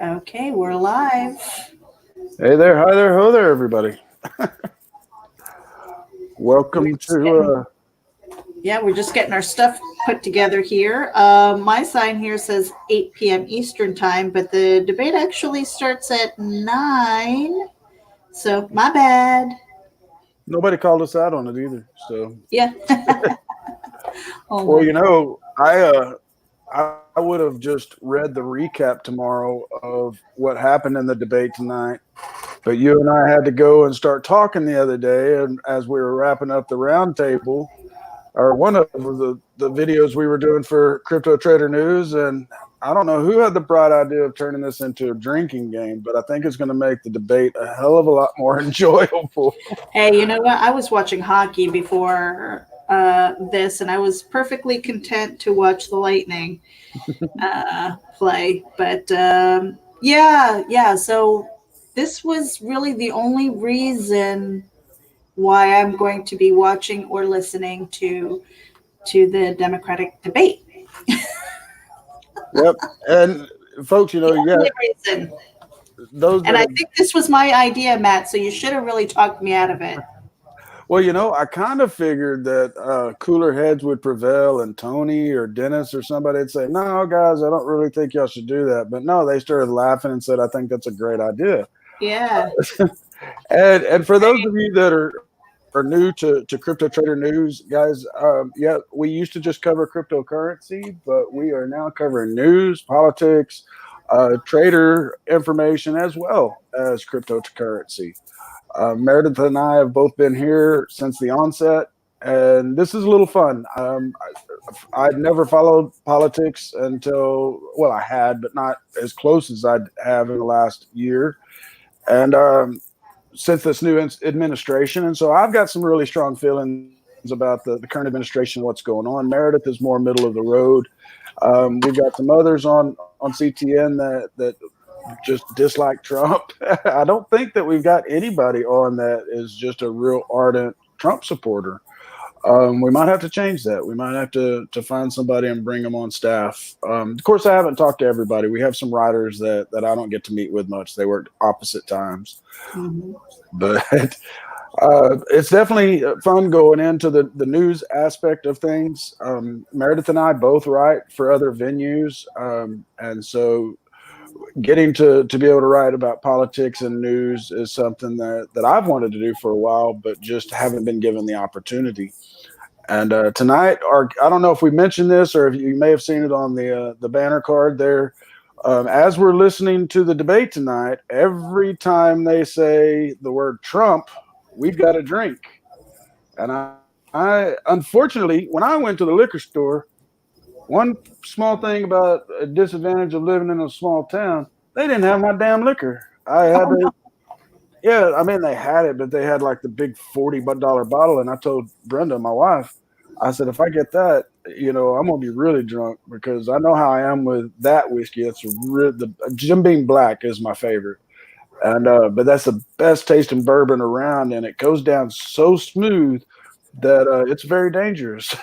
Okay, we're live. Hey there, hi there, ho there, everybody. We're Welcome just getting, to yeah, we're just getting our stuff put together here. My sign here says 8 p.m. Eastern time, but the debate actually starts at 9. So my bad. nobody called us out on it either. So, Yeah. Hold well, on. I would have just read the recap tomorrow of what happened in the debate tonight, but you and I had to go and start talking the other day, and as we were wrapping up the roundtable, or one of the videos we were doing for Crypto Trader News, and I don't know who had the bright idea of turning this into a drinking game, but I think it's going to make the debate a hell of a lot more enjoyable. Hey, you know what? I was watching hockey before this, and I was perfectly content to watch the Lightning play. But yeah. So this was really the only reason why I'm going to be watching or listening to the Democratic debate. Yep. And folks, The yeah, only reason. those And that I have, think this was my idea, Matt. So you should have really talked me out of it. well, I kind of figured that cooler heads would prevail and Tony or Dennis or somebody would say, no, guys, I don't really think y'all should do that. But no, they started laughing and said, I think that's a great idea. Yeah. And for those of you that are new to Crypto Trader News, guys, yeah, we used to just cover cryptocurrency, but we are now covering news, politics, trader information, as well as cryptocurrency. Meredith and I have both been here since the onset, and this is a little fun. I'd never followed politics until, well, I had, but not as close as I'd have in the last year. And since this new administration. And so I've got some really strong feelings about the current administration, what's going on. Meredith is more middle of the road. We've got some others on CTN that just dislike Trump. I don't think that we've got anybody on that is just a real ardent Trump supporter. We might have to change that. We might have to find somebody and bring them on staff. Of course, I haven't talked to everybody. We have some writers that I don't get to meet with much. They work opposite times, Mm-hmm. but it's definitely fun going into the news aspect of things. Meredith and I both write for other venues, and so getting to be able to write about politics and news is something that I've wanted to do for a while, but just haven't been given the opportunity. And tonight, I don't know if we mentioned this or if you may have seen it on the banner card there. As we're listening to the debate tonight, every time they say the word Trump, we've got a drink. And I unfortunately, when I went to the liquor store, one small thing about a disadvantage of living in a small town, they didn't have my damn liquor. I had Oh to, no. yeah, I mean, they had it, but they had like the big $40 bottle. And I told Brenda, my wife, I said, if I get that, I'm going to be really drunk because I know how I am with that whiskey. It's the Jim Beam Black is my favorite. And, but that's the best tasting bourbon around. And it goes down so smooth that it's very dangerous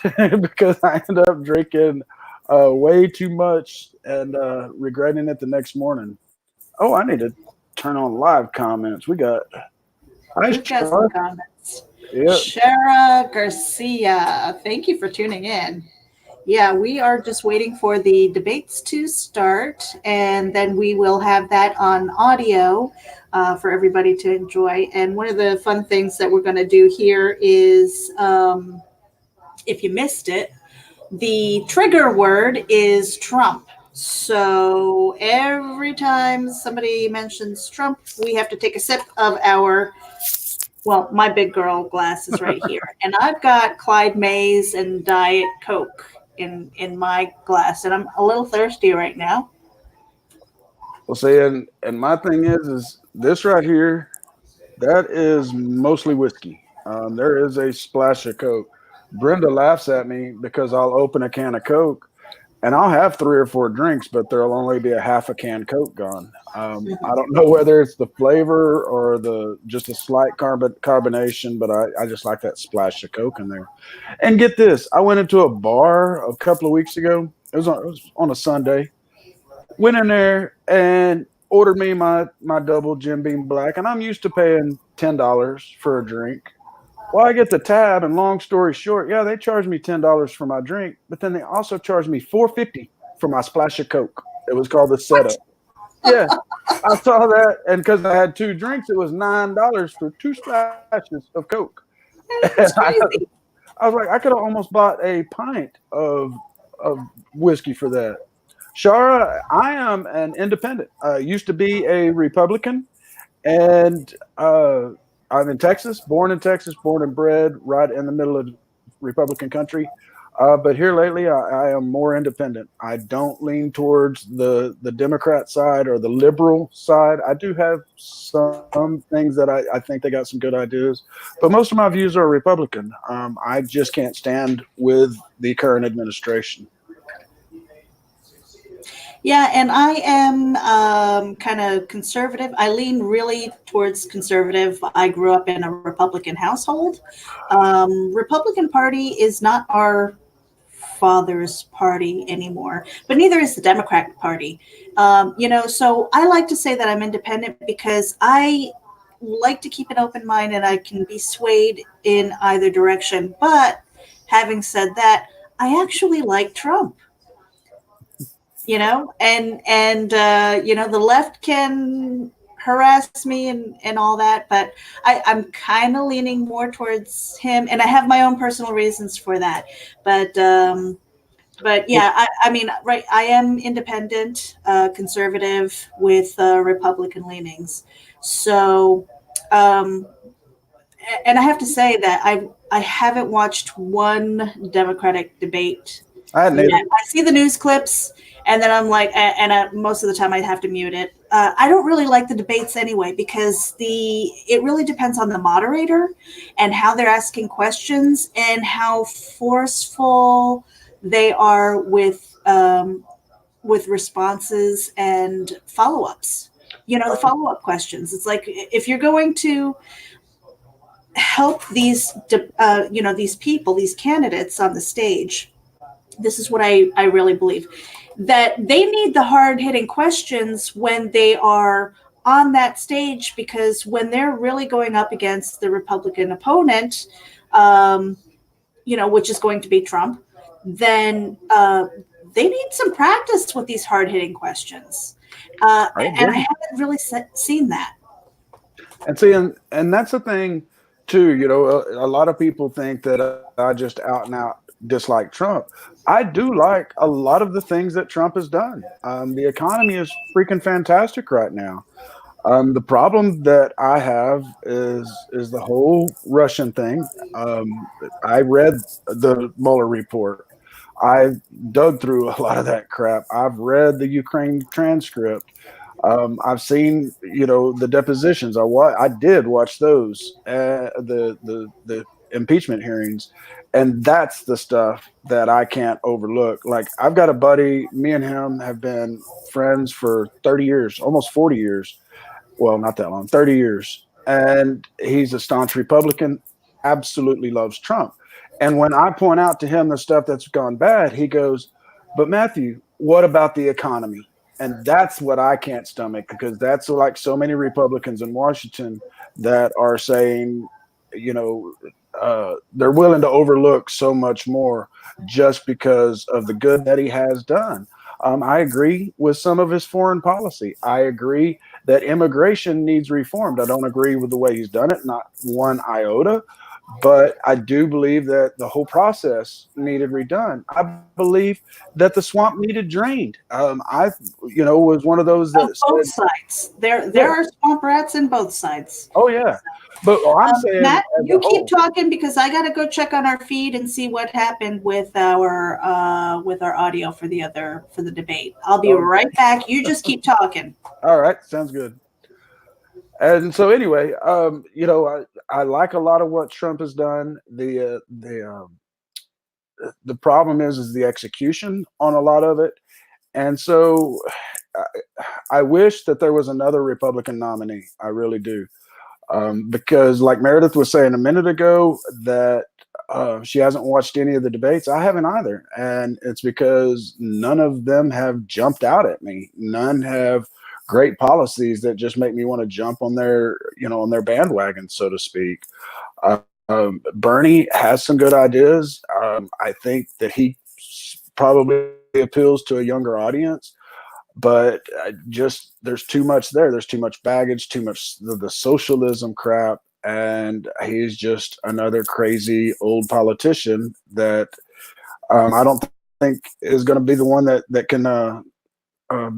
because I end up drinking way too much and regretting it the next morning. Oh, I need to turn on live comments. We got hi We've got Shar. some comments. Yeah, Shara Garcia, thank you for tuning in. Yeah, we are just waiting for the debates to start, and then we will have that on audio for everybody to enjoy. And one of the fun things that we're going to do here is, if you missed it, the trigger word is Trump. So every time somebody mentions Trump, we have to take a sip of our, well, my big girl glass is right here. And I've got Clyde Mays and Diet Coke in my glass. And I'm a little thirsty right now. well, see, and my thing is this right here. That is mostly whiskey. There is a splash of Coke. Brenda laughs at me because I'll open a can of Coke and I'll have 3 or 4 drinks, but there'll only be a half a can Coke gone. I don't know whether it's the flavor or the just a slight carbonation, but I just like that splash of Coke in there. And get this, I went into a bar a couple of weeks ago. It was on a Sunday, Went in there and ordered me my double Jim Beam Black, and I'm used to paying $10 for a drink. Well, I get the tab, and long story short, yeah, they charged me $10 for my drink, but then they also charged me $4.50 for my splash of Coke. It was called the setup. Yeah, I saw that, and because I had two drinks, it was $9 for two splashes of Coke. And It's crazy. I was like, I could have almost bought a pint of whiskey for that. Shara, I am an independent. Used to be a Republican, and I'm in Texas, born and bred, right in the middle of Republican country. But here lately, I am more independent. I don't lean towards the Democrat side or the liberal side. I do have some things that I think they got some good ideas, but most of my views are Republican. I just can't stand with the current administration. Yeah, and I am kind of conservative. I lean really towards conservative. I grew up in a Republican household. Republican Party is not our father's party anymore, but neither is the Democratic Party. So I like to say that I'm independent because I like to keep an open mind and I can be swayed in either direction. But having said that, I actually like Trump. The left can harass me and all that, but I'm kind of leaning more towards him, and I have my own personal reasons for that. But yeah, I mean, right, I am independent, conservative with Republican leanings. So, um, and I have to say that I haven't watched one Democratic debate I hadn't yet. either. I see the news clips, and then I'm like, most of the time I have to mute it. I don't really like the debates anyway because it really depends on the moderator and how they're asking questions and how forceful they are with responses and follow ups. The follow up questions. It's like if you're going to help these people, these candidates on the stage, this is what I really believe, that they need the hard hitting questions when they are on that stage, because when they're really going up against the Republican opponent, which is going to be Trump, then they need some practice with these hard hitting questions. And I haven't really seen that. And see, and that's the thing too. A lot of people think that I just out and out dislike Trump. I do like a lot of the things that Trump has done. The economy is freaking fantastic right now. The problem that I have is the whole Russian thing. I read the Mueller report. I dug through a lot of that crap. I've read the Ukraine transcript. I've seen, the depositions. I did watch those, the impeachment hearings, and that's the stuff that I can't overlook. Like I've got a buddy, me and him have been friends for 30 years, almost 40 years. Well, not that long, 30 years, and he's a staunch Republican. Absolutely loves Trump. And when I point out to him the stuff that's gone bad, he goes, "But Matthew, what about the economy?" And that's what I can't stomach, because that's like so many Republicans in Washington that are saying, they're willing to overlook so much more just because of the good that he has done. I agree with some of his foreign policy. I agree that immigration needs reformed. I don't agree with the way he's done it, not one iota. But I do believe that the whole process needed redone. I believe that the swamp needed drained. I, was one of those that both said, sides. There are swamp rats in both sides. "Oh yeah," but I'm saying, Matt, you keep talking because I got to go check on our feed and see what happened with our audio for the debate. I'll be right back. You just keep talking. All right, sounds good. And so anyway, I like a lot of what Trump has done. The problem is the execution on a lot of it. And so I, I wish that there was another Republican nominee. I really do. Because like Meredith was saying a minute ago, that she hasn't watched any of the debates. I haven't either, and it's because none of them have jumped out at me. None have great policies that just make me want to jump on their, on their bandwagon, so to speak. Bernie has some good ideas. I think that he probably appeals to a younger audience, but there's too much there. There's too much baggage, too much the socialism crap, and he's just another crazy old politician that I don't think is going to be the one that can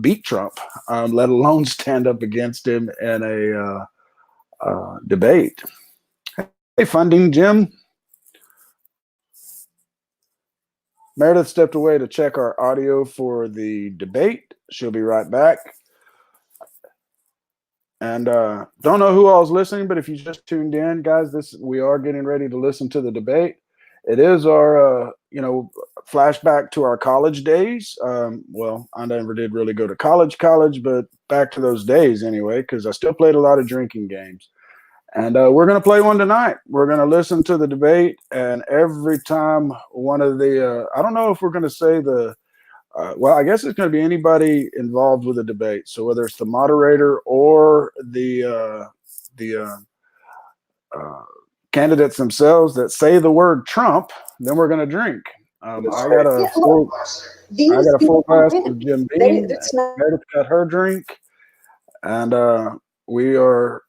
beat Trump, let alone stand up against him in a debate. Hey, Funding Jim. Meredith stepped away to check our audio for the debate. She'll be right back. And don't know who all's listening, but if you just tuned in, guys, we are getting ready to listen to the debate. It is our, flashback to our college days. Well, I never did really go to college, but back to those days anyway, because I still played a lot of drinking games. And we're going to play one tonight. We're going to listen to the debate. And every time one of the, I don't know if we're going to say well, I guess it's going to be anybody involved with the debate. So whether it's the moderator or the candidates themselves that say the word Trump, then we're going to drink. I got a full glass of Jim Beam. Meredith got her drink. And we are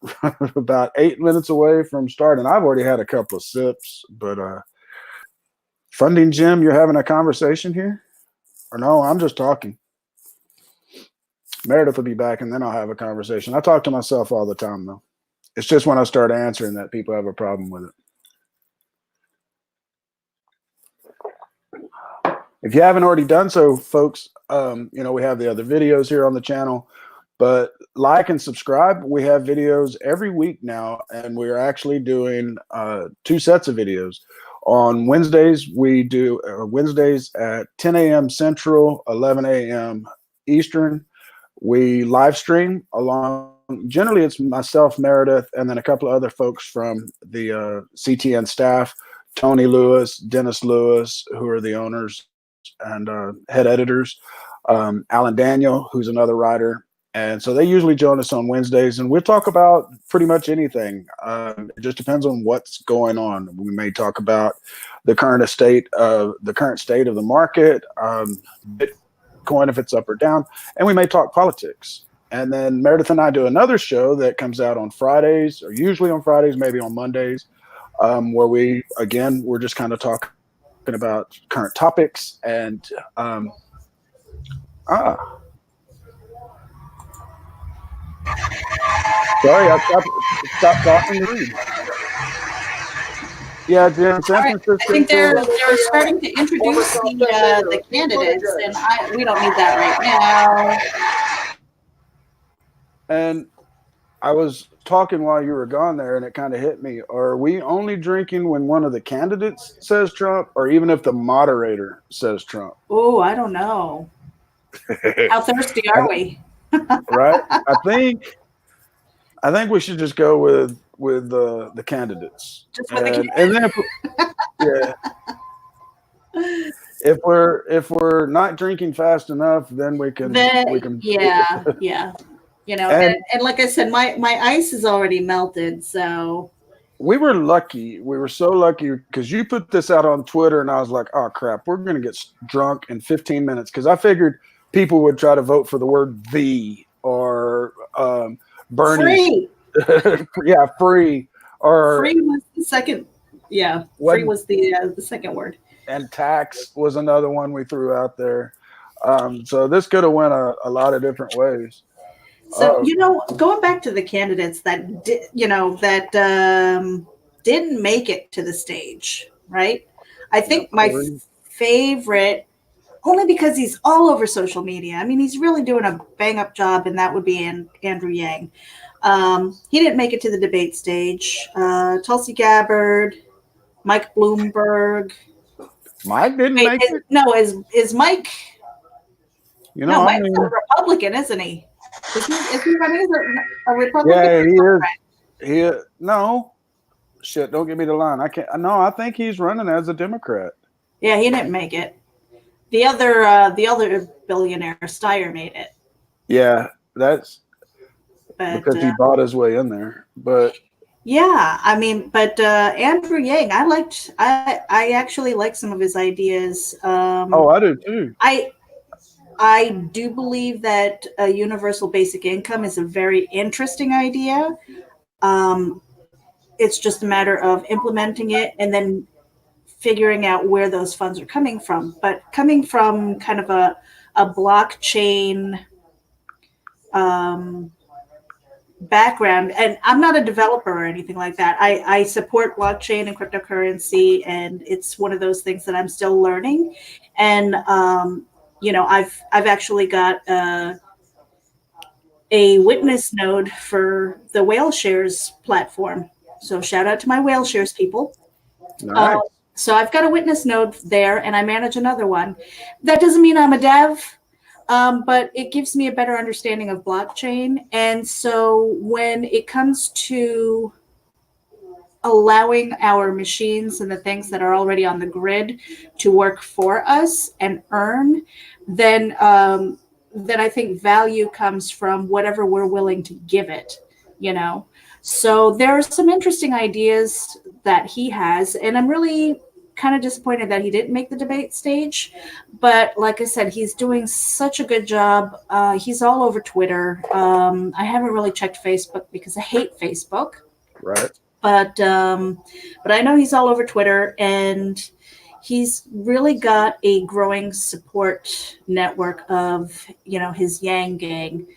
about 8 minutes away from starting. I've already had a couple of sips, but Funding Jim, you're having a conversation here? Or no, I'm just talking. Meredith will be back, and then I'll have a conversation. I talk to myself all the time, though. It's just when I start answering that people have a problem with it. If you haven't already done so, folks, we have the other videos here on the channel. But like and subscribe. We have videos every week now, and we're actually doing 2 sets of videos. On Wednesdays, we do Wednesdays at 10 a.m. Central, 11 a.m. Eastern. We live stream along. Generally, it's myself, Meredith, and then a couple of other folks from the CTN staff, Tony Lewis, Dennis Lewis, who are the owners and head editors, Alan Daniel, who's another writer. And so they usually join us on Wednesdays, and we'll talk about pretty much anything. It just depends on what's going on. We may talk about the current state of the market, Bitcoin if it's up or down, and we may talk politics. And then Meredith and I do another show that comes out on Fridays, or usually on Fridays, maybe on Mondays, where we're just kind of talking about current topics and Sorry, I stopped talking to read. Yeah, Jim, San Francisco. I think they're starting to introduce the candidates, and we don't need that right now. And I was talking while you were gone there, and it kind of hit me. Are we only drinking when one of the candidates says Trump, or even if the moderator says Trump? Oh, I don't know. How thirsty are we? Right. I think we should just go with the candidates. Just with the candidates. And then if we're not drinking fast enough, then we can yeah. And like I said, my ice is already melted, so we were lucky. We were so lucky because you put this out on Twitter, and I was like, oh crap, we're gonna get drunk in 15 minutes because I figured people would try to vote for the word "the" or Bernie. Free. Yeah, free. Or free was the second. Yeah, free was the second word. And tax was another one we threw out there. So this could have went a lot of different ways. So going back to the candidates that didn't make it to the stage, right? I think my favorite, only because he's all over social media. I mean, he's really doing a bang up job, and that would be Andrew Yang. He didn't make it to the debate stage. Tulsi Gabbard, Mike Bloomberg. Mike didn't make it? No, is Mike? Mike's a Republican, isn't he? Is he running as a Republican? Yeah, he is. No. Shit, don't give me the line. I can't. No, I think he's running as a Democrat. Yeah, he didn't make it. The other billionaire Steyer made it. Yeah, that's But because he bought his way in there. But yeah, I mean, but Andrew Yang, I actually like some of his ideas. oh, I do too. I do believe that a universal basic income is a very interesting idea. Um, it's just a matter of implementing it and then figuring out where those funds are coming from. But coming from kind of a blockchain background, and I'm not a developer or anything like that. I support blockchain and cryptocurrency, and it's one of those things that I'm still learning. And I've actually got a witness node for the Whale Shares platform. So shout out to my Whale Shares people. Nice. So I've got a witness node there, and I manage another one. That doesn't mean I'm a dev. But it gives me a better understanding of blockchain. And so when it comes to allowing our machines and the things that are already on the grid to work for us and earn, then I think value comes from whatever we're willing to give it, you know. So there are some interesting ideas that he has, and I'm really kind of disappointed that he didn't make the debate stage. But like I said, he's doing such a good job. He's all over Twitter. I haven't really checked Facebook because I hate Facebook. Right. But I know he's all over Twitter, and he's really got a growing support network of, his Yang gang.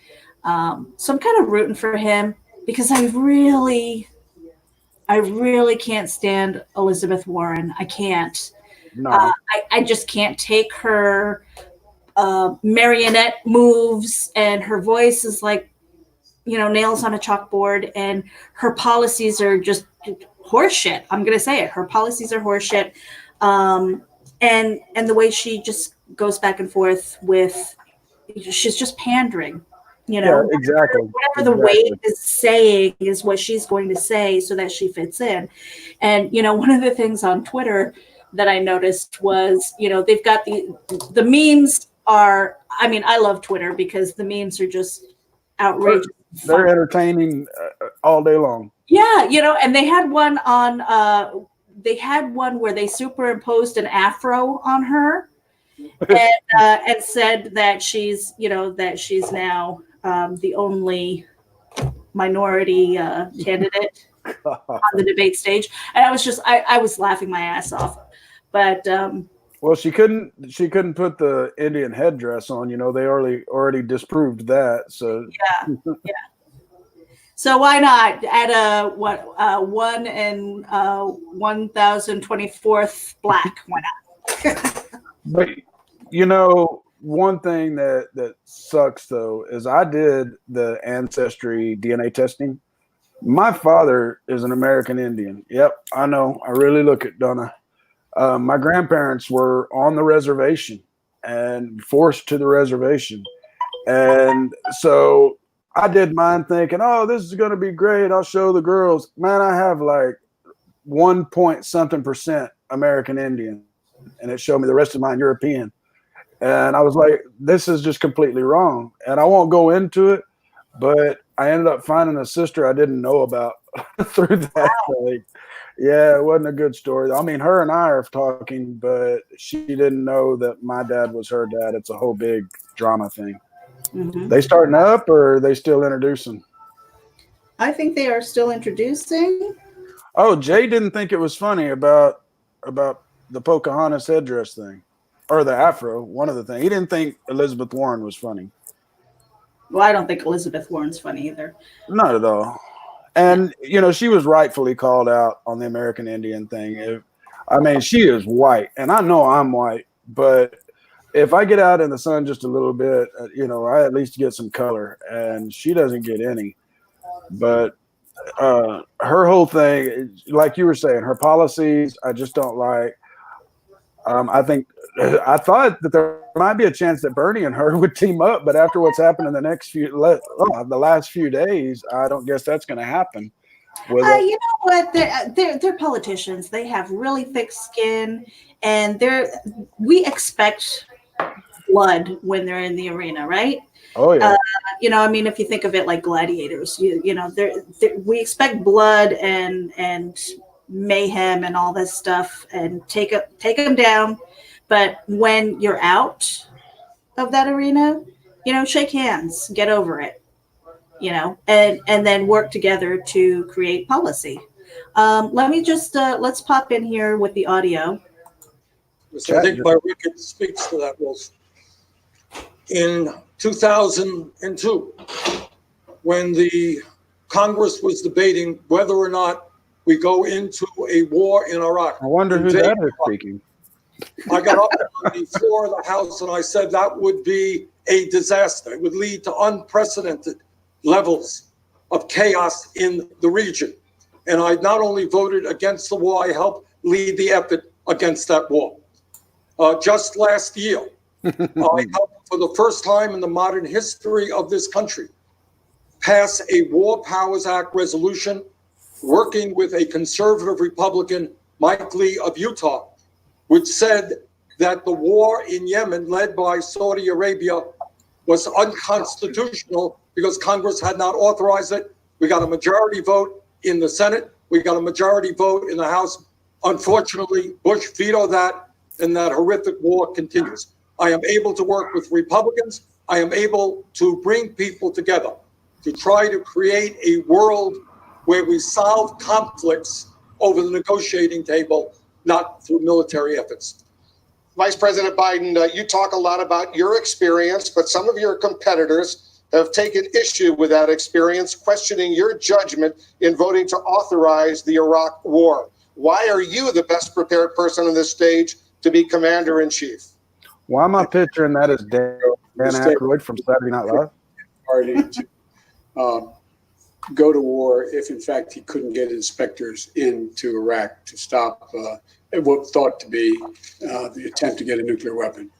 So I'm kind of rooting for him because I really can't stand Elizabeth Warren. I can't. No. I just can't take her marionette moves, and her voice is like, nails on a chalkboard, and her policies are just horseshit. I'm going to say it. Her policies are horseshit. And the way she just goes back and forth with, she's just pandering. Yeah, exactly. Whatever the weight is saying is what she's going to say so that she fits in. And, one of the things on Twitter that I noticed was, they've got the memes are, I mean, I love Twitter because the memes are just outrageous. They're entertaining all day long. Yeah, and they had one where they superimposed an afro on her and said that she's now the only minority candidate on the debate stage. And I was laughing my ass off. But well, she couldn't put the Indian headdress on. They already disproved that. So yeah. So why not add 1 and 1024th black? Why not? But one thing that sucks though is I did the ancestry DNA testing. My father is an American Indian. Yep, I know. I really look it, don't I? My grandparents were on the reservation and forced to the reservation. And so I did mine thinking, oh, this is going to be great. I'll show the girls. Man, I have like 1.something% American Indian. And it showed me the rest of mine European. And I was like, this is just completely wrong. And I won't go into it, but I ended up finding a sister I didn't know about through that thing. Yeah, it wasn't a good story. I mean, her and I are talking, but she didn't know that my dad was her dad. It's a whole big drama thing. Mm-hmm. They starting up, or are they still introducing? I think they are still introducing. Oh, Jay didn't think it was funny about the Pocahontas headdress thing, or the afro. One of the things he didn't think Elizabeth Warren was funny. Well, I don't think Elizabeth Warren's funny either. Not at all. And she was rightfully called out on the American Indian thing. I mean, she is white, and I know I'm white, but if I get out in the sun just a little bit, I at least get some color, and she doesn't get any. But her whole thing, like you were saying, her policies, I just don't like. I thought that there might be a chance that Bernie and her would team up, but after what's happened in the last few days, I don't guess that's going to happen. with it? You know what? They're politicians. They have really thick skin, and we expect blood when they're in the arena, right? Oh yeah. I mean, if you think of it like gladiators, we expect blood and mayhem and all this stuff, and take them down. But when you're out of that arena, shake hands, get over it, and then work together to create policy. Let me just let's pop in here with the audio. So I think my record speaks to that, Wolf. In 2002, when the Congress was debating whether or not we go into a war in Iraq. I wonder who that is speaking. I got up on the floor of the House and I said that would be a disaster. It would lead to unprecedented levels of chaos in the region. And I not only voted against the war, I helped lead the effort against that war. Just last year, I helped, for the first time in the modern history of this country, pass a War Powers Act resolution working with a conservative Republican, Mike Lee of Utah, which said that the war in Yemen led by Saudi Arabia was unconstitutional because Congress had not authorized it. We got a majority vote in the Senate. We got a majority vote in the House. Unfortunately, Bush vetoed that, and that horrific war continues. I am able to work with Republicans. I am able to bring people together to try to create a world where we solve conflicts over the negotiating table, not through military efforts. Vice President Biden, you talk a lot about your experience, but some of your competitors have taken issue with that experience, questioning your judgment in voting to authorize the Iraq war. Why are you the best prepared person on this stage to be commander-in-chief? Why am I picturing that as Dan Aykroyd from Saturday Night Live? Party to go to war if, in fact, he couldn't get inspectors into Iraq to stop what thought to be the attempt to get a nuclear weapon.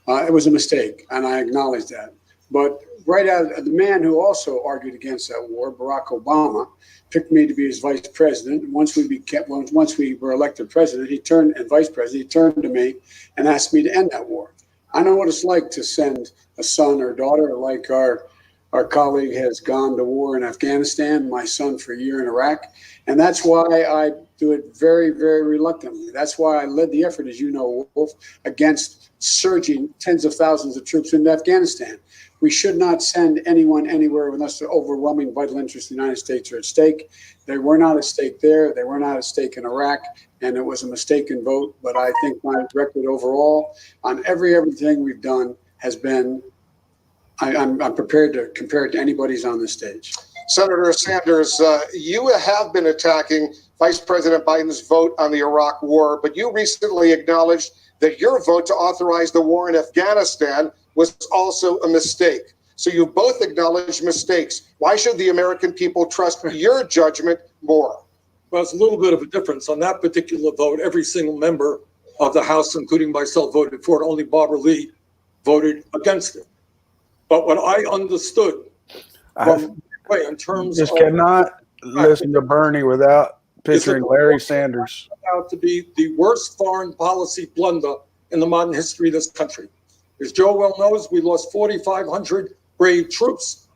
It was a mistake, and I acknowledge that. But right out, the man who also argued against that war, Barack Obama, picked me to be his vice president. And once we were elected president, and vice president, he turned to me and asked me to end that war. I know what it's like to send a son or daughter, like our colleague has gone to war in Afghanistan, my son for a year in Iraq. And that's why I do it very, very reluctantly. That's why I led the effort, as you know, Wolf, against surging tens of thousands of troops into Afghanistan. We should not send anyone anywhere unless the overwhelming vital interests of the United States are at stake. They were not at stake there. They were not at stake in Iraq. And it was a mistaken vote. But I think my record overall on everything we've done has been, I'm prepared to compare it to anybody's on this stage. Senator Sanders, you have been attacking Vice President Biden's vote on the Iraq war, but you recently acknowledged that your vote to authorize the war in Afghanistan was also a mistake. So you both acknowledge mistakes. Why should the American people trust your judgment more? Well, it's a little bit of a difference. On that particular vote, every single member of the House, including myself, voted for it. Only Barbara Lee voted against it. But what I understood in terms just of... cannot listen to Bernie without picturing Larry Sanders. Out to be the worst foreign policy blunder in the modern history of this country. As Joe well knows, we lost 4,500 brave troops.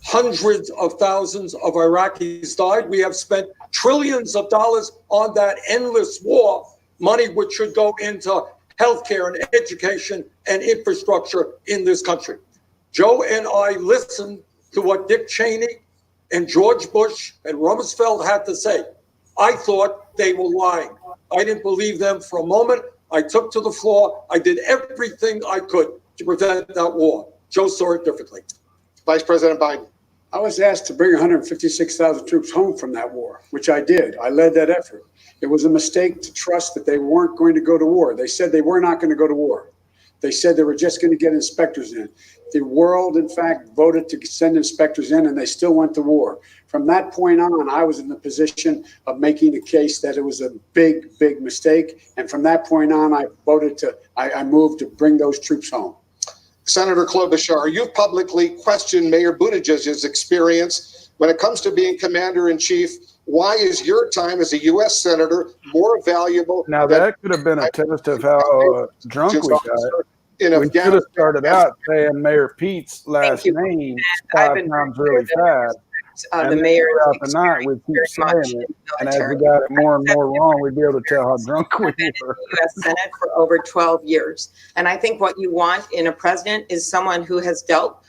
Hundreds of thousands of Iraqis died. We have spent trillions of dollars on that endless war, money which should go into healthcare and education and infrastructure in this country. Joe and I listened to what Dick Cheney and George Bush and Rumsfeld had to say. I thought they were lying. I didn't believe them for a moment. I took to the floor. I did everything I could to prevent that war. Joe saw it differently. Vice President Biden. I was asked to bring 156,000 troops home from that war, which I did. I led that effort. It was a mistake to trust that they weren't going to go to war. They said they were not going to go to war. They said they were just going to get inspectors in. The world, in fact, voted to send inspectors in, and they still went to war. From that point on, I was in the position of making a case that it was a big, big mistake. And from that point on, I moved to bring those troops home. Senator Klobuchar, you've publicly questioned Mayor Buttigieg's experience when it comes to being commander-in-chief, why is your time as a U.S. Senator more valuable? Now, that could have been a test of how drunk we got. In We should have started Afghanistan? out saying Mayor Pete's last you. name I've 5 been times very really clear fast. that, And the then mayor's throughout the night, we'd keep very much saying it. in the And as we military. got it more and more wrong, we'd be able to tell how drunk we I've been in were. the U.S. Senate for over 12 years. And I think what you want in a president is someone who has dealt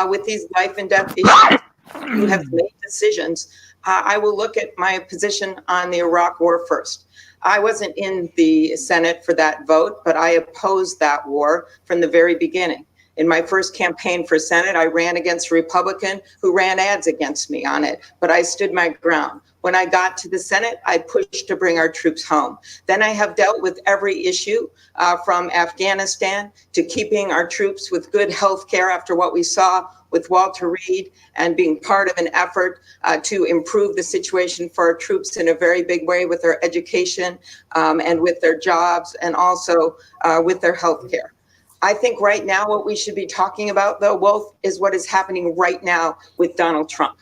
with these life and death issues, who has made decisions. I will look at my position on the Iraq War first. I wasn't in the Senate for that vote, but I opposed that war from the very beginning. In my first campaign for Senate, I ran against a Republican who ran ads against me on it, but I stood my ground. When I got to the Senate, I pushed to bring our troops home. Then I have dealt with every issue from Afghanistan to keeping our troops with good health care after what we saw with Walter Reed, and being part of an effort to improve the situation for our troops in a very big way with their education and with their jobs, and also with their health care. I think right now what we should be talking about, though, Wolf, is what is happening right now with Donald Trump.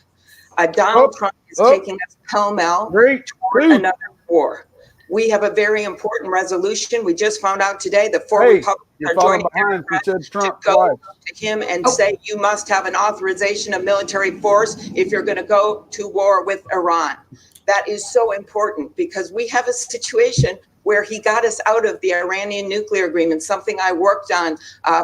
Donald Trump is taking us pell-mell toward another war. We have a very important resolution. We just found out today that 4 Republicans are joining Democrats to go to him and say, you must have an authorization of military force if you're going to go to war with Iran. That is so important because we have a situation where he got us out of the Iranian nuclear agreement, something I worked on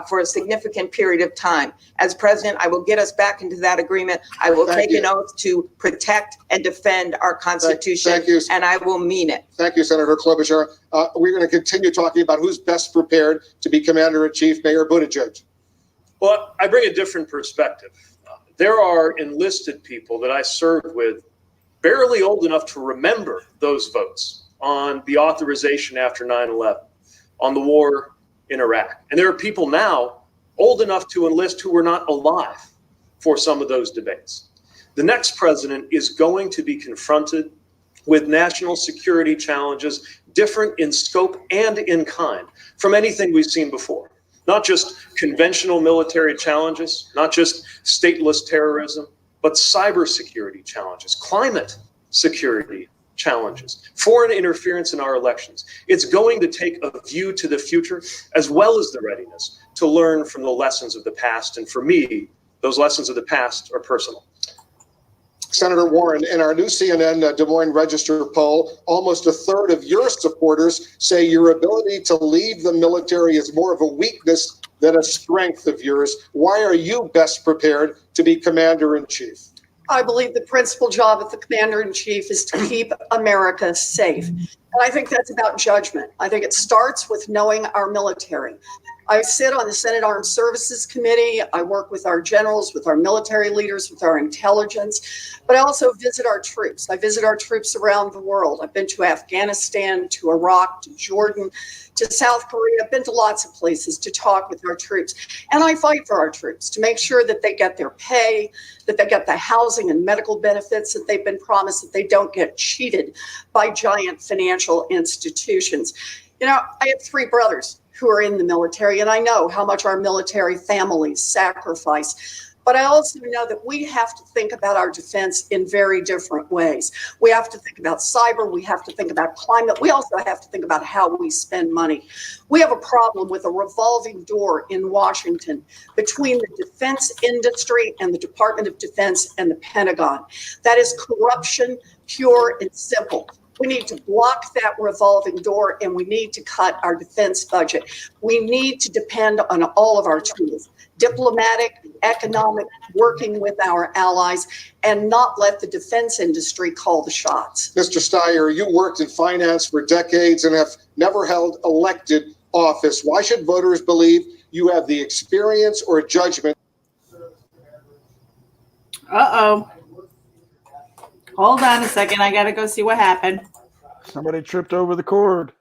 for a significant period of time. As president, I will get us back into that agreement. I will take an oath to protect and defend our Constitution, and I will mean it. Thank you, Senator Klobuchar. We're going to continue talking about who's best prepared to be Commander-in-Chief, Mayor Buttigieg. Well, I bring a different perspective. There are enlisted people that I served with barely old enough to remember those votes on the authorization after 9/11, on the war in Iraq. And there are people now old enough to enlist who were not alive for some of those debates. The next president is going to be confronted with national security challenges different in scope and in kind from anything we've seen before. Not just conventional military challenges, not just stateless terrorism, but cybersecurity challenges, climate security challenges, foreign interference in our elections. It's going to take a view to the future as well as the readiness to learn from the lessons of the past. And for me, those lessons of the past are personal. Senator Warren, in our new CNN Des Moines Register poll, almost a third of your supporters say your ability to leave the military is more of a weakness than a strength of yours. Why are you best prepared to be Commander-in-Chief? I believe the principal job of the Commander-in-Chief is to keep America safe. And I think that's about judgment. I think it starts with knowing our military. I sit on the Senate Armed Services Committee. I work with our generals, with our military leaders, with our intelligence, but I also visit our troops. I visit our troops around the world. I've been to Afghanistan, to Iraq, to Jordan, to South Korea. I've been to lots of places to talk with our troops. And I fight for our troops to make sure that they get their pay, that they get the housing and medical benefits that they've been promised, that they don't get cheated by giant financial institutions. You know, I have 3 brothers who are in the military, and I know how much our military families sacrifice. But I also know that we have to think about our defense in very different ways. We have to think about cyber. We have to think about climate. We also have to think about how we spend money. We have a problem with a revolving door in Washington between the defense industry and the Department of Defense and the Pentagon. That is corruption, pure and simple. We need to block that revolving door, and we need to cut our defense budget. We need to depend on all of our tools, diplomatic, economic, working with our allies, and not let the defense industry call the shots. Mr. Steyer, you worked in finance for decades and have never held elected office. Why should voters believe you have the experience or judgment? Uh-oh. Hold on a second. I got to go see what happened. Somebody tripped over the cord.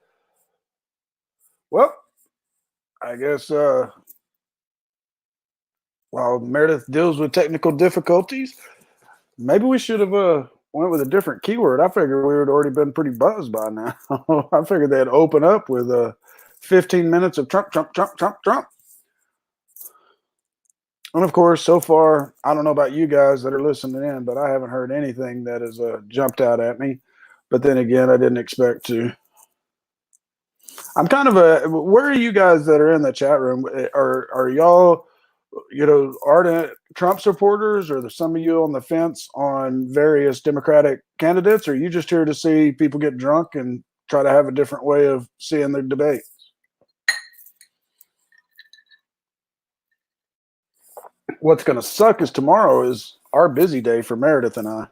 Well, I guess while Meredith deals with technical difficulties, maybe we should have went with a different keyword. I figured we had already been pretty buzzed by now. I figured they'd open up with 15 minutes of Trump, Trump, Trump, Trump, Trump. And of course, so far, I don't know about you guys that are listening in, but I haven't heard anything that has jumped out at me. But then again, I didn't expect to. I'm kind of where are you guys that are in the chat room? Are y'all, ardent Trump supporters, or there's some of you on the fence on various Democratic candidates? Or are you just here to see people get drunk and try to have a different way of seeing the debate? What's going to suck is tomorrow is our busy day for Meredith and I.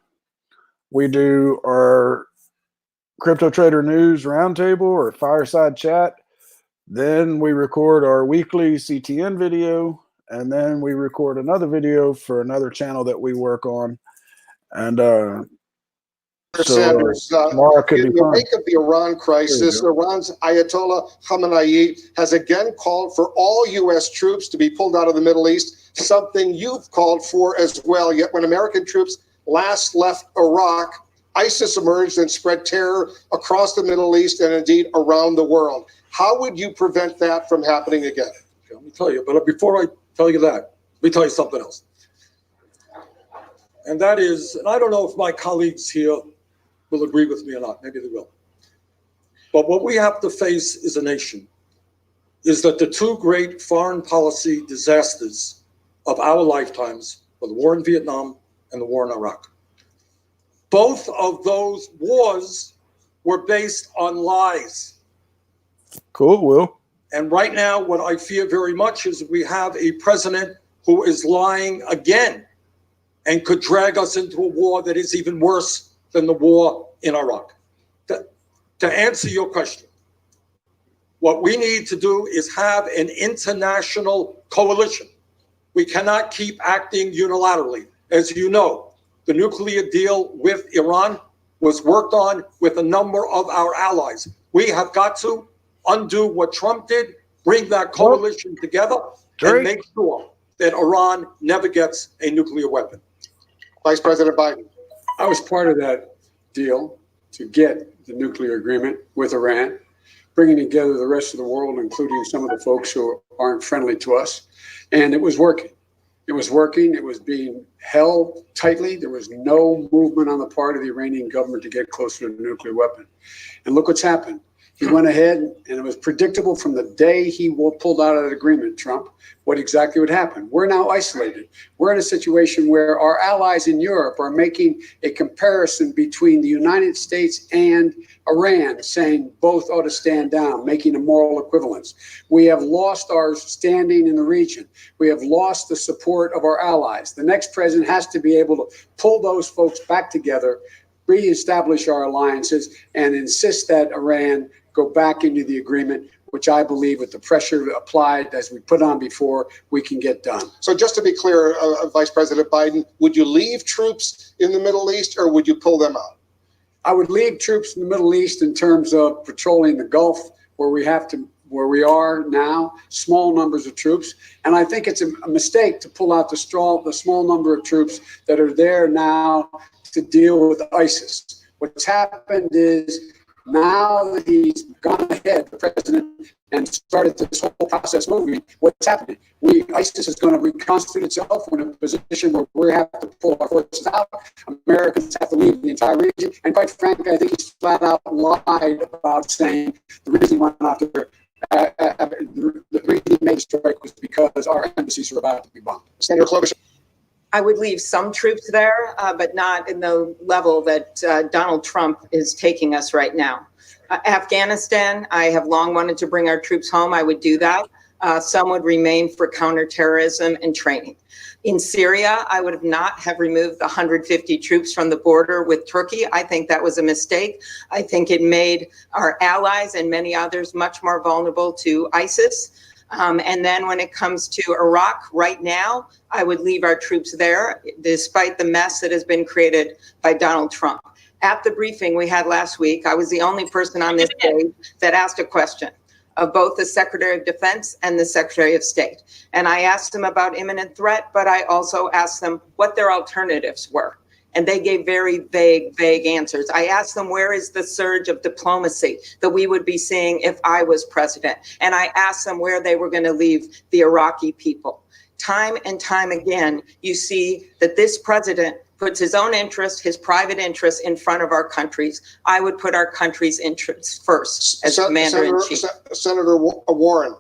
We do our Crypto Trader News Roundtable or Fireside Chat. Then we record our weekly CTN video, and then we record another video for another channel that we work on. And Sanders, tomorrow could be in the fun. wake of the Iran crisis, Iran's Ayatollah Khamenei has again called for all U.S. troops to be pulled out of the Middle East, something you've called for as well. Yet when American troops last left Iraq, ISIS emerged and spread terror across the Middle East and indeed around the world. How would you prevent that from happening again? Okay, let me tell you, but before I tell you that, let me tell you something else. And that is, and I don't know if my colleagues here will agree with me or not, maybe they will. But what we have to face as a nation is that the two great foreign policy disasters of our lifetimes were the war in Vietnam and the war in Iraq. Both of those wars were based on lies. Cool, Will. And right now, what I fear very much is we have a president who is lying again and could drag us into a war that is even worse than the war in Iraq. To answer your question, what we need to do is have an international coalition. We cannot keep acting unilaterally. As you know, the nuclear deal with Iran was worked on with a number of our allies. We have got to undo what Trump did, bring that coalition together, and make sure that Iran never gets a nuclear weapon. Vice President Biden. I was part of that deal to get the nuclear agreement with Iran, bringing together the rest of the world, including some of the folks who aren't friendly to us. And it was working. It was working. It was being held tightly. There was no movement on the part of the Iranian government to get closer to the nuclear weapon. And look what's happened. He went ahead, and it was predictable from the day he pulled out of that agreement, Trump, what exactly would happen. We're now isolated. We're in a situation where our allies in Europe are making a comparison between the United States and Iran, saying both ought to stand down, making a moral equivalence. We have lost our standing in the region. We have lost the support of our allies. The next president has to be able to pull those folks back together, reestablish our alliances, and insist that Iran go back into the agreement, which I believe with the pressure applied as we put on before, we can get done. So just to be clear, Vice President Biden, would you leave troops in the Middle East or would you pull them out? I would leave troops in the Middle East in terms of patrolling the Gulf where we are now, small numbers of troops. And I think it's a mistake to pull out the small number of troops that are there now to deal with ISIS. What's happened is now that he's gone ahead, the president, and started this whole process moving, what's happening? ISIS is going to reconstitute itself. We're in a position where we have to pull our forces out. Americans have to leave the entire region. And quite frankly, I think he's flat out lied about saying the reason he went after the reason he made the strike was because our embassies were about to be bombed. Senator Klobuchar. I would leave some troops there, but not in the level that Donald Trump is taking us right now. Afghanistan, I have long wanted to bring our troops home. I would do that. Some would remain for counterterrorism and training. In Syria, I would not have removed the 150 troops from the border with Turkey. I think that was a mistake. I think it made our allies and many others much more vulnerable to ISIS. And then when it comes to Iraq right now, I would leave our troops there, despite the mess that has been created by Donald Trump. At the briefing we had last week, I was the only person on this stage that asked a question of both the Secretary of Defense and the Secretary of State. And I asked them about imminent threat, but I also asked them what their alternatives were. And they gave very vague answers. I asked them, where is the surge of diplomacy that we would be seeing if I was president? And I asked them where they were going to leave the Iraqi people. time and time again, you see that this president puts his own interests, his private interests in front of our country's. I would put our country's interests first as Commander-in-Chief. Senator Warren,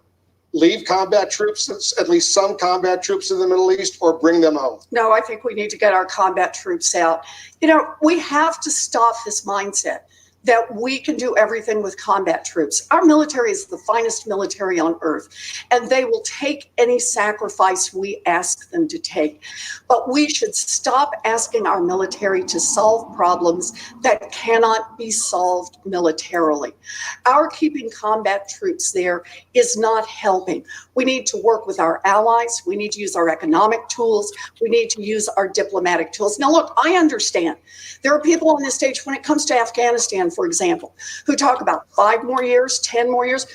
leave combat troops, at least some combat troops in the Middle East, or bring them home? No, I think we need to get our combat troops out. You know, we have to stop this mindset that we can do everything with combat troops. Our military is the finest military on earth, and they will take any sacrifice we ask them to take. But we should stop asking our military to solve problems that cannot be solved militarily. Our keeping combat troops there is not helping. We need to work with our allies. We need to use our economic tools. We need to use our diplomatic tools. Now, look, I understand there are people on this stage when it comes to Afghanistan, for example, who talk about 5 more years, 10 more years.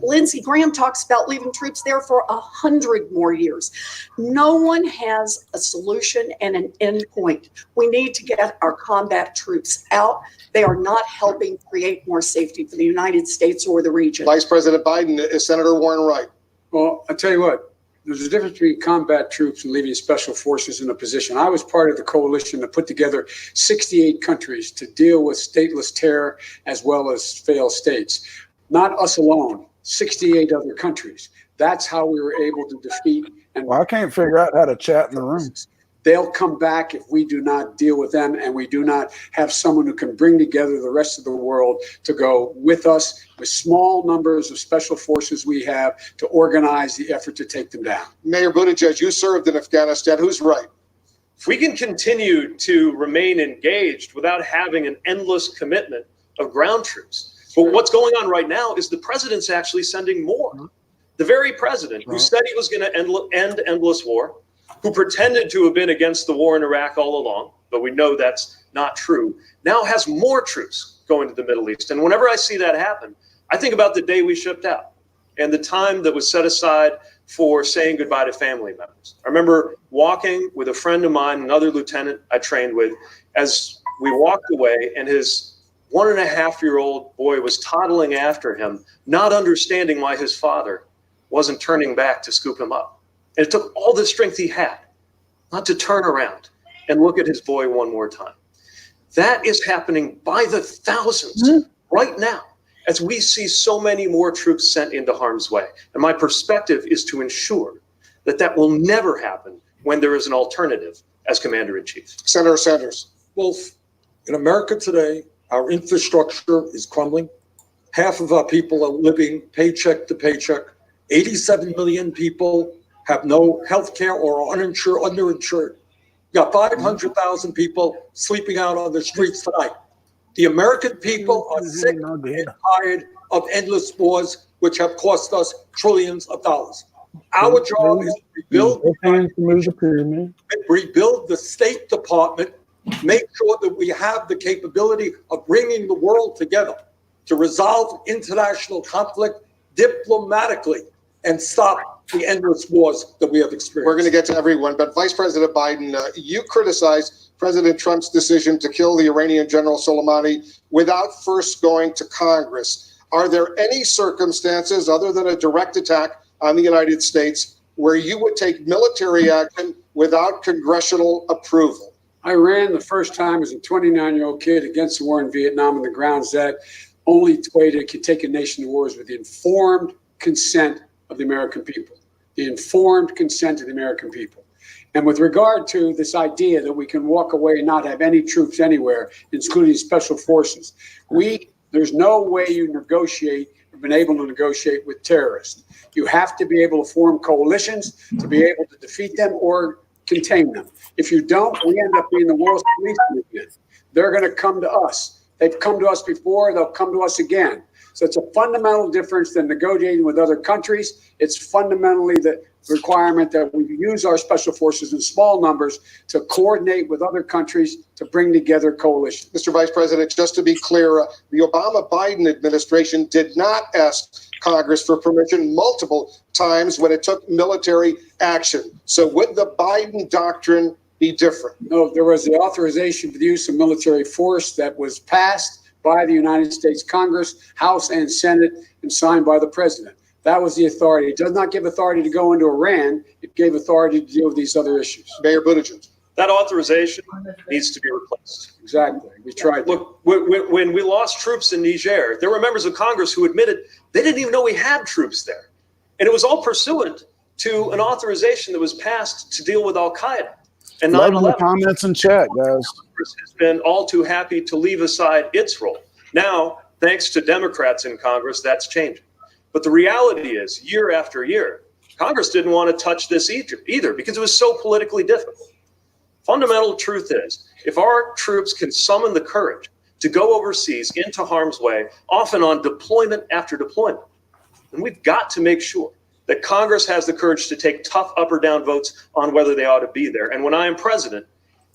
Lindsey Graham talks about leaving troops there for 100 more years. No one has a solution and an end point. We need to get our combat troops out. They are not helping create more safety for the United States or the region. Vice President Biden, is Senator Warren right? Well, I'll tell you what, there's a difference between combat troops and leaving special forces in a position. I was part of the coalition that put together 68 countries to deal with stateless terror as well as failed states. Not us alone, 68 other countries. That's how we were able to defeat. And Well, I can't figure out how to chat in the room. they'll come back if we do not deal with them and we do not have someone who can bring together the rest of the world to go with us with small numbers of special forces we have to organize the effort to take them down. Mayor Buttigieg, you served in Afghanistan. Who's right? If we can continue to remain engaged without having an endless commitment of ground troops, but what's going on right now is the president's actually sending more. The very president who said he was going to end endless war, who pretended to have been against the war in Iraq all along, but we know that's not true, now has more troops going to the Middle East. And whenever I see that happen, I think about the day we shipped out and the time that was set aside for saying goodbye to family members. I remember walking with a friend of mine, another lieutenant I trained with, as we walked away, and his 1.5-year-old boy was toddling after him, not understanding why his father wasn't turning back to scoop him up. And it took all the strength he had not to turn around and look at his boy one more time. That is happening by the thousands right now, as we see so many more troops sent into harm's way. And my perspective is to ensure that that will never happen when there is an alternative as Commander-in-Chief. Senator Sanders. Well, in America today, our infrastructure is crumbling. Half of our people are living paycheck to paycheck. 87 million people have no health care or are uninsured, underinsured. You got 500,000 people sleeping out on the streets tonight. The American people are sick and tired of endless wars, which have cost us trillions of dollars. Our job is to rebuild the State Department, make sure that we have the capability of bringing the world together to resolve international conflict diplomatically and stop the endless wars that we have experienced. We're going to get to everyone, but Vice President Biden, you criticized President Trump's decision to kill the Iranian General Soleimani without first going to Congress. Are there any circumstances other than a direct attack on the United States where you would take military action without congressional approval? I ran the first time as a 29-year-old kid against the war in Vietnam on the grounds that only way to take a nation to war is with the informed consent of the American people. The informed consent of the American people. And with regard to this idea that we can walk away and not have any troops anywhere, including special forces, there's no way you negotiate, you've been able to negotiate with terrorists. You have to be able to form coalitions to be able to defeat them or contain them. If you don't, we end up being the world's police movement. They're going to come to us. They've come to us before, they'll come to us again. So it's a fundamental difference than negotiating with other countries. It's fundamentally the requirement that we use our special forces in small numbers to coordinate with other countries to bring together coalitions. Mr. Vice President, just to be clear, the Obama-Biden administration did not ask Congress for permission multiple times when it took military action. So would the Biden doctrine be different? No, there was the authorization for the use of military force that was passed by the United States Congress, House and Senate, and signed by the president. That was the authority. It does not give authority to go into Iran. It gave authority to deal with these other issues. Mayor Buttigieg. That authorization needs to be replaced. Exactly. We tried. Look, when we lost troops in Niger, there were members of Congress who admitted they didn't even know we had troops there. And it was all pursuant to an authorization that was passed to deal with Al-Qaeda. And Loving the 9/11. comments in chat, guys. Congress has been all too happy to leave aside its role. Now, thanks to Democrats in Congress, that's changing. But the reality is, year after year, Congress didn't want to touch this either because it was so politically difficult. Fundamental truth is, if our troops can summon the courage to go overseas into harm's way, often on deployment after deployment, then we've got to make sure that Congress has the courage to take tough up or down votes on whether they ought to be there. And when I am president,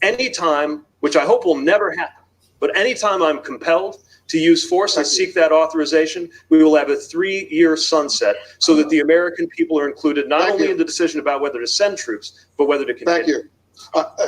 anytime, which I hope will never happen, but anytime I'm compelled to use force and seek that authorization, we will have a 3-year sunset so that the American people are included not only in the decision about whether to send troops, but whether to continue. Thank you.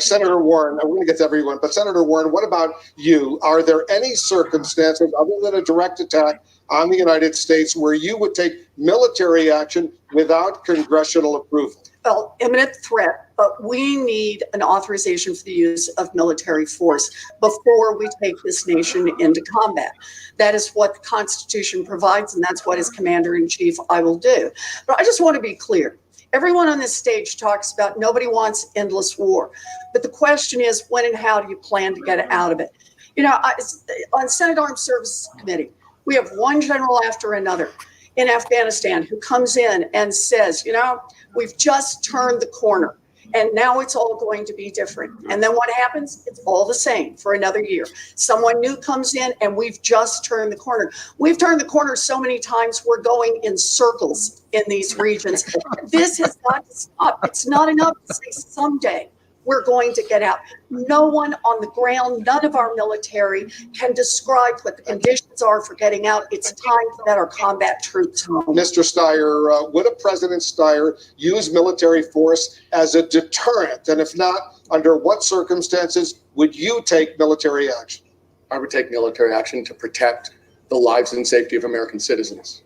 Senator Warren, we're going to get to everyone, but Senator Warren, what about you? Are there any circumstances other than a direct attack on the United States where you would take military action without congressional approval? Well, imminent threat, but we need an authorization for the use of military force before we take this nation into combat. That is what the Constitution provides, and that's what as Commander-in-Chief I will do. But I just want to be clear. Everyone on this stage talks about nobody wants endless war. But the question is, when and how do you plan to get out of it? You know, on Senate Armed Services Committee, we have one general after another in Afghanistan who comes in and says, you know, we've just turned the corner and now it's all going to be different. And then what happens? It's all the same for another year. Someone new comes in and we've just turned the corner. We've turned the corner so many times, we're going in circles in these regions. This has got to stop. It's not enough to say someday we're going to get out. No one on the ground, none of our military can describe what the conditions are for getting out. It's time to get our combat troops home. Mr. Steyer, would a President Steyer use military force as a deterrent? And if not, under what circumstances would you take military action? I would take military action to protect the lives and safety of American citizens.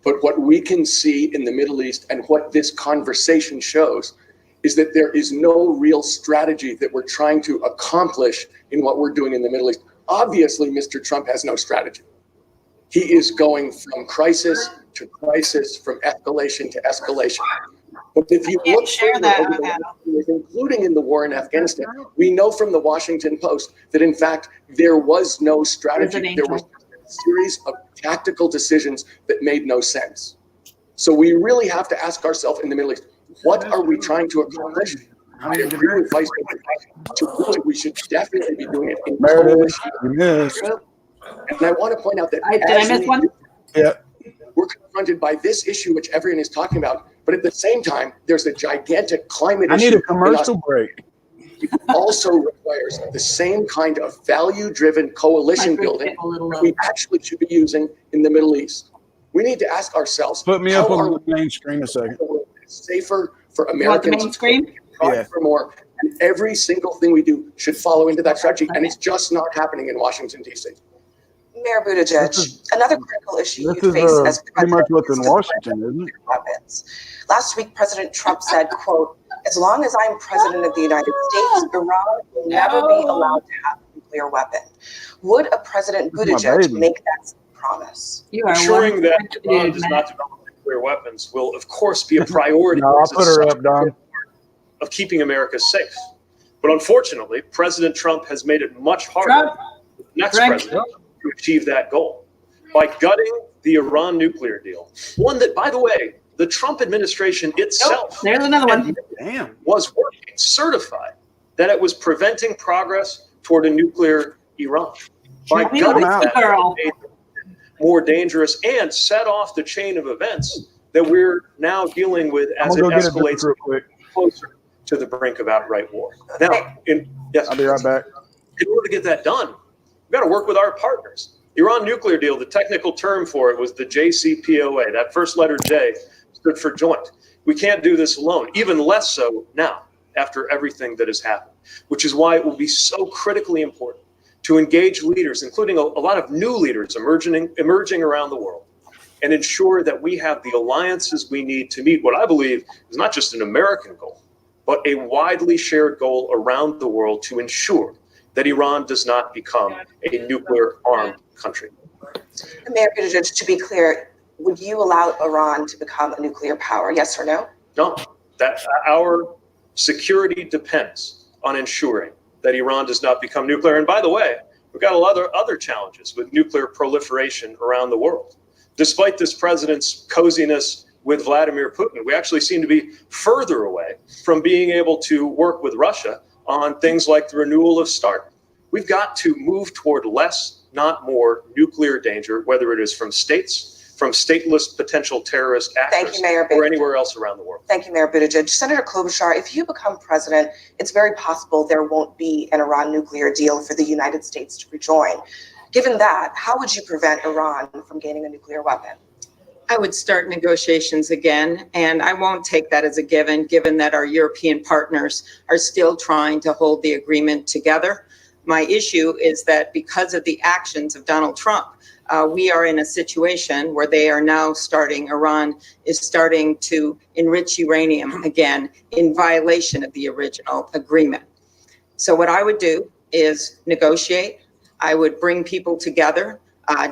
But what we can see in the Middle East and what this conversation shows is that there is no real strategy that we're trying to accomplish in what we're doing in the Middle East. Obviously, Mr. Trump has no strategy. He is going from crisis to crisis, from escalation to escalation. But if you look further over the last years, including in the war in Afghanistan, we know from the Washington Post that, in fact, there was no strategy. There was a series of tactical decisions that made no sense. So we really have to ask ourselves in the Middle East, what are we trying to accomplish? I agree with Vice President. To do it, we should definitely be doing it in coalition. And I want to point out that did I miss one? Yeah. We're confronted by this issue, which everyone is talking about, but at the same time, there's a gigantic climate issue. I need a commercial break. It also requires the same kind of value-driven coalition building that we actually should be using in the Middle East. We need to ask ourselves, Put me up on the main screen a second. Safer for Americans, main screen? For more, and every single thing we do should follow into that strategy, and it's just not happening in Washington, D.C. Mayor Buttigieg, another critical issue you This face is as pretty much what's in president Washington, isn't it? weapons. Last week, President Trump said, quote, as long as I'm president of the United States, Iran will never be allowed to have a nuclear weapon. Would a President Buttigieg make that promise? You are Ensuring that Iran does not develop nuclear weapons will, of course, be a priority. No, I'll put her up, Don. Of keeping America safe. But unfortunately, President Trump has made it much harder for the next president to achieve that goal by gutting the Iran nuclear deal. One that, by the way, the Trump administration itself There's another one. was working, certified that it was preventing progress toward a nuclear Iran. By gutting that, it made it more dangerous and set off the chain of events that we're now dealing with as it escalates closer to the brink of outright war. Now, yes, I'll be right back. In order to get that done, we've got to work with our partners. The Iran nuclear deal, the technical term for it was the JCPOA. That first letter J stood for joint. We can't do this alone, even less so now after everything that has happened, which is why it will be so critically important to engage leaders, including a lot of new leaders emerging around the world, and ensure that we have the alliances we need to meet what I believe is not just an American goal, but a widely shared goal around the world to ensure that Iran does not become a nuclear armed country. Mayor Buttigieg, to be clear, would you allow Iran to become a nuclear power? Yes or no? No, that our security depends on ensuring that Iran does not become nuclear. And by the way, we've got a lot of other challenges with nuclear proliferation around the world. Despite this president's coziness with Vladimir Putin, we actually seem to be further away from being able to work with Russia on things like the renewal of START. We've got to move toward less, not more, nuclear danger, whether it is from states, from stateless potential terrorist actors, Thank you, Mayor or anywhere else around the world. Thank you, Mayor Buttigieg. Senator Klobuchar, if you become president, it's very possible there won't be an Iran nuclear deal for the United States to rejoin. Given that, how would you prevent Iran from gaining a nuclear weapon? I would start negotiations again, and I won't take that as a given that our European partners are still trying to hold the agreement together. My issue is that because of the actions of Donald Trump, we are in a situation where they are now Iran is starting to enrich uranium again in violation of the original agreement. So what I would do is negotiate. I would bring people together,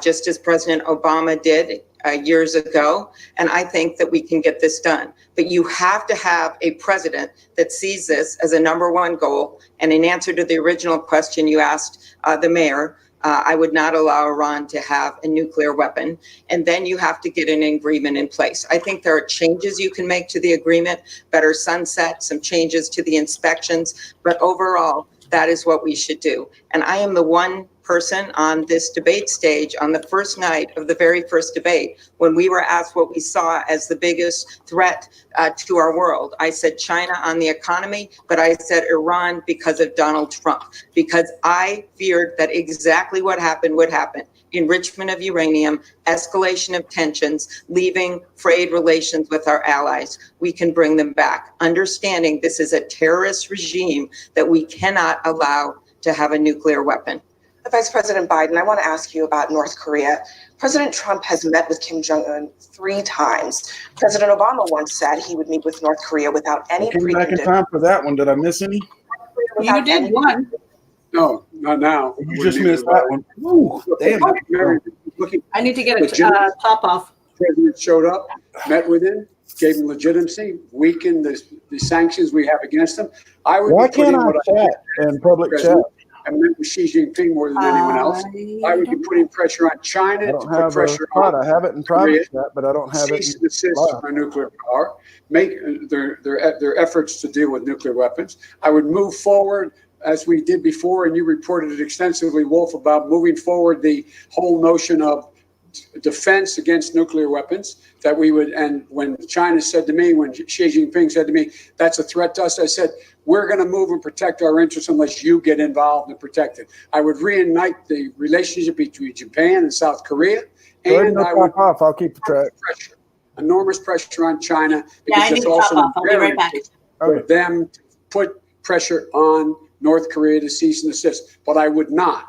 just as President Obama did years ago, and I think that we can get this done. But you have to have a president that sees this as a number one goal. And in answer to the original question you asked the mayor, I would not allow Iran to have a nuclear weapon. And then you have to get an agreement in place. I think there are changes you can make to the agreement, better sunset, some changes to the inspections, but overall, that is what we should do. And I am the one person on this debate stage on the first night of the very first debate, when we were asked what we saw as the biggest threat to our world. I said China on the economy, but I said Iran because of Donald Trump, because I feared that exactly what happened would happen. Enrichment of uranium, escalation of tensions, leaving frayed relations with our allies. We can bring them back, understanding this is a terrorist regime that we cannot allow to have a nuclear weapon. Vice President Biden, I want to ask you about North Korea. President Trump has met with Kim Jong-un 3 times. President Obama once said he would meet with North Korea without any Came back in time for that one. Did I miss any? You did one. No, not now. You just missed that one. Ooh, damn. I need to get a top off. President showed up, met with him, gave him legitimacy, weakened the sanctions we have against him. Why can't I chat in public chat? I met with Xi Jinping more than anyone else. I would be putting pressure on China to put pressure on. I have it in private chat, but I don't have it. Cease and desist on nuclear power. Make their efforts to deal with nuclear weapons. I would move forward as we did before, and you reported it extensively, Wolf, about moving forward the whole notion of defense against nuclear weapons, that we would, and when China said to me, when Xi Jinping said to me, that's a threat to us, I said, we're going to move and protect our interests unless you get involved and protect it. I would reignite the relationship between Japan and South Korea, and I would I'll keep the track. Enormous pressure on China, Yeah, I need to top off. I'll be right back. for them to put pressure on North Korea to cease and desist. But I would not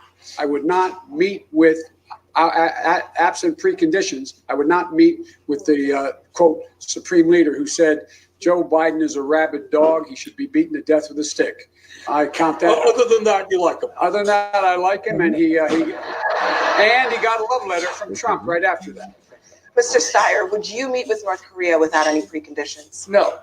meet with, absent preconditions, I would not meet with the, quote, supreme leader who said, Joe Biden is a rabid dog. He should be beaten to death with a stick. I count that. Other than that, you like him. Other than that, I like him, and he got a love letter from Trump right after that. Mr. Steyer, would you meet with North Korea without any preconditions? No,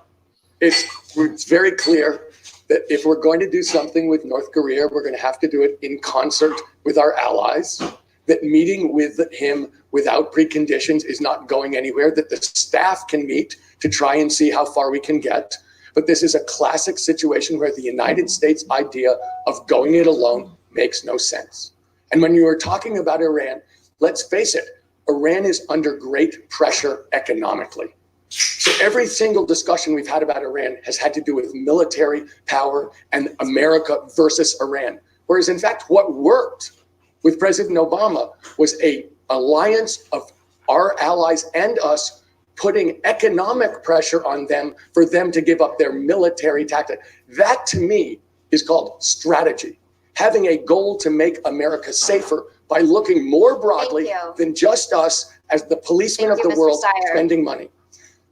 it's very clear that if we're going to do something with North Korea, we're going to have to do it in concert with our allies, that meeting with him without preconditions is not going anywhere, that the staff can meet to try and see how far we can get. But this is a classic situation where the United States idea of going it alone makes no sense. And when you are talking about Iran, let's face it, Iran is under great pressure economically. So every single discussion we've had about Iran has had to do with military power and America versus Iran. Whereas in fact, what worked with President Obama was an alliance of our allies and us putting economic pressure on them for them to give up their military tactic. That to me is called strategy. Having a goal to make America safer by looking more broadly Thank you. than just us as the policemen Thank of you, the Mr. world Steyer. spending money.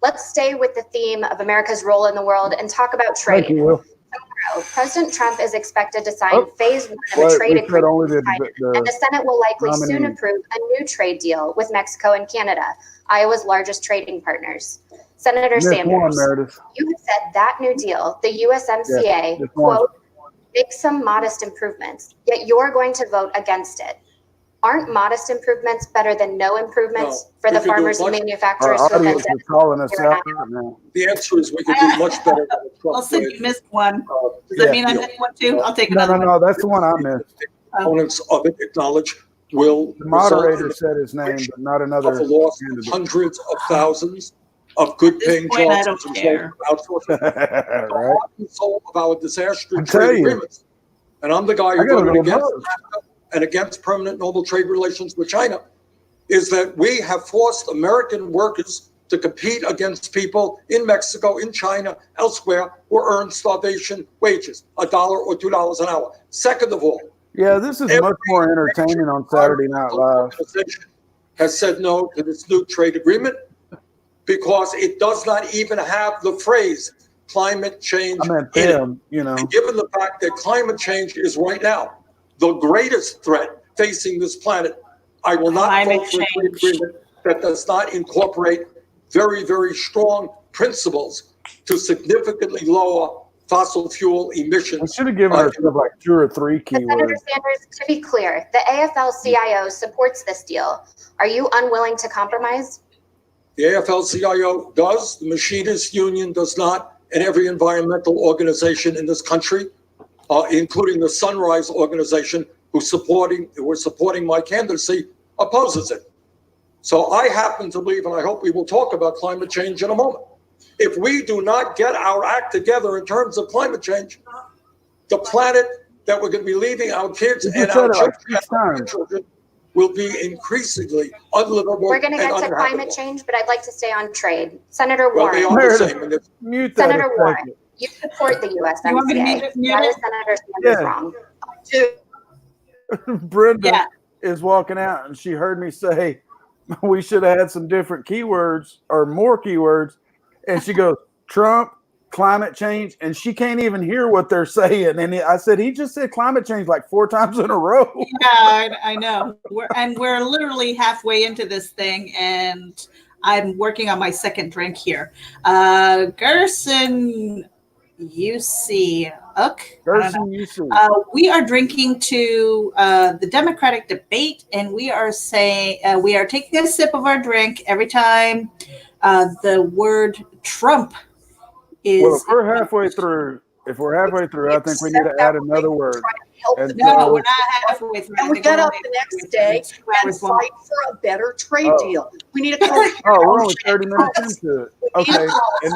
Let's stay with the theme of America's role in the world and talk about Thank trade. you, Will. Tomorrow, President Trump is expected to sign phase 1 of a Well, trade we said agreement only with China, and the Senate will likely soon nominee. approve a new trade deal with Mexico and Canada, Iowa's largest trading partners. Senator Miss one, Sanders, Meredith. you have said that new deal, the USMCA, Yeah, just one. quote, makes some modest improvements, yet you're going to vote against it. Aren't modest improvements better than no improvements No, for we the could do farmers and much- Our manufacturers who have been audience is calling us here in out Iowa? now. The answer is we could do much better than the Well, Trump since did. you missed one, does Yeah. that mean I missed one too? I'll take No, another no, one. no. That's the one I missed. Opponents of it acknowledge will The result moderator in said his name, but not of another the loss of candidate. hundreds of thousands of good paying At this point, I jobs don't as a result care. of outsourcing. The Right? heart and soul of our disastrous I tell trade you. agreements. And I'm the guy I who got a voted little against nerve. NAFTA and against permanent normal trade relations with China, is that we have forced American workers to compete against people in Mexico, in China, elsewhere, who earn starvation wages, $1 or $2 an hour. Second of all, Yeah, this is much more entertaining on Saturday Night Live. organization has said no to this new trade agreement because it does not even have the phrase climate change I meant in it. them, you know. And given the fact that climate change is right now the greatest threat facing this planet, I will not Climate vote for a trade change. agreement that does not incorporate very, very strong principles to significantly lower fossil fuel We emissions. should have given ourselves like 2 or 3 But Senator keywords. Sanders, to be clear, the AFL-CIO supports this deal. Are you unwilling to compromise? The AFL-CIO does, the Machinists Union does not, and every environmental organization in this country, including the Sunrise Organization, who were supporting my candidacy, opposes it. So I happen to believe, and I hope we will talk about climate change in a moment. If we do not get our act together in terms of climate change, the planet that we're going to be leaving our kids You and just said our it like children 6 times. children will be increasingly unlivable. We're going to and get to uninhabitable. climate change, but I'd like to stay on trade. Senator Well, they Warren, are the Meredith, same. And it's- mute that. Senator a Warren, second. you support the You want me to USMCA. mute That it? is Senator Sanders Yeah. wrong. Brenda Yeah. is walking out and she heard me say we should have had some different keywords or more keywords. And she goes, Trump, climate change. And she can't even hear what they're saying. And I said, he just said climate change like 4 times in a row. Yeah, I know. We're literally halfway into this thing, and I'm working on my second drink here. Gerson UC. Gerson, you see. We are drinking to the Democratic debate, and we are saying we are taking a sip of our drink every time the word Trump is. Well, if we're halfway through, I think we need to add another word. And No, so- we're not halfway through. I And we think get we're up only the next halfway day through. 2 and hours long. fight for a better trade Oh. deal. We need a coalition. Oh, we're only 30 minutes into it. Okay. And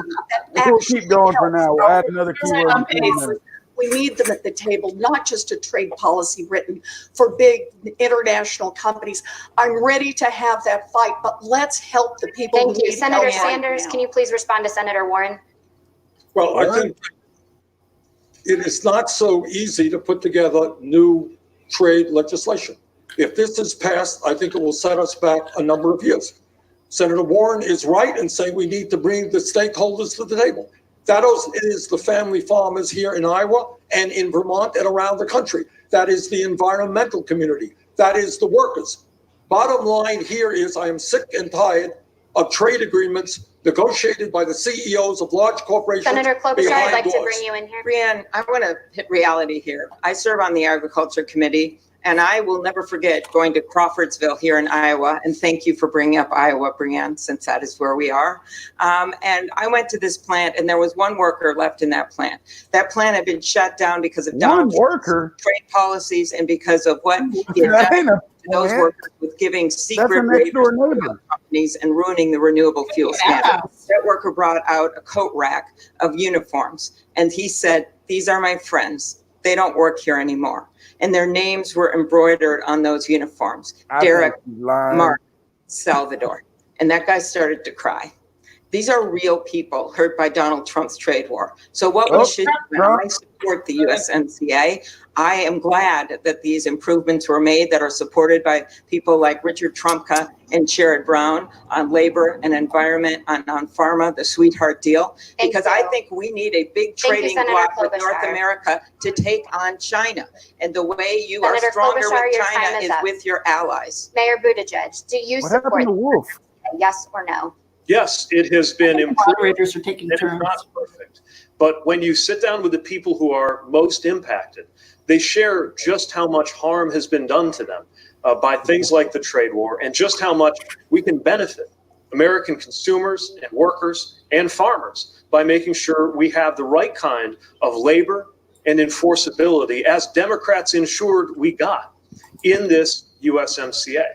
we'll keep going for now. We'll add another keyword in 20 minutes. We need them at the table, not just a trade policy written for big international companies. I'm ready to have that fight, but let's help the people. Thank who you. need Senator help right Sanders, now. can you please respond to Senator Warren? Well, I think it is not so easy to put together new trade legislation. If this is passed, I think it will set us back a number of years. Senator Warren is right in saying we need to bring the stakeholders to the table. That is the family farmers here in Iowa and in Vermont and around the country. That is the environmental community. That is the workers. Bottom line here is I am sick and tired of trade agreements negotiated by the CEOs of large corporations. Senator Klobuchar, I'd behind like to doors. bring you in here. Brianne, I want to hit reality here. I serve on the Agriculture Committee, and I will never forget going to Crawfordsville here in Iowa. And thank you for bringing up Iowa, Brianne, since that is where we are. And I went to this plant, and there was one worker left in that plant. That plant had been shut down because of One Donald Trump's worker. trade policies and because of what he had That done ain't a to those plant. workers with giving That's secret a next waivers door to neighbor. oil companies and ruining the renewable fuel standard. That worker brought out a coat rack of uniforms, and he said, "These are my friends. They don't work here anymore." And their names were embroidered on those uniforms. I Derek, think he's lying. Mark, Salvador. And that guy started to cry These are real people hurt by Donald Trump's trade war. So what we should do, and I support the USMCA. I am glad that these improvements were made that are supported by people like Richard Trumka and Sherrod Brown on labor and environment, on pharma, the sweetheart deal, because I think we need a big trading bloc with North America to take on China. And the way you are stronger with China is with your allies. Mayor Buttigieg, do you support Wolf? Yes or no? Yes, it has been improved. Moderators are taking It's turns. not perfect. But when you sit down with the people who are most impacted, they share just how much harm has been done to them by things like the trade war, and just how much we can benefit American consumers and workers and farmers by making sure we have the right kind of labor and enforceability, as Democrats ensured we got in this USMCA.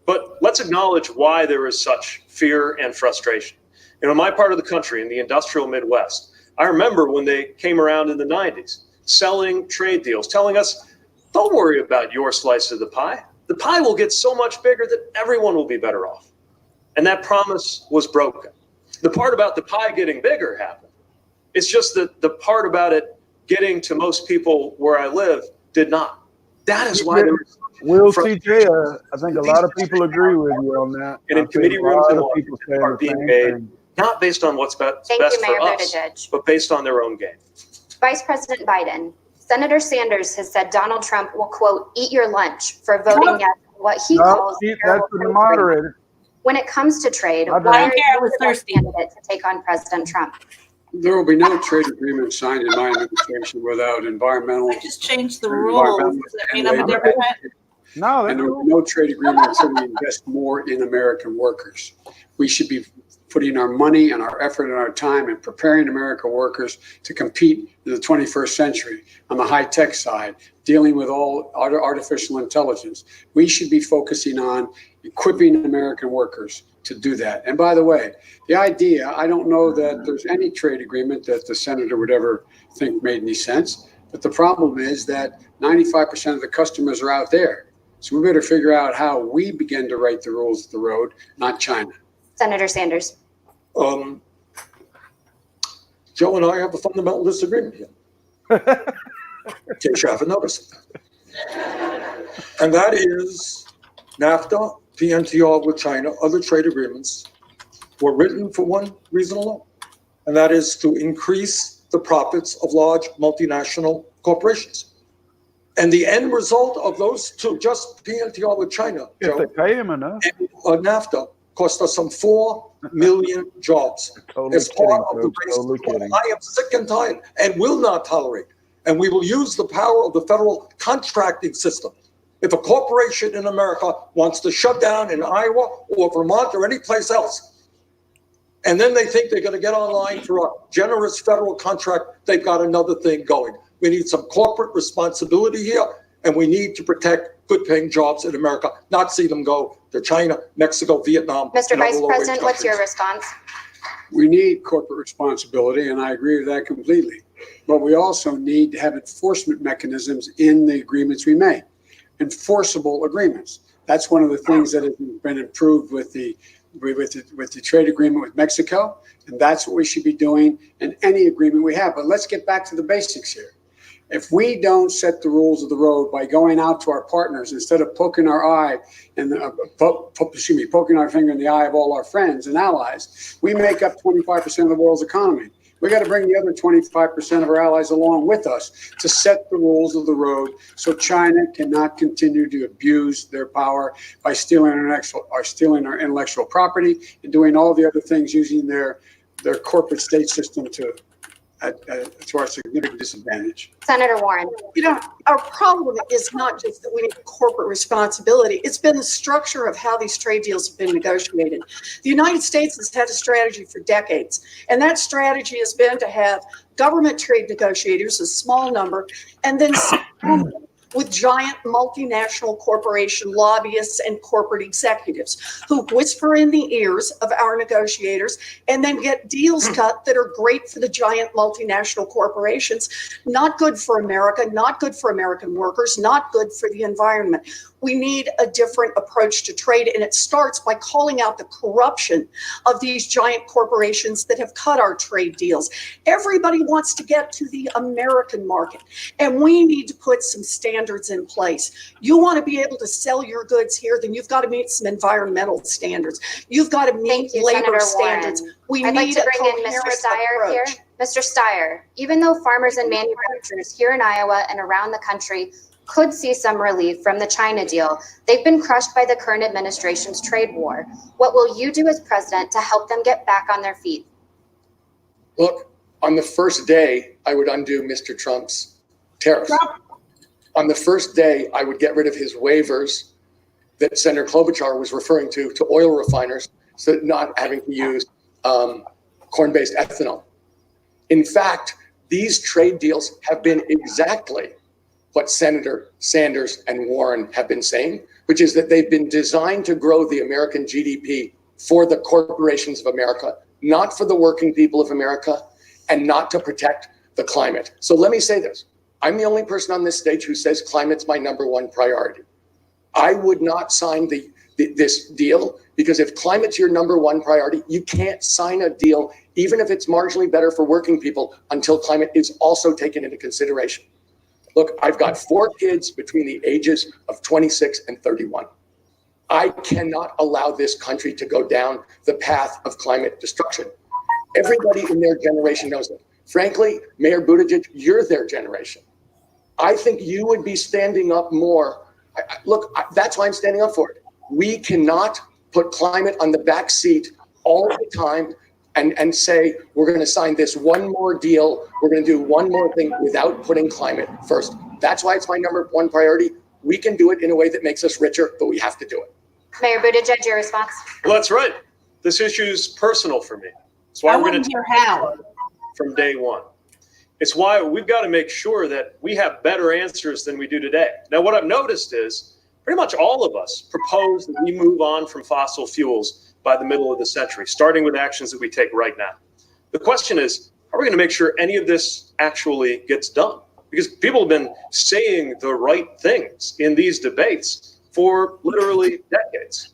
But let's acknowledge why there is such fear and frustration. In my part of the country, in the industrial Midwest, I remember when they came around in the 90s, selling trade deals, telling us, don't worry about your slice of the pie. The pie will get so much bigger that everyone will be better off. And that promise was broken. The part about the pie getting bigger happened. It's just that the part about it getting to most people where I live did not. That is why there was Will CJ, I think a lot of people agree with you on that. and in committee rooms and Washington are being made, not based on what's best Thank you, for Mayor us, Buttigieg. but based on their own game. Vice President Biden, Senator Sanders has said Donald Trump will, quote, eat your lunch for voting yes on what he calls that's for the moderator. When it comes to trade, I why are care, I you was the best thirsty. candidate to take on President Trump? There will be no trade agreement signed in my administration without environmental. I just changed the rules. Does that mean I'm a labor. Democrat? No, And there will be no trade agreement until we invest more in American workers. We should be putting our money and our effort and our time in preparing American workers to compete in the 21st century on the high-tech side, dealing with all artificial intelligence. We should be focusing on equipping American workers to do that. And by the way, the idea, I don't know that there's any trade agreement that the senator would ever think made any sense. But the problem is that 95% of the customers are out there. So we better figure out how we begin to write the rules of the road, not China. Senator Sanders. Joe and I have a fundamental disagreement here. In case you haven't noticed. And that is NAFTA, PNTR with China, other trade agreements were written for one reason alone. And that is to increase the profits of large multinational corporations. And the end result of those two, just PNTR with China, if Joe, they pay him enough. and NAFTA cost us some 4 million jobs. Totally As part of kidding, the folks, race totally to power. kidding. I am sick and tired and will not tolerate. And we will use the power of the federal contracting system. If a corporation in America wants to shut down in Iowa or Vermont or any place else, and then they think they're going to get online for a generous federal contract, they've got another thing going. We need some corporate responsibility here, and we need to protect good-paying jobs in America, not see them go to China, Mexico, Vietnam. Mr. and other Vice low-wage President, what's your countries. response? We need corporate responsibility, and I agree with that completely. But we also need to have enforcement mechanisms in the agreements we make, enforceable agreements. That's one of the things that has been improved with the trade agreement with Mexico, and that's what we should be doing in any agreement we have. But let's get back to the basics here. If we don't set the rules of the road by going out to our partners instead of poking our eye and poking our finger in the eye of all our friends and allies, we make up 25% of the world's economy. We got to bring the other 25% of our allies along with us to set the rules of the road so China cannot continue to abuse their power by stealing our intellectual property and doing all the other things using their corporate state system to our significant disadvantage. Senator Warren. You know, our problem is not just that we need corporate responsibility. It's been the structure of how these trade deals have been negotiated. The United States has had a strategy for decades, and that strategy has been to have government trade negotiators, a small number, and then with giant multinational corporation lobbyists and corporate executives who whisper in the ears of our negotiators and then get deals cut that are great for the giant multinational corporations, not good for America, not good for American workers, not good for the environment. We need a different approach to trade, and it starts by calling out the corruption of these giant corporations that have cut our trade deals. Everybody wants to get to the American market, and we need to put some standards in place. You want to be able to sell your goods here, then you've got to meet some environmental standards. You've got to meet labor standards. I'd like to bring in Mr. Steyer here. Mr. Steyer, even though farmers and manufacturers here in Iowa and around the country could see some relief from the China deal, they've been crushed by the current administration's trade war. What will you do as president to help them get back on their feet? Look, on the first day, I would undo Mr. Trump's tariffs. On the first day, I would get rid of his waivers that Senator Klobuchar was referring to oil refiners, so not having to use corn-based ethanol. In fact, these trade deals have been exactly what Senator Sanders and Warren have been saying, which is that they've been designed to grow the American GDP for the corporations of America, not for the working people of America, and not to protect the climate. So let me say this. I'm the only person on this stage who says climate's my #1 priority. I would not sign this deal, because if climate's your #1 priority, you can't sign a deal, even if it's marginally better for working people, until climate is also taken into consideration. Look, I've got 4 kids between the ages of 26 and 31. I cannot allow this country to go down the path of climate destruction. Everybody in their generation knows it. Frankly, Mayor Buttigieg, you're their generation. I think you would be standing up more. Look, that's why I'm standing up for it. We cannot put climate on the back seat all the time and say, we're going to sign this one more deal, we're going to do one more thing without putting climate first. That's why it's my #1 priority. We can do it in a way that makes us richer, but we have to do it. Mayor Buttigieg, your response? Well, that's right. This issue is personal for me. That's why we're going to hear how from day one. It's why we've got to make sure that we have better answers than we do today. Now, what I've noticed is pretty much all of us propose that we move on from fossil fuels by the middle of the century, starting with actions that we take right now. The question is, how are we going to make sure any of this actually gets done? Because people have been saying the right things in these debates for literally decades.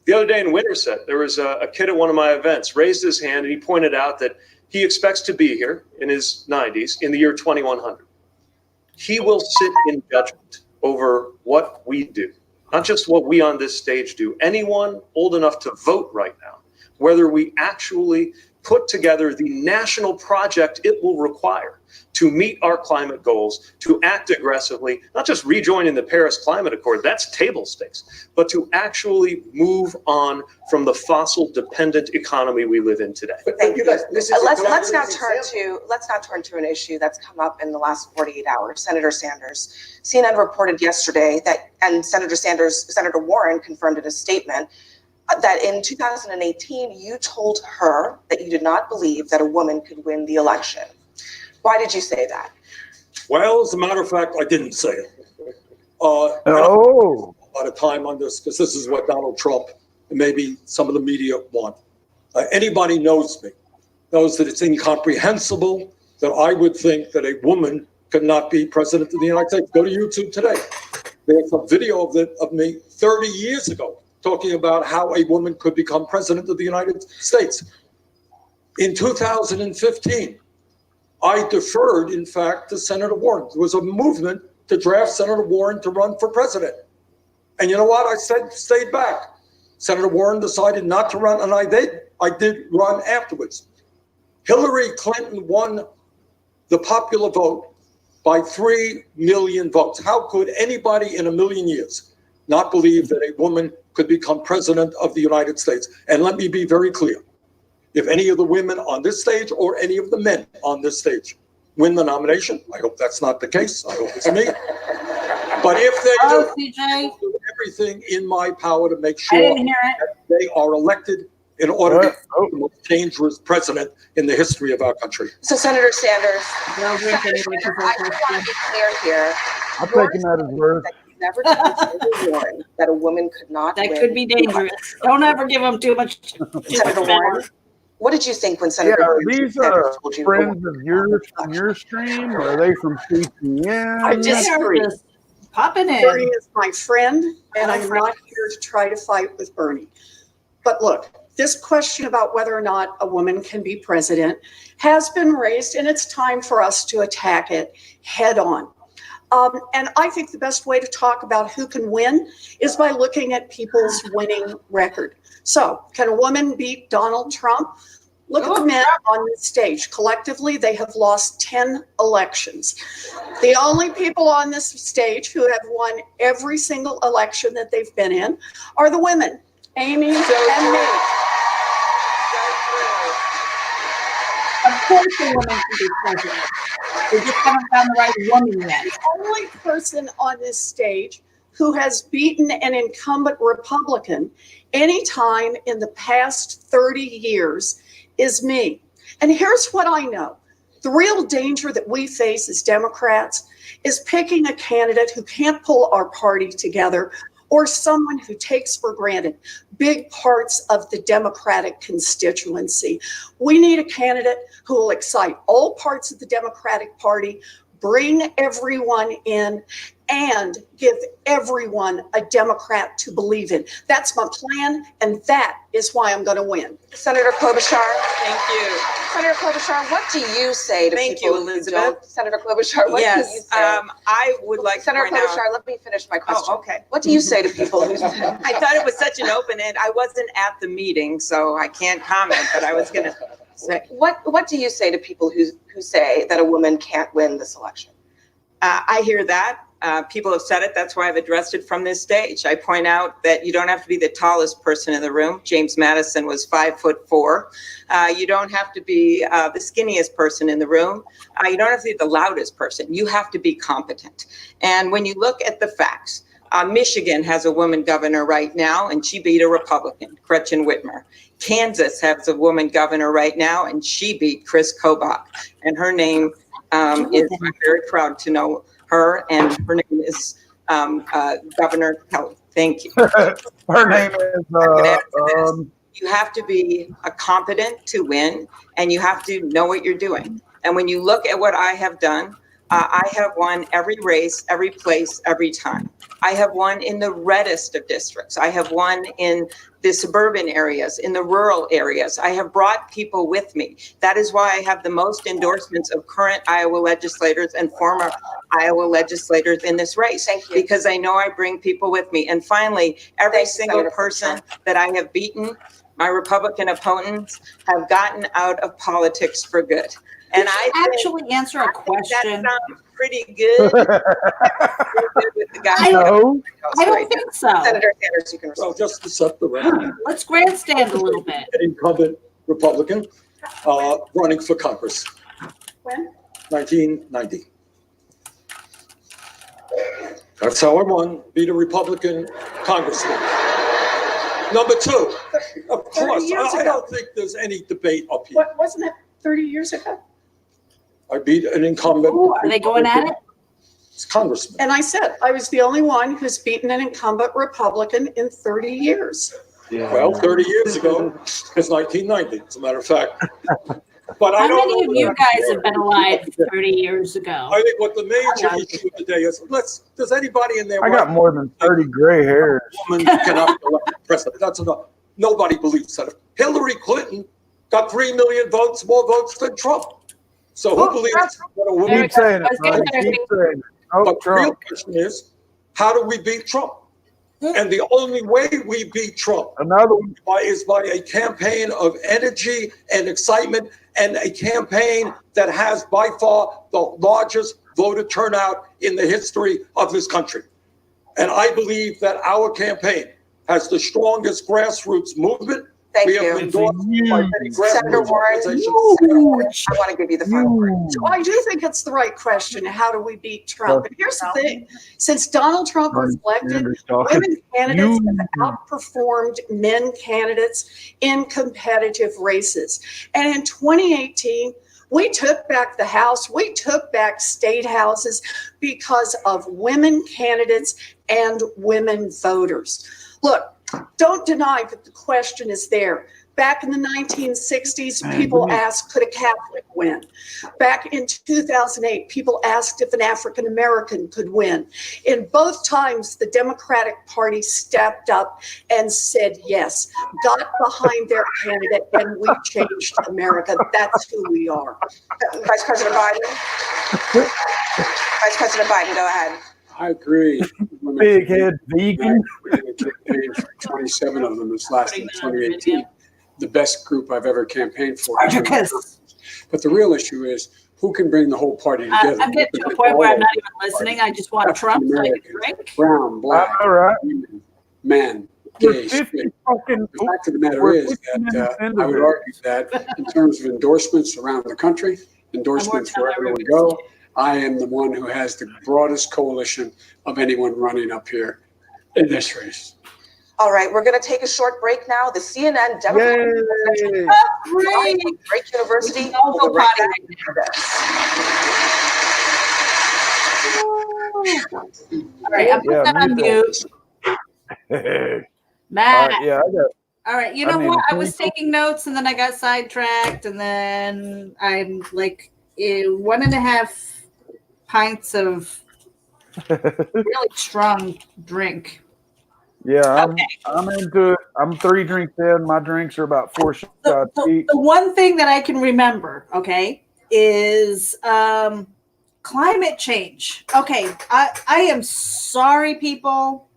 The other day in Winterset, there was a kid at one of my events, raised his hand, and he pointed out that he expects to be here in his 90s in the year 2100. He will sit in judgment over what we do, not just what we on this stage do. Anyone old enough to vote right now, whether we actually put together the national project it will require to meet our climate goals, to act aggressively, not just rejoining the Paris Climate Accord, that's table stakes, but to actually move on from the fossil-dependent economy we live in today. Thank you guys. Let's now turn to an issue that's come up in the last 48 hours. Senator Sanders. CNN reported yesterday that, and Senator Warren confirmed in a statement, that in 2018, you told her that you did not believe that a woman could win the election. Why did you say that? Well, as a matter of fact, I didn't say it. A lot of time on this, because this is what Donald Trump and maybe some of the media want. Anybody knows me, knows that it's incomprehensible that I would think that a woman could not be president of the United States. Go to YouTube today. There's a video of me 30 years ago talking about how a woman could become president of the United States. In 2015, I deferred, in fact, to Senator Warren. There was a movement to draft Senator Warren to run for president. And you know what? I stayed back. Senator Warren decided not to run, and I did run afterwards. Hillary Clinton won the popular vote by 3 million votes. How could anybody in a million years not believe that a woman could become president of the United States? And let me be very clear. If any of the women on this stage or any of the men on this stage win the nomination, I hope that's not the case. I hope it's me. But if they do, CJ, do everything in my power to make sure that they are elected in order to be the most dangerous president in the history of our country. So, Senator Sanders, I just want to be clear here. I'm taking that as word. That you never told Warren that a woman could not That win. could be dangerous. Don't ever give them too much. Senator Warren, what did you think when Yeah, Senator are Warren these told you? friends of yours from your stream? Or are they from CPN? I They disagree. are just popping Bernie in. is my friend, and I'm not here to try to fight with Bernie. But look, this question about whether or not a woman can be president has been raised, and it's time for us to attack it head on. And I think the best way to talk about who can win is by looking at people's winning record. So, can a woman beat Donald Trump? Look at the men on this stage. Collectively, they have lost 10 elections. The only people on this stage who have won every single election that they've been in are the women, Amy and me. Of course a woman can be president. We just haven't found the right woman yet. The only person on this stage who has beaten an incumbent Republican anytime in the past 30 years is me. And here's what I know. The real danger that we face as Democrats is picking a candidate who can't pull our party together, or someone who takes for granted big parts of the Democratic constituency. We need a candidate who will excite all parts of the Democratic Party, bring everyone in, and give everyone a Democrat to believe in. That's my plan, and that is why I'm going to win. Senator Klobuchar. Thank you. Senator Klobuchar, what do you say to Thank people you, who Elizabeth. don't? Senator Klobuchar, what do you Yes, say? I would like Senator to point out. Klobuchar, let me finish my question. Oh, okay. What do you say to people who I thought it was such an open end. I wasn't at the meeting, so I can't comment, but I was going to say. What do you say to people who say that a woman can't win this election? I hear that. People have said it. That's why I've addressed it from this stage. I point out that you don't have to be the tallest person in the room. James Madison was 5'4". You don't have to be the skinniest person in the room. You don't have to be the loudest person. You have to be competent. And when you look at the facts, Michigan has a woman governor right now, and she beat a Republican, Gretchen Whitmer. Kansas has a woman governor right now, and she beat Chris Kobach. And her name is, I'm very proud to know her, and her name is Governor Kelly. Thank you. Her name is You have to be competent to win, and you have to know what you're doing. And when you look at what I have done, I have won every race, every place, every time. I have won in the reddest of districts. I have won in the suburban areas, in the rural areas. I have brought people with me. That is why I have the most endorsements of current Iowa legislators and former Iowa legislators in this race. Thank you. Because I know I bring people with me. And finally, every Thank you, single Senator person that I have beaten, my Republican opponents, have gotten out of politics for good. And I Actually answer a question. that sounds pretty good. Pretty good with the guy. no. I don't think so. Senator Sanders, you can Well, respond. just to set the record, Let's grandstand a little bit. an incumbent Republican running for Congress, When? 1990. That's how I won, beat a Republican congressman. Number two, of course, years I ago. don't think there's any debate up here. What, wasn't it 30 years ago? I beat an incumbent. Ooh, are they going at it? Congressman. And I said, I was the only one who's beaten an incumbent Republican in 30 years. Well, 30 years ago, it's 1990, as a matter of fact. But I How don't many know of you what- guys have been alive 30 years ago? I think what the major issue today is, does anybody in there I got more than 30 gray hairs. woman cannot be elected president? That's enough. Nobody believes that. Hillary Clinton got 3 million votes, more votes than Trump. So who believes that a woman? Keep saying I was it, gonna Brian. say- Keep saying it. Oh, But the real Trump. question is, how do we beat Trump? And the only way we beat Trump Another one. is by a campaign of energy and excitement, and a campaign that has by far the largest voter turnout in the history of this country. And I believe that our campaign has the strongest grassroots movement. Thank We have you. been endorsed by many Senator grassroots Warren, organizations. Senator Warren, I want to give you the final word. So I do think it's the right question. How do we beat Trump? And here's the thing. Since Donald Trump was elected, women candidates have outperformed men candidates in competitive races. And in 2018, We took back the House. We took back state houses because of women candidates and women voters. Look, don't deny that the question is there. Back in the 1960s, people asked, could a Catholic win? Back in 2008, people asked if an African American could win. In both times, the Democratic Party stepped up and said yes, got behind their candidate, and we changed America. That's who we are. Vice President Biden. Vice President Biden, go ahead. I agree. Big head vegan. We did a campaign for 27 of them this last in 2018. The best group I've ever campaigned for. But the real issue is who can bring the whole party together. I'm getting to a point where I'm not even listening. I just want Trump so I can drink. Brown, black, all right. women, man, gay, straight. The fact of the matter is that I would argue that in terms of endorsements around the country, endorsements wherever we go, I am the one who has the broadest coalition of anyone running up here in this race. All right, we're going to take a short break now. The CNN Democratic Drake University will be right back after this. All right, I'm putting that on mute. Matt. All right, you know what? I was taking notes and then I got sidetracked, and then I'm like 1.5 pints of really strong drink. Yeah, I'm into it. I'm 3 drinks in. My drinks are about 4 shots each. The one thing that I can remember, okay, is climate change. Okay, I am sorry, people.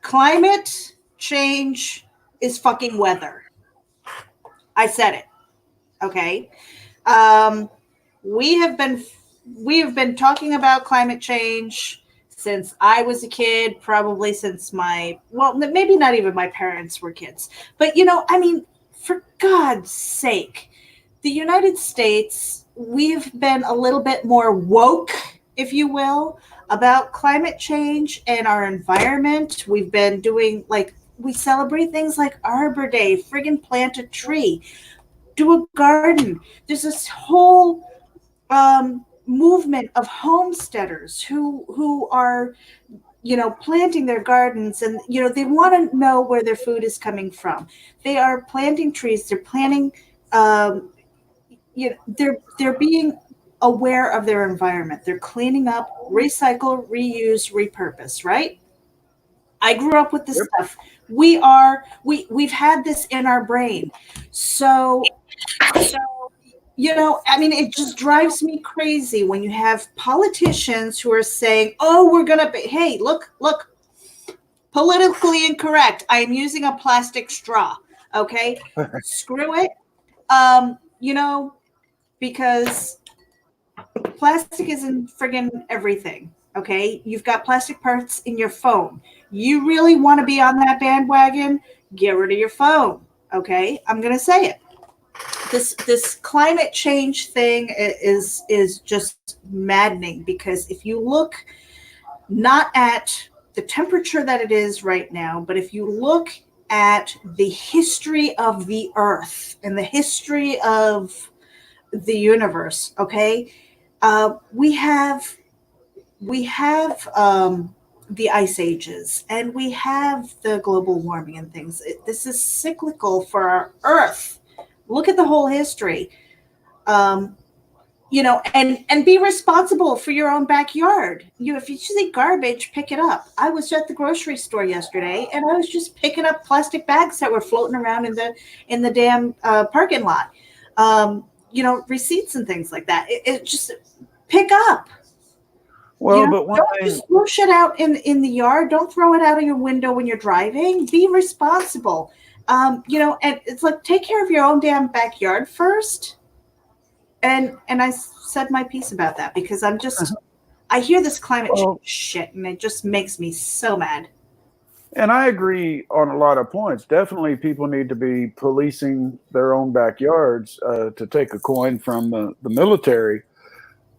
Climate change is fucking weather. I said it. Okay. We have been talking about climate change since I was a kid, probably since maybe not even my parents were kids. But, I mean, for God's sake, the United States, we've been a little bit more woke, if you will, about climate change and our environment. We've been doing, we celebrate things like Arbor Day, friggin' plant a tree, do a garden. There's this whole movement of homesteaders who are planting their gardens, and they want to know where their food is coming from. They are planting trees, they're planting they're being aware of their environment, they're cleaning up, recycle, reuse, repurpose, right? I grew up with this stuff. We've had this in our brain. So I mean, it just drives me crazy when you have politicians who are saying, oh, we're going to be, hey, look, politically incorrect. I am using a plastic straw. Okay. Screw it. Because plastic is in friggin' everything. Okay. You've got plastic parts in your phone. You really want to be on that bandwagon? Get rid of your phone. Okay. I'm going to say it. This climate change thing is just maddening, because if you look not at the temperature that it is right now, but if you look at the history of the Earth and the history of the universe, okay, we have the ice ages, and we have the global warming and things. This is cyclical for our Earth. Look at the whole history, and be responsible for your own backyard. If you see garbage, pick it up. I was at the grocery store yesterday, and I was just picking up plastic bags that were floating around in the damn parking lot. Receipts and things like that. It just pick up. Well, but one thing, just throw shit out in the yard. Don't throw it out of your window when you're driving. Be responsible. And it's like, take care of your own damn backyard first. And I said my piece about that, because I hear this climate change shit, and it just makes me so mad. And I agree on a lot of points. Definitely people need to be policing their own backyards, to take a coin from the military,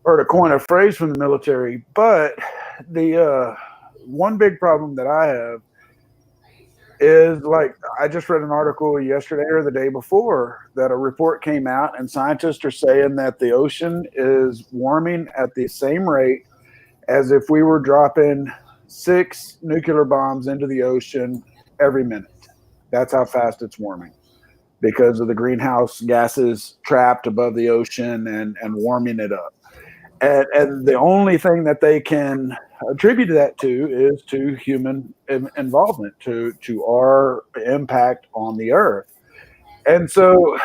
or to coin a phrase from the military. But the one big problem that I have is like, I just read an article yesterday or the day before that a report came out, and scientists are saying that the ocean is warming at the same rate as if we were dropping 6 nuclear bombs into the ocean every minute. That's how fast it's warming because of the greenhouse gases trapped above the ocean and warming it up. And the only thing that they can attribute that to is to human involvement, to our impact on the earth. And so,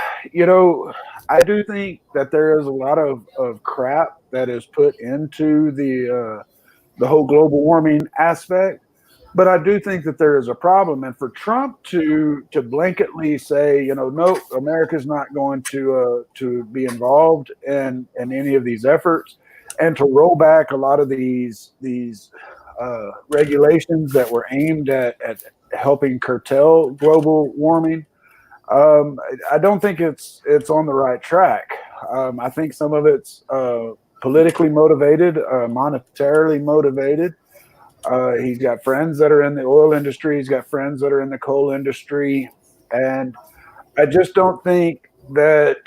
I do think that there is a lot of crap that is put into the whole global warming aspect. But I do think that there is a problem, and for Trump to blanketly say, no, America's not going to be involved in any of these efforts, and to roll back a lot of these regulations that were aimed at helping curtail global warming, I don't think it's on the right track. I think some of it's politically motivated, monetarily motivated. He's got friends that are in the oil industry. He's got friends that are in the coal industry. And I just don't think that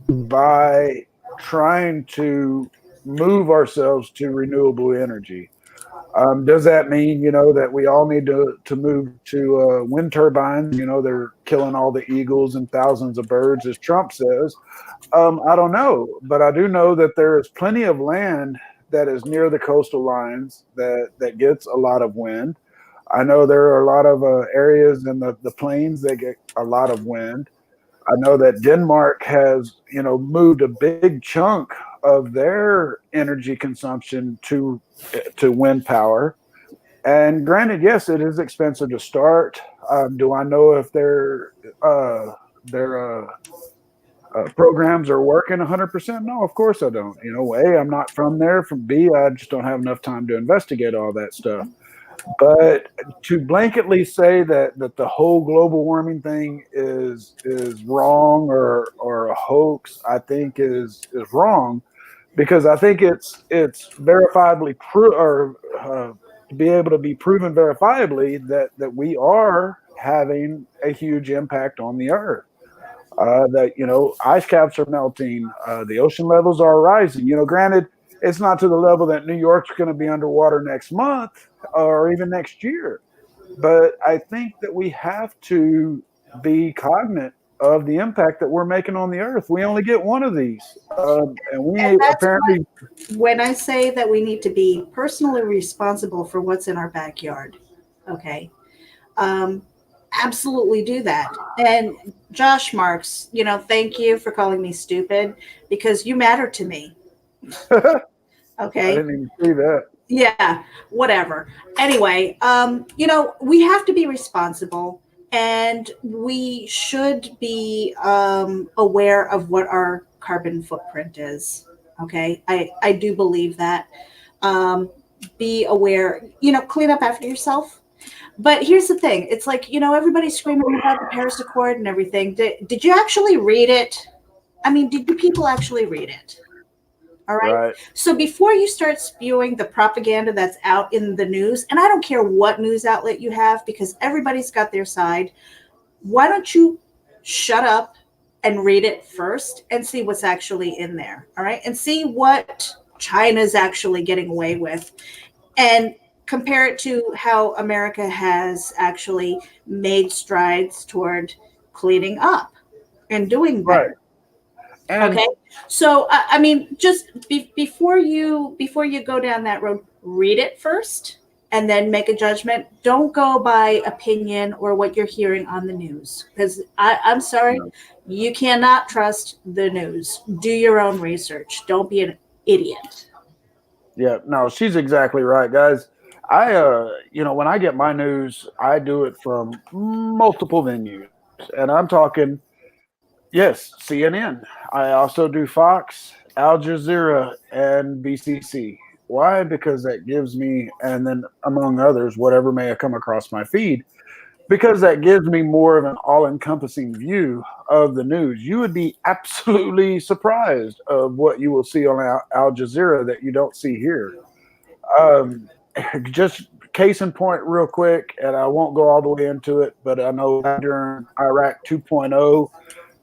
by trying to move ourselves to renewable energy, does that mean, that we all need to move to wind turbines? They're killing all the eagles and thousands of birds, as Trump says. I don't know. But I do know that there is plenty of land that is near the coastal lines that gets a lot of wind. I know there are a lot of areas in the plains that get a lot of wind. I know that Denmark has, moved a big chunk of their energy consumption to wind power. And granted, yes, it is expensive to start. Do I know if their programs are working 100%? No, of course I don't. A, I'm not from there. From B, I just don't have enough time to investigate all that stuff. But to blanketly say that the whole global warming thing is wrong or a hoax, I think is wrong, because I think it's verifiably to be able to be proven verifiably that we are having a huge impact on the earth. That ice caps are melting, the ocean levels are rising. Granted, it's not to the level that New York's going to be underwater next month or even next year, but I think that we have to be cognizant of the impact that we're making on the earth. We only get one of these, and apparently. When I say that we need to be personally responsible for what's in our backyard, okay. Absolutely do that. And Josh Marks, thank you for calling me stupid, because you matter to me. Okay. I didn't even see that. Yeah, whatever. Anyway, we have to be responsible, and we should be aware of what our carbon footprint is. Okay. I do believe that. Be aware, clean up after yourself. But here's the thing. It's like, everybody's screaming about the Paris Accord and everything. Did you actually read it? I mean, did you people actually read it? All right. So before you start spewing the propaganda that's out in the news, and I don't care what news outlet you have, because everybody's got their side, why don't you shut up and read it first and see what's actually in there? All right. And see what China's actually getting away with. And compare it to how America has actually made strides toward cleaning up and doing better. Right. Okay. So, I mean, just before you go down that road, read it first and then make a judgment. Don't go by opinion or what you're hearing on the news, because I'm sorry, you cannot trust the news. Do your own research. Don't be an idiot. Yeah, no, she's exactly right, guys. When I get my news, I do it from multiple venues, and I'm talking, yes, CNN. I also do Fox, Al Jazeera, and BCC. Why? Because that gives me, and then among others, whatever may have come across my feed, because that gives me more of an all-encompassing view of the news. You would be absolutely surprised of what you will see on Al Jazeera that you don't see here. just case in point real quick, and I won't go all the way into it, but I know during Iraq 2.0,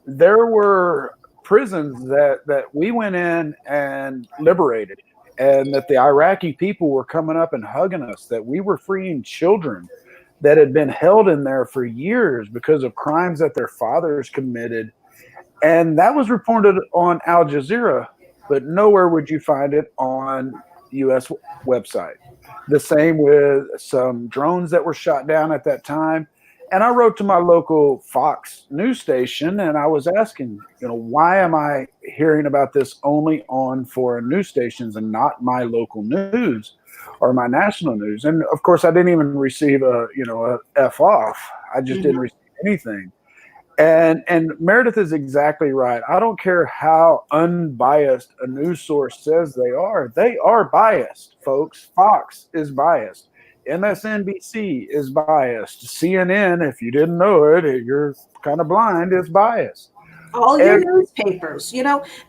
there were prisons that we went in and liberated, and that the Iraqi people were coming up and hugging us, that we were freeing children that had been held in there for years because of crimes that their fathers committed. And that was reported on Al Jazeera, but nowhere would you find it on U.S. website. The same with some drones that were shot down at that time. And I wrote to my local Fox news station, and I was asking, why am I hearing about this only on foreign news stations and not my local news or my national news? And of course, I didn't even receive a F off. I just didn't receive anything. And Meredith is exactly right. I don't care how unbiased a news source says they are biased, folks. Fox is biased. MSNBC is biased. CNN, if you didn't know it, you're kind of blind, is biased. All your newspapers,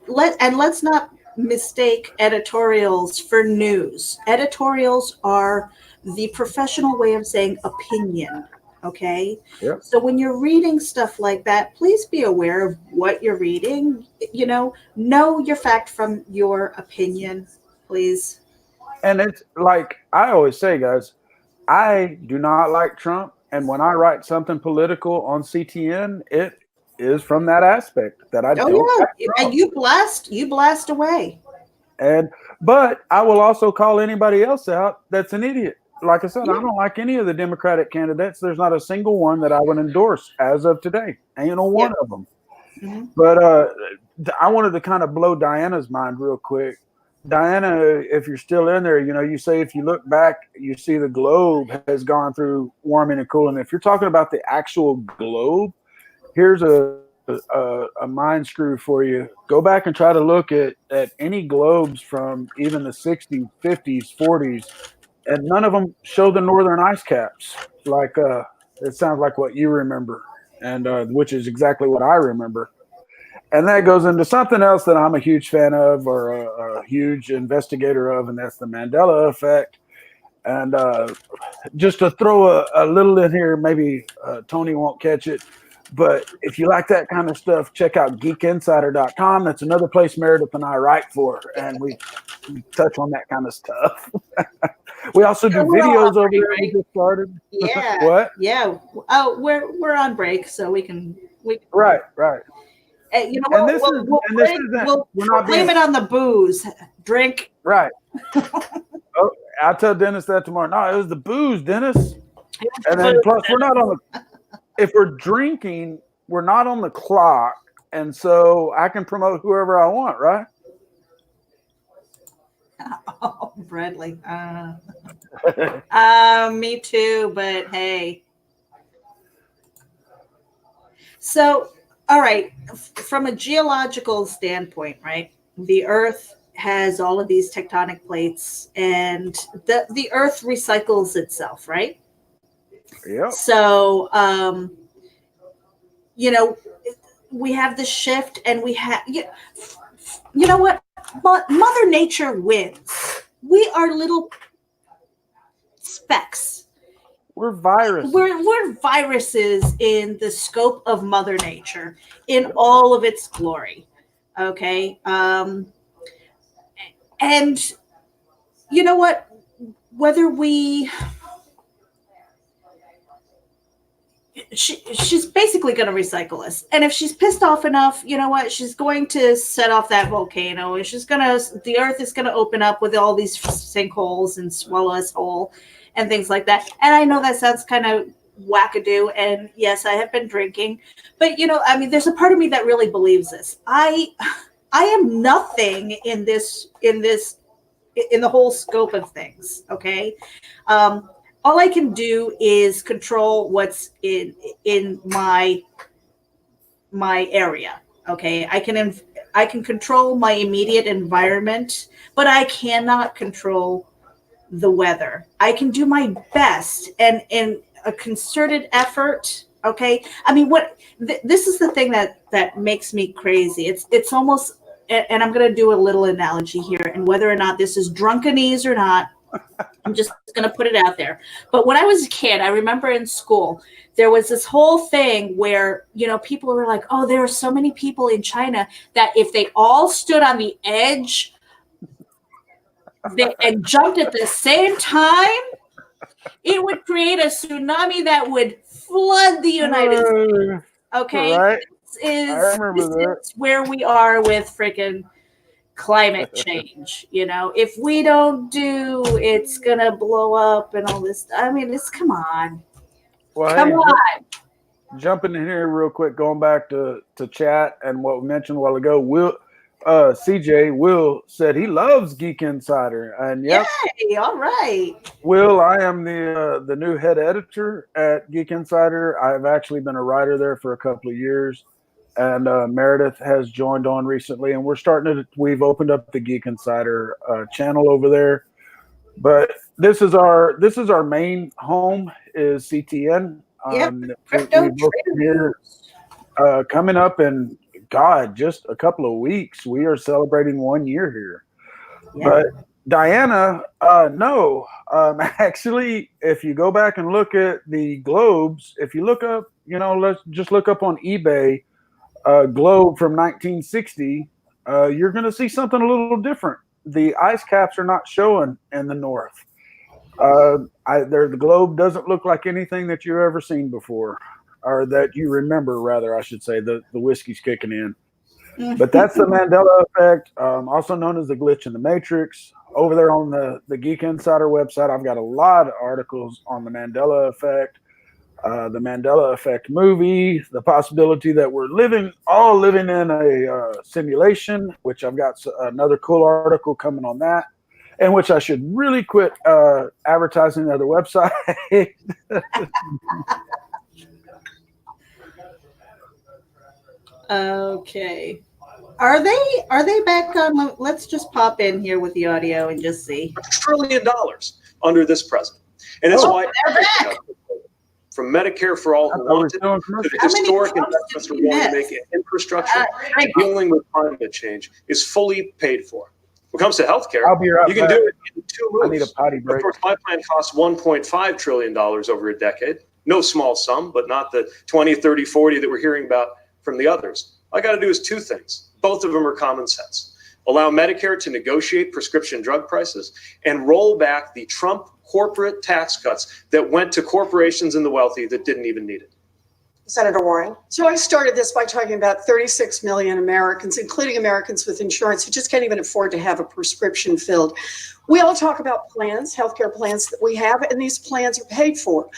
let's not mistake editorials for news. Editorials are the professional way of saying opinion. Okay. Yep. So when you're reading stuff like that, please be aware of what you're reading. Know your fact from your opinion, please. And it's like I always say, guys, I do not like Trump. And when I write something political on CTN, it is from that aspect that I don't like Trump. And you blast away. But I will also call anybody else out that's an idiot. Like I said, I don't like any of the Democratic candidates. There's not a single one that I would endorse as of today. Ain't no one of them. Mm-hmm. But I wanted to kind of blow Diana's mind real quick. Diana, if you're still in there, you say if you look back, you see the globe has gone through warming and cooling. If you're talking about the actual globe, here's a mind screw for you. Go back and try to look at any globes from even the 60s, 50s, 40s, and none of them show the northern ice caps. Like it sounds like what you remember, and which is exactly what I remember. And that goes into something else that I'm a huge fan of, or a huge investigator of, and that's the Mandela effect. And just to throw a little in here, maybe Tony won't catch it, but if you like that kind of stuff, check out geekinsider.com. That's another place Meredith and I write for, and we touch on that kind of stuff. We also do videos over there. We just started. Yeah. What? Yeah. Oh, we're on break, so we can. Right. We'll blame it on the booze. Drink. Right. Oh, I'll tell Dennis that tomorrow. No, it was the booze, Dennis. And then plus we're not on the. If we're drinking, we're not on the clock, and so I can promote whoever I want, right? Oh, Bradley. Me too, but hey. So, all right, from a geological standpoint, right? The Earth has all of these tectonic plates, and the Earth recycles itself, right? Yeah. So, we have the shift, and we have, you know what? Mother Nature wins. We are little specks. We're viruses. We're viruses in the scope of Mother Nature in all of its glory. Okay. And you know what? Whether she's basically going to recycle us. And if she's pissed off enough, you know what? She's going to set off that volcano. And the Earth is going to open up with all these sinkholes and swallow us whole and things like that. And I know that sounds kind of wackadoo. And yes, I have been drinking, but there's a part of me that really believes this. I am nothing in the whole scope of things. Okay. All I can do is control what's in my area. Okay, I can control my immediate environment, but I cannot control the weather. I can do my best and in a concerted effort. Okay, this is the thing that makes me crazy. It's almost, and I'm going to do a little analogy here, and whether or not this is drunkenese or not, I'm just going to put it out there. But when I was a kid, I remember in school, there was this whole thing where, people were like, oh, there are so many people in China that if they all stood on the edge and jumped at the same time, it would create a tsunami that would flood the United States. Okay? Right. This is where we are with freaking climate change. If we don't do, it's gonna blow up and all this. I mean, come on. Well, come on. Jumping in here real quick, going back to chat and what we mentioned a while ago. Will said he loves Geek Insider, and yep. Yay, all right. Will, I am the new head editor at Geek Insider. I've actually been a writer there for a couple of years. And Meredith has joined on recently, and we've opened up the Geek Insider channel over there. But this is our main home is CTN. Crypto here coming up in just a couple of weeks. We are celebrating 1 year here. Yeah. But Diana, no. Actually, if you go back and look at the globes, if you look up, let's just look up on eBay. Globe from 1960, you're going to see something a little different. The ice caps are not showing in the north. The globe doesn't look like anything that you've ever seen before, or that you remember, rather, I should say. The whiskey's kicking in. But that's the Mandela effect, also known as the glitch in the matrix. Over there on the Geek Insider website, I've got a lot of articles on the Mandela effect. The Mandela Effect movie, the possibility that we're all living in a simulation, which I've got another cool article coming on that, and which I should really quit advertising the other website. Okay. Are they back on? Let's just pop in here with the audio and just see. $1 trillion under this president. And it's why from Medicare for all who want it, to the historic investments we're going to make in infrastructure, dealing with climate change is fully paid for. When it comes to healthcare, you can do it in 2 moves. I need a potty break. Of course, my plan costs $1.5 trillion over a decade. No small sum, but not the 20, 30, 40 that we're hearing about from the others. All I got to do is 2 things. Both of them are common sense. Allow Medicare to negotiate prescription drug prices and roll back the Trump corporate tax cuts that went to corporations and the wealthy that didn't even need it. Senator Warren. So I started this by talking about 36 million Americans, including Americans with insurance, who just can't even afford to have a prescription filled. We all talk about plans, healthcare plans that we have, and these plans are paid for.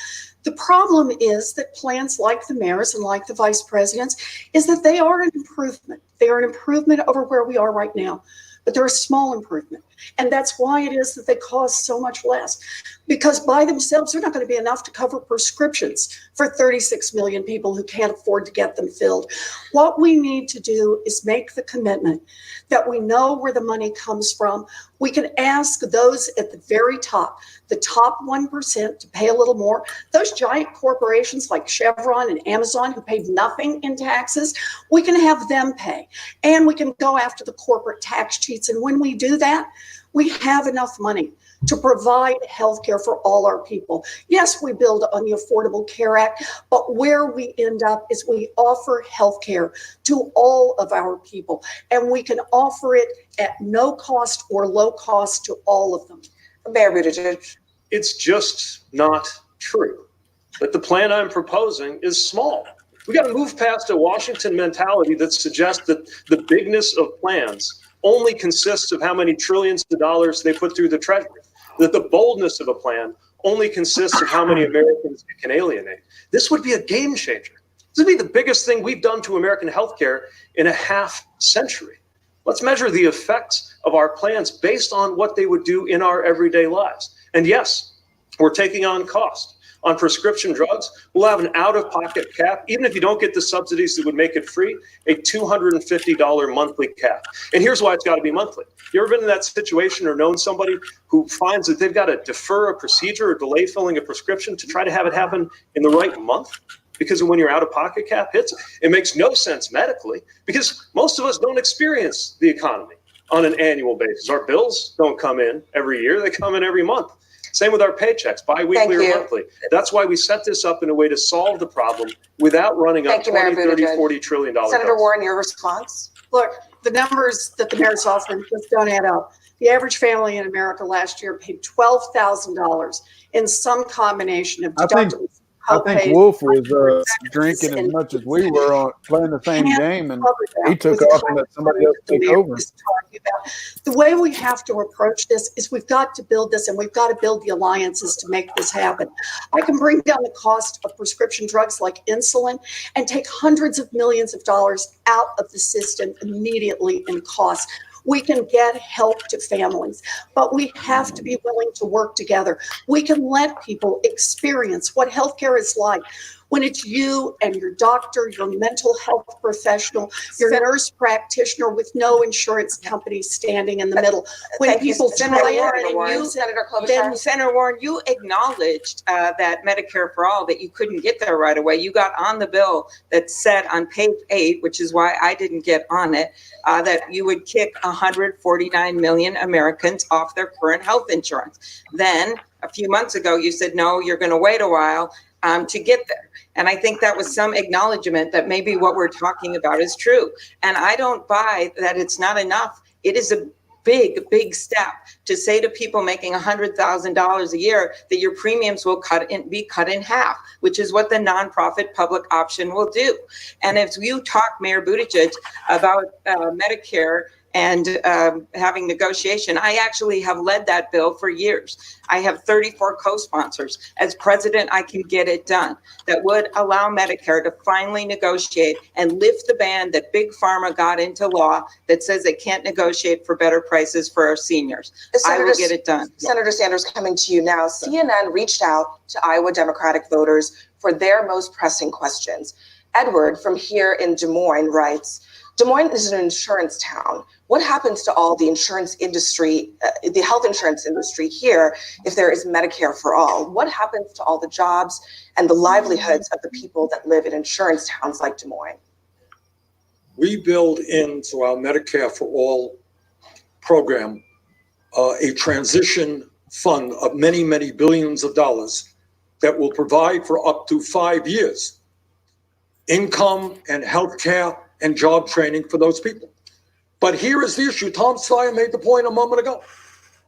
The problem is that plans like the mayor's and like the vice president's is that they are an improvement. They are an improvement over where we are right now, but they're a small improvement. And that's why it is that they cost so much less, because by themselves, they're not going to be enough to cover prescriptions for 36 million people who can't afford to get them filled. What we need to do is make the commitment that we know where the money comes from. We can ask those at the very top, the top 1%, to pay a little more. Those giant corporations like Chevron and Amazon who paid nothing in taxes, we can have them pay. And we can go after the corporate tax cheats. And when we do that, we have enough money to provide health care for all our people. Yes, we build on the Affordable Care Act, but where we end up is we offer health care to all of our people, and we can offer it at no cost or low cost to all of them. Mayor Buttigieg. It's just not true that the plan I'm proposing is small. We got to move past a Washington mentality that suggests that the bigness of plans only consists of how many trillions of dollars they put through the treasury, that the boldness of a plan only consists of how many Americans it can alienate. This would be a game changer. This would be the biggest thing we've done to American healthcare in a half century. Let's measure the effects of our plans based on what they would do in our everyday lives. And yes, we're taking on cost. On prescription drugs, we'll have an out-of-pocket cap, even if you don't get the subsidies that would make it free, a $250 monthly cap. And here's why it's got to be monthly. You ever been in that situation or known somebody who finds that they've got to defer a procedure or delay filling a prescription to try to have it happen in the right month? Because when your out-of-pocket cap hits, it makes no sense medically, because most of us don't experience the economy on an annual basis. Our bills don't come in every year. They come in every month. Same with our paychecks, bi-weekly or monthly. That's why we set this up in a way to solve the problem without running up 20, 30, $40 trillion. Senator Warren, your response? Look, the numbers that the mayor's offering just don't add up. The average family in America last year paid $12,000 in some combination of deductibles. I think Wolf was drinking as much as we were on playing the same game, and he took off and let somebody else take over. The way we have to approach this is we've got to build this, and we've got to build the alliances to make this happen. I can bring down the cost of prescription drugs like insulin and take hundreds of millions of dollars out of the system immediately in cost. We can get help to families, but we have to be willing to work together. We can let people experience what healthcare is like when it's you and your doctor, your mental health professional, your nurse practitioner with no insurance company standing in the middle. When people Senator Warren, you acknowledged that Medicare for All, that you couldn't get there right away. You got on the bill that said on page 8, which is why I didn't get on it, that you would kick 149 million Americans off their current health insurance. Then a few months ago, you said, no, you're going to wait a while to get there. And I think that was some acknowledgement that maybe what we're talking about is true. And I don't buy that it's not enough. It is a big, big step to say to people making $100,000 a year that your premiums will be cut in half, which is what the nonprofit public option will do. And if you talk, Mayor Buttigieg, about Medicare and having negotiation, I actually have led that bill for years. I have 34 co-sponsors. As president, I can get it done. That would allow Medicare to finally negotiate and lift the ban that Big Pharma got into law that says they can't negotiate for better prices for our seniors. I will get it done. Senator Sanders, coming to you now. CNN reached out to Iowa Democratic voters for their most pressing questions. Edward from here in Des Moines writes, Des Moines is an insurance town. What happens to all the insurance industry, the health insurance industry here, if there is Medicare for all? What happens to all the jobs and the livelihoods of the people that live in insurance towns like Des Moines? We build into our Medicare for All program a transition fund of many, many billions of dollars that will provide for up to 5 years income and health care and job training for those people. But here is the issue. Tom Steyer made the point a moment ago.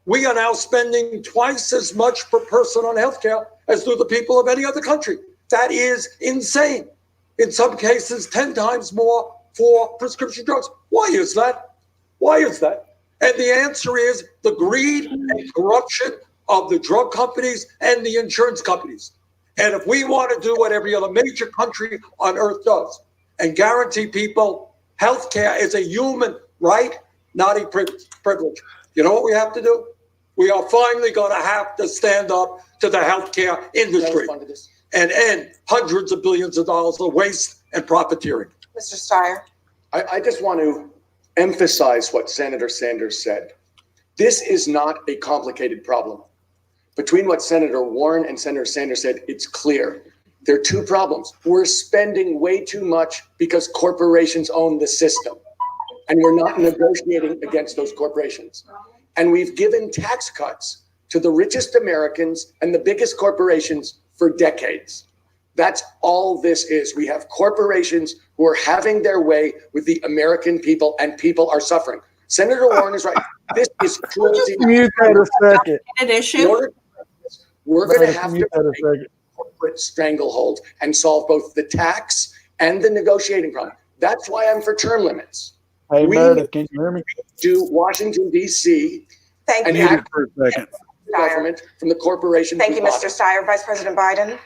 We are now spending twice as much per person on healthcare as do the people of any other country. That is insane. In some cases, 10 times more for prescription drugs. Why is that? Why is that? And the answer is the greed and corruption of the drug companies and the insurance companies. And if we want to do what every other major country on earth does and guarantee people health care is a human right, not a privilege, you know what we have to do? We are finally going to have to stand up to the healthcare industry and end hundreds of billions of dollars of waste and profiteering. Mr. Steyer. I just want to emphasize what Senator Sanders said. This is not a complicated problem. Between what Senator Warren and Senator Sanders said, it's clear. There are two problems. We're spending way too much because corporations own the system, and we're not negotiating against those corporations. And we've given tax cuts to the richest Americans and the biggest corporations for decades. That's all this is. We have corporations who are having their way with the American people, and people are suffering. Senator Warren is right. This is cruelty. Mute that a second. An issue. We're going to have to break corporate stranglehold and solve both the tax and the negotiating problem. That's why I'm for term limits. Hey, Meredith, can you hear me? Do Washington, D.C. Thank and you. For a second. Government from the corporation. Thank you, Mr. Steyer. Vice President Biden.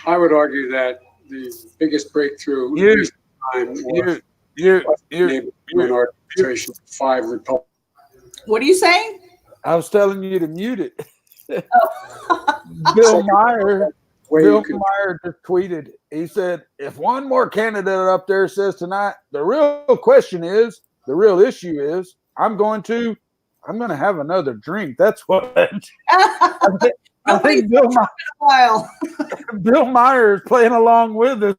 I would argue that the biggest breakthrough in recent time was enabling arbitration of 5 Republicans. What are you saying? I was telling you to mute it. Bill Meyer just tweeted. He said, if one more candidate up there says tonight, the real issue is, I'm going to have another drink. That's what. I think Bill, while. Bill Meyer is playing along with us.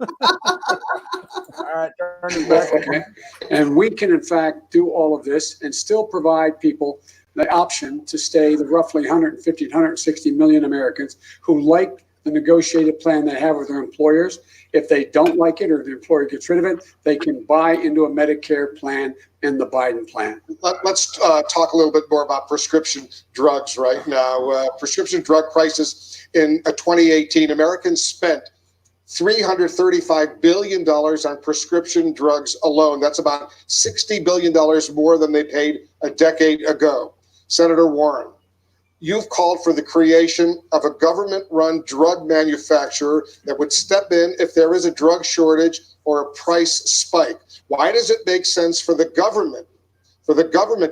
All right, turn it back. Okay. And we can, in fact, do all of this and still provide people the option to stay, the roughly 150, 160 million Americans who like the negotiated plan they have with their employers. If they don't like it or the employer gets rid of it, they can buy into a Medicare plan and the Biden plan. Let's talk a little bit more about prescription drugs right now. Prescription drug prices in 2018, Americans spent $335 billion on prescription drugs alone. That's about $60 billion more than they paid a decade ago. Senator Warren, you've called for the creation of a government-run drug manufacturer that would step in if there is a drug shortage or a price spike. Why does it make sense for the government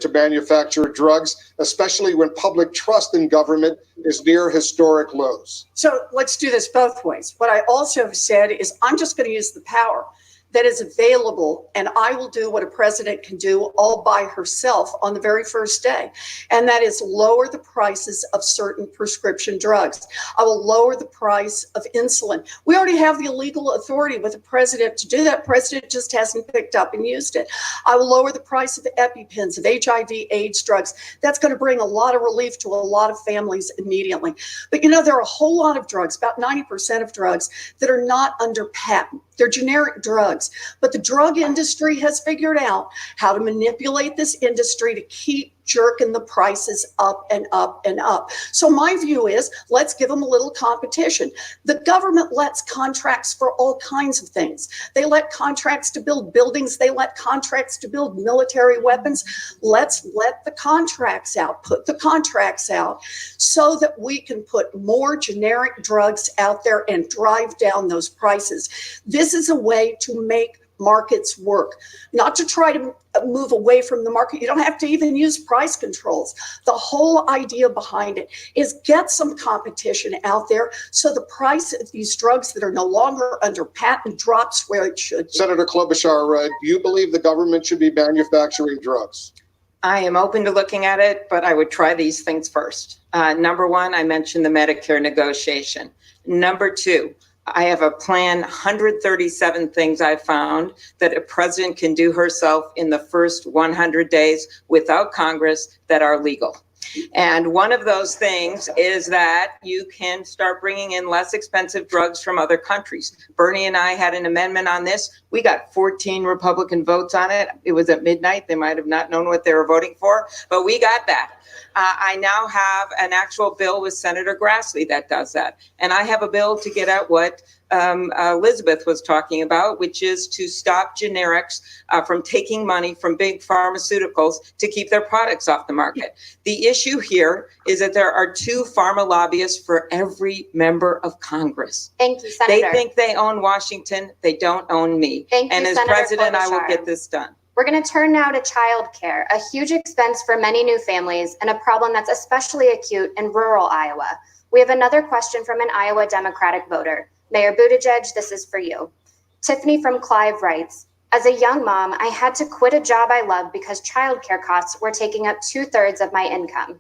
to manufacture drugs, especially when public trust in government is near historic lows? So let's do this both ways. What I also have said is I'm just going to use the power that is available, and I will do what a president can do all by herself on the very first day, and that is lower the prices of certain prescription drugs. I will lower the price of insulin. We already have the legal authority with the president to do that. President just hasn't picked up and used it. I will lower the price of the EpiPens, of HIV/AIDS drugs. That's going to bring a lot of relief to a lot of families immediately. But you know, there are a whole lot of drugs, about 90% of drugs, that are not under patent. They're generic drugs, but the drug industry has figured out how to manipulate this industry to keep jerking the prices up and up and up. So my view is, let's give them a little competition. The government lets contracts for all kinds of things. They let contracts to build buildings. They let contracts to build military weapons. Let's let the contracts out, put the contracts out so that we can put more generic drugs out there and drive down those prices. This is a way to make markets work, not to try to move away from the market. You don't have to even use price controls. The whole idea behind it is get some competition out there so the price of these drugs that are no longer under patent drops where it should be. Senator Klobuchar, do you believe the government should be manufacturing drugs? I am open to looking at it, but I would try these things first. Number one, I mentioned the Medicare negotiation. Number two, I have a plan, 137 things I found that a president can do herself in the first 100 days without Congress that are legal. And one of those things is that you can start bringing in less expensive drugs from other countries. Bernie and I had an amendment on this. We got 14 Republican votes on it. It was at midnight. They might have not known what they were voting for, but we got that. I now have an actual bill with Senator Grassley that does that. And I have a bill to get at what Elizabeth was talking about, which is to stop generics from taking money from big pharmaceuticals to keep their products off the market. The issue here is that there are 2 pharma lobbyists for every member of Congress. Thank you, Senator. They think they own Washington. They don't own me. Thank you, and as Senator president, I will Klobuchar. get this done. We're going to turn now to childcare, a huge expense for many new families and a problem that's especially acute in rural Iowa. We have another question from an Iowa Democratic voter. Mayor Buttigieg, this is for you. Tiffany from Clive writes, as a young mom, I had to quit a job I loved because childcare costs were taking up 2/3 of my income.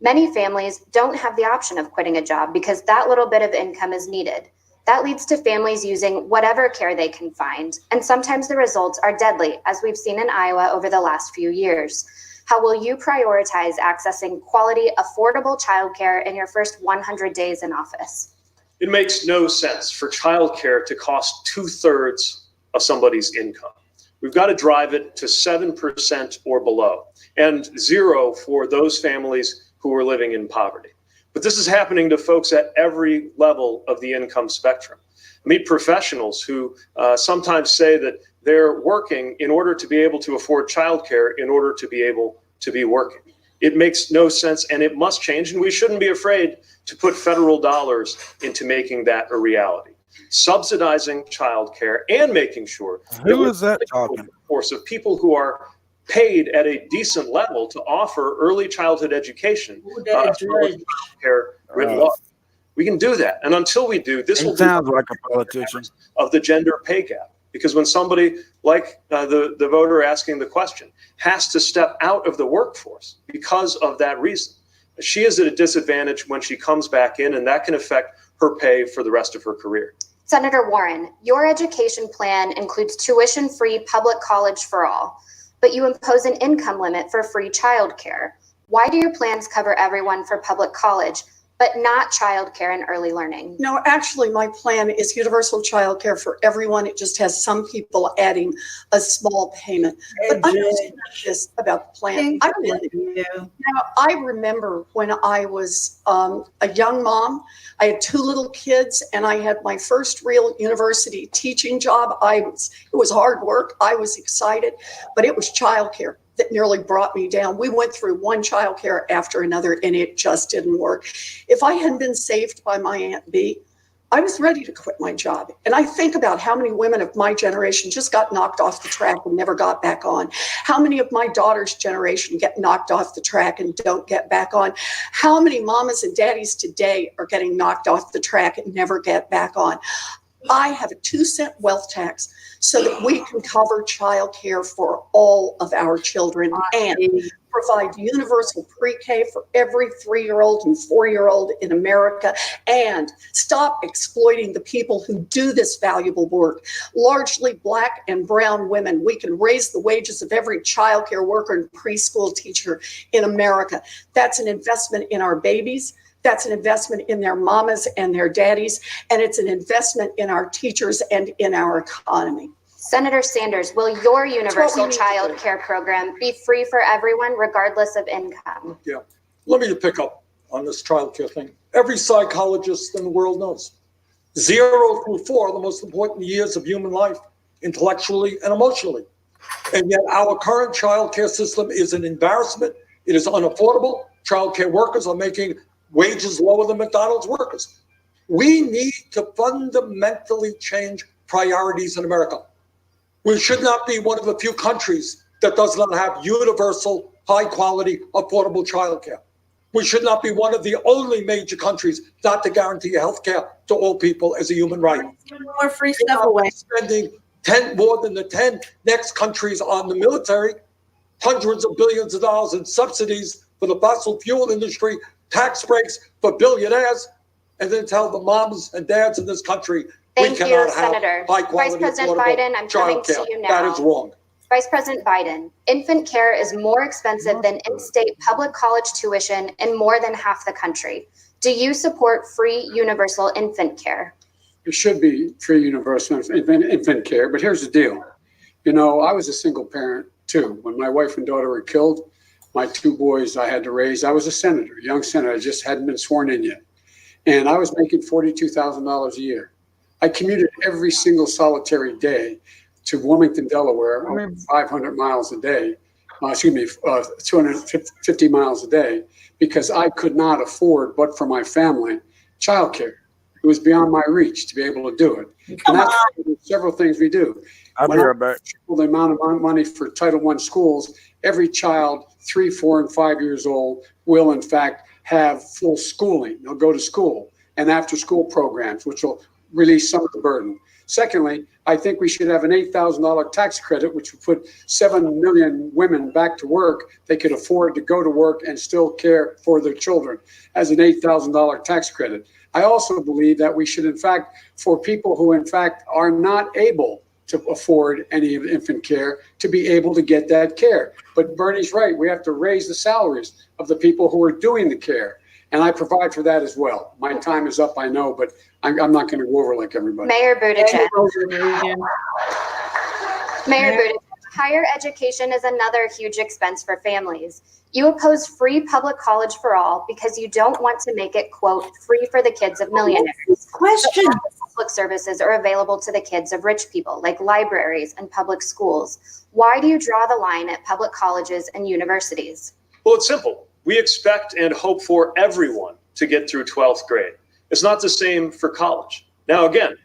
Many families don't have the option of quitting a job because that little bit of income is needed. That leads to families using whatever care they can find, and sometimes the results are deadly, as we've seen in Iowa over the last few years. How will you prioritize accessing quality, affordable childcare in your first 100 days in office? It makes no sense for childcare to cost 2/3 of somebody's income. We've got to drive it to 7% or below, and 0 for those families who are living in poverty. But this is happening to folks at every level of the income spectrum. I meet professionals who sometimes say that they're working in order to be able to afford childcare in order to be able to be working. It makes no sense, and it must change, and we shouldn't be afraid to put federal dollars into making that a reality. Subsidizing childcare and making sure Who is that talking? force of people who are paid at a decent level to offer early childhood education care written large. We can do that, and until we do, this will sounds like a politician of the gender pay gap. Because when somebody like the voter asking the question has to step out of the workforce because of that reason, she is at a disadvantage when she comes back in, and that can affect her pay for the rest of her career. Senator Warren, your education plan includes tuition-free public college for all, but you impose an income limit for free childcare. Why do your plans cover everyone for public college, but not childcare and early learning? No, actually, my plan is universal childcare for everyone. It just has some people adding a small payment. But understand this about the plan. I remember when I was a young mom, I had 2 little kids, and I had my first real university teaching job. It was hard work. I was excited, but it was childcare that nearly brought me down. We went through one childcare after another, and it just didn't work. If I hadn't been saved by my Aunt B, I was ready to quit my job. And I think about how many women of my generation just got knocked off the track and never got back on. How many of my daughter's generation get knocked off the track and don't get back on? How many mamas and daddies today are getting knocked off the track and never get back on? I have a 2-cent wealth tax so that we can cover childcare for all of our children and provide universal pre-K for every 3-year-old and 4-year-old in America, and stop exploiting the people who do this valuable work. Largely Black and brown women. We can raise the wages of every childcare worker and preschool teacher in America. That's an investment in our babies. That's an investment in their mamas and their daddies, and it's an investment in our teachers and in our economy. Senator Sanders, will your universal child care program be free for everyone regardless of income? Yeah. Let me pick up on this child care thing. Every psychologist in the world knows 0 through 4 are the most important years of human life, intellectually and emotionally. And yet our current child care system is an embarrassment. It is unaffordable. Child care workers are making wages lower than McDonald's workers. We need to fundamentally change priorities in America. We should not be one of the few countries that does not have universal, high quality, affordable childcare. We should not be one of the only major countries not to guarantee health care to all people as a human right. More free stuff away. Spending more than the 10 next countries on the military, hundreds of billions of dollars in subsidies for the fossil fuel industry, tax breaks for billionaires, and then tell the moms and dads in this country Thank we you, cannot Senator. have high quality, Vice President affordable Biden, I'm coming to childcare. you now. That is wrong. Vice President Biden, infant care is more expensive than in-state public college tuition in more than half the country. Do you support free universal infant care? It should be free universal infant care, but here's the deal. You know, I was a single parent too. When my wife and daughter were killed, my 2 boys I had to raise, I was a senator, a young senator, I just hadn't been sworn in yet. And I was making $42,000 a year. I commuted every single solitary day to Wilmington, Delaware, 500 miles a day, 250 miles a day, because I could not afford, but for my family, childcare. It was beyond my reach to be able to do it. And that's several things we do. I'll be right back. The amount of money for Title I schools, every child 3, 4, and 5 years old will, in fact, have full schooling. They'll go to school and after school programs, which will release some of the burden. Secondly, I think we should have an $8,000 tax credit, which would put 7 million women back to work. They could afford to go to work and still care for their children as an $8,000 tax credit. I also believe that we should, in fact, for people who, in fact, are not able to afford any of infant care, to be able to get that care. But Bernie's right. We have to raise the salaries of the people who are doing the care. And I provide for that as well. My time is up, I know, but I'm not going to go over like everybody. Mayor Buttigieg. Mayor Buttigieg, higher education is another huge expense for families. You oppose free public college for all because you don't want to make it, quote, free for the kids of millionaires. Question. Public services are available to the kids of rich people, like libraries and public schools. Why do you draw the line at public colleges and universities? Well, it's simple. We expect and hope for everyone to get through 12th grade. It's not the same for college. Now, again,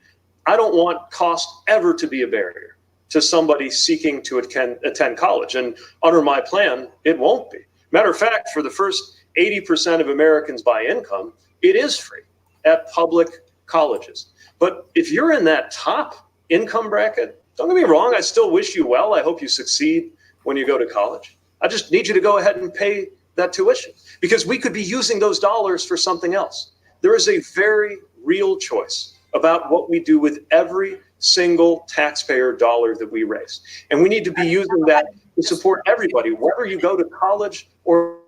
I don't want cost ever to be a barrier to somebody seeking to attend college. And under my plan, it won't be. Matter of fact, for the first 80% of Americans by income, it is free at public colleges. But if you're in that top income bracket, don't get me wrong, I still wish you well. I hope you succeed when you go to college. I just need you to go ahead and pay that tuition, because we could be using those dollars for something else. There is a very real choice about what we do with every single taxpayer dollar that we raise. And we need to be using that to support everybody, whether you go to college or...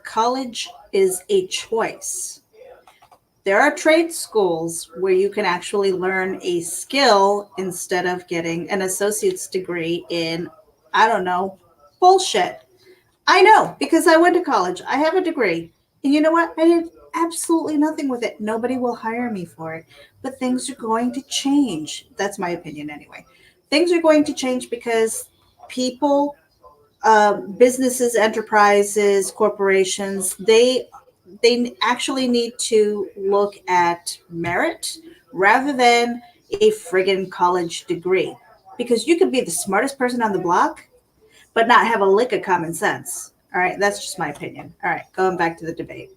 College is a choice. There are trade schools where you can actually learn a skill instead of getting an associate's degree in, I don't know, bullshit. I know, because I went to college. I have a degree. And you know what? I did absolutely nothing with it. Nobody will hire me for it. But things are going to change. That's my opinion anyway. Things are going to change because people, businesses, enterprises, corporations, they actually need to look at merit rather than a friggin' college degree. Because you could be the smartest person on the block, but not have a lick of common sense. All right, that's just my opinion. All right, going back to the debate.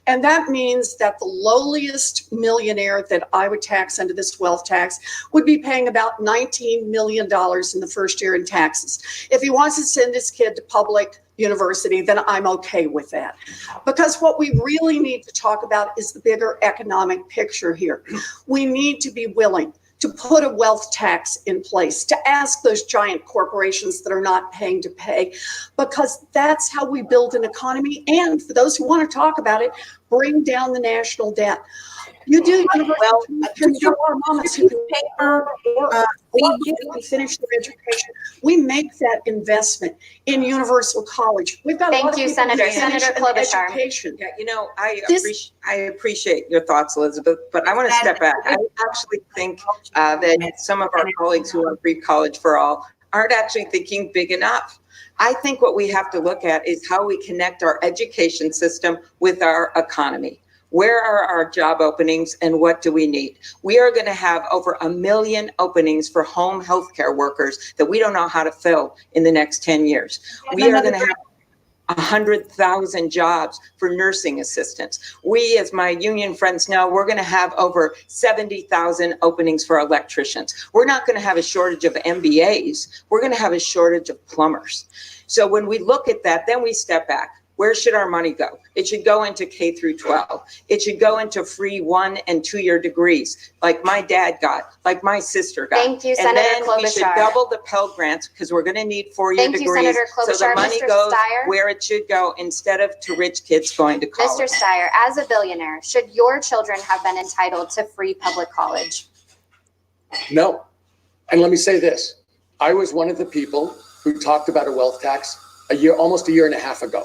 And that means that the lowliest millionaire that I would tax under this wealth tax would be paying about $19 million in the first year in taxes. If he wants to send his kid to public university, then I'm okay with that. Because what we really need to talk about is the bigger economic picture here. We need to be willing to put a wealth tax in place, to ask those giant corporations that are not paying to pay, because that's how we build an economy. And for those who want to talk about it, bring down the national debt. You do there are mamas who finish their education. We make that investment in universal college. We've got Thank you, Senator Klobuchar. Education. Yeah, you know, I appreciate your thoughts, Elizabeth, but I want to step back. I actually think that some of our colleagues who are free college for all aren't actually thinking big enough. I think what we have to look at is how we connect our education system with our economy. Where are our job openings and what do we need? We are going to have over 1 million openings for home healthcare workers that we don't know how to fill in the next 10 years. We are going to have 100,000 jobs for nursing assistants. We, as my union friends know, we're going to have over 70,000 openings for electricians. We're not going to have a shortage of MBAs. We're going to have a shortage of plumbers. So when we look at that, then we step back. Where should our money go? It should go into K through 12. It should go into free 1- and 2-year degrees, like my dad got, like my sister got. Thank you, Senator Klobuchar. And then we should double the Pell Grants, because we're going to need 4-year degrees. Thank you, Senator Klobuchar. So the money Mr. goes Steyer? where it should go instead of to rich kids going to college. Mr. Steyer, as a billionaire, should your children have been entitled to free public college? No. And let me say this. I was one of the people who talked about a wealth tax almost a year and a half ago.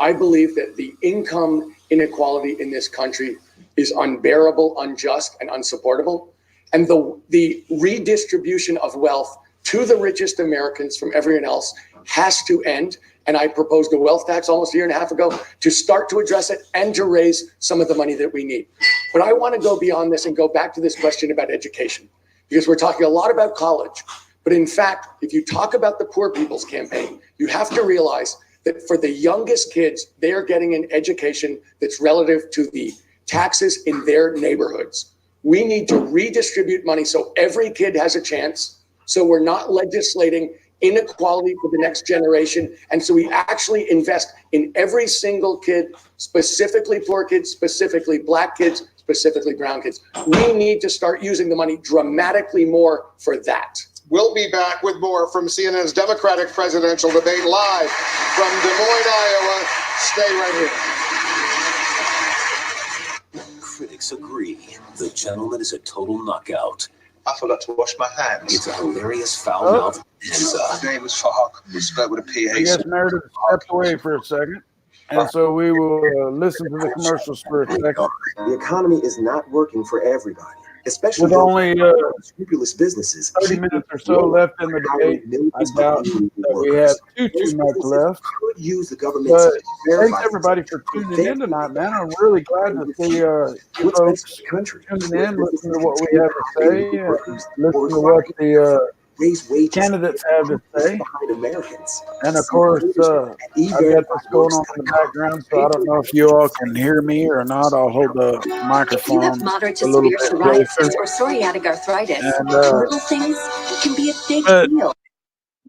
I believe that the income inequality in this country is unbearable, unjust, and unsupportable. And the redistribution of wealth to the richest Americans from everyone else has to end. And I proposed a wealth tax almost a year and a half ago to start to address it and to raise some of the money that we need. But I want to go beyond this and go back to this question about education, because we're talking a lot about college. But in fact, if you talk about the Poor People's Campaign, you have to realize that for the youngest kids, they are getting an education that's relative to the taxes in their neighborhoods. We need to redistribute money so every kid has a chance, so we're not legislating inequality for the next generation, and so we actually invest in every single kid, specifically poor kids, specifically Black kids, specifically brown kids. We need to start using the money dramatically more for that. We'll be back with more from CNN's Democratic presidential debate live from Des Moines, Iowa. Stay right here. Critics agree. The gentleman is a total knockout. I forgot to wash my hands. It's a hilarious foul-mouthed bonanza. My name is Fahak. Respect with a PA. I guess Meredith stepped away for a second. And so we will listen to the commercials for a second. The economy is not working for everybody, especially with only scrupulous businesses. 30 minutes or so left in the debate. I doubt that we have too much left. Could use the government. But thanks everybody for tuning in tonight, man. I'm really glad to see you folks tuning in, listen to what we have to say, listen to what the candidates have to say. And of course, I've got this going on in the background, so I don't know if you all can hear me or not. I'll hold the microphone If you have moderate to a little severe bit psoriasis closer. or psoriatic arthritis, And, little things can be a big deal.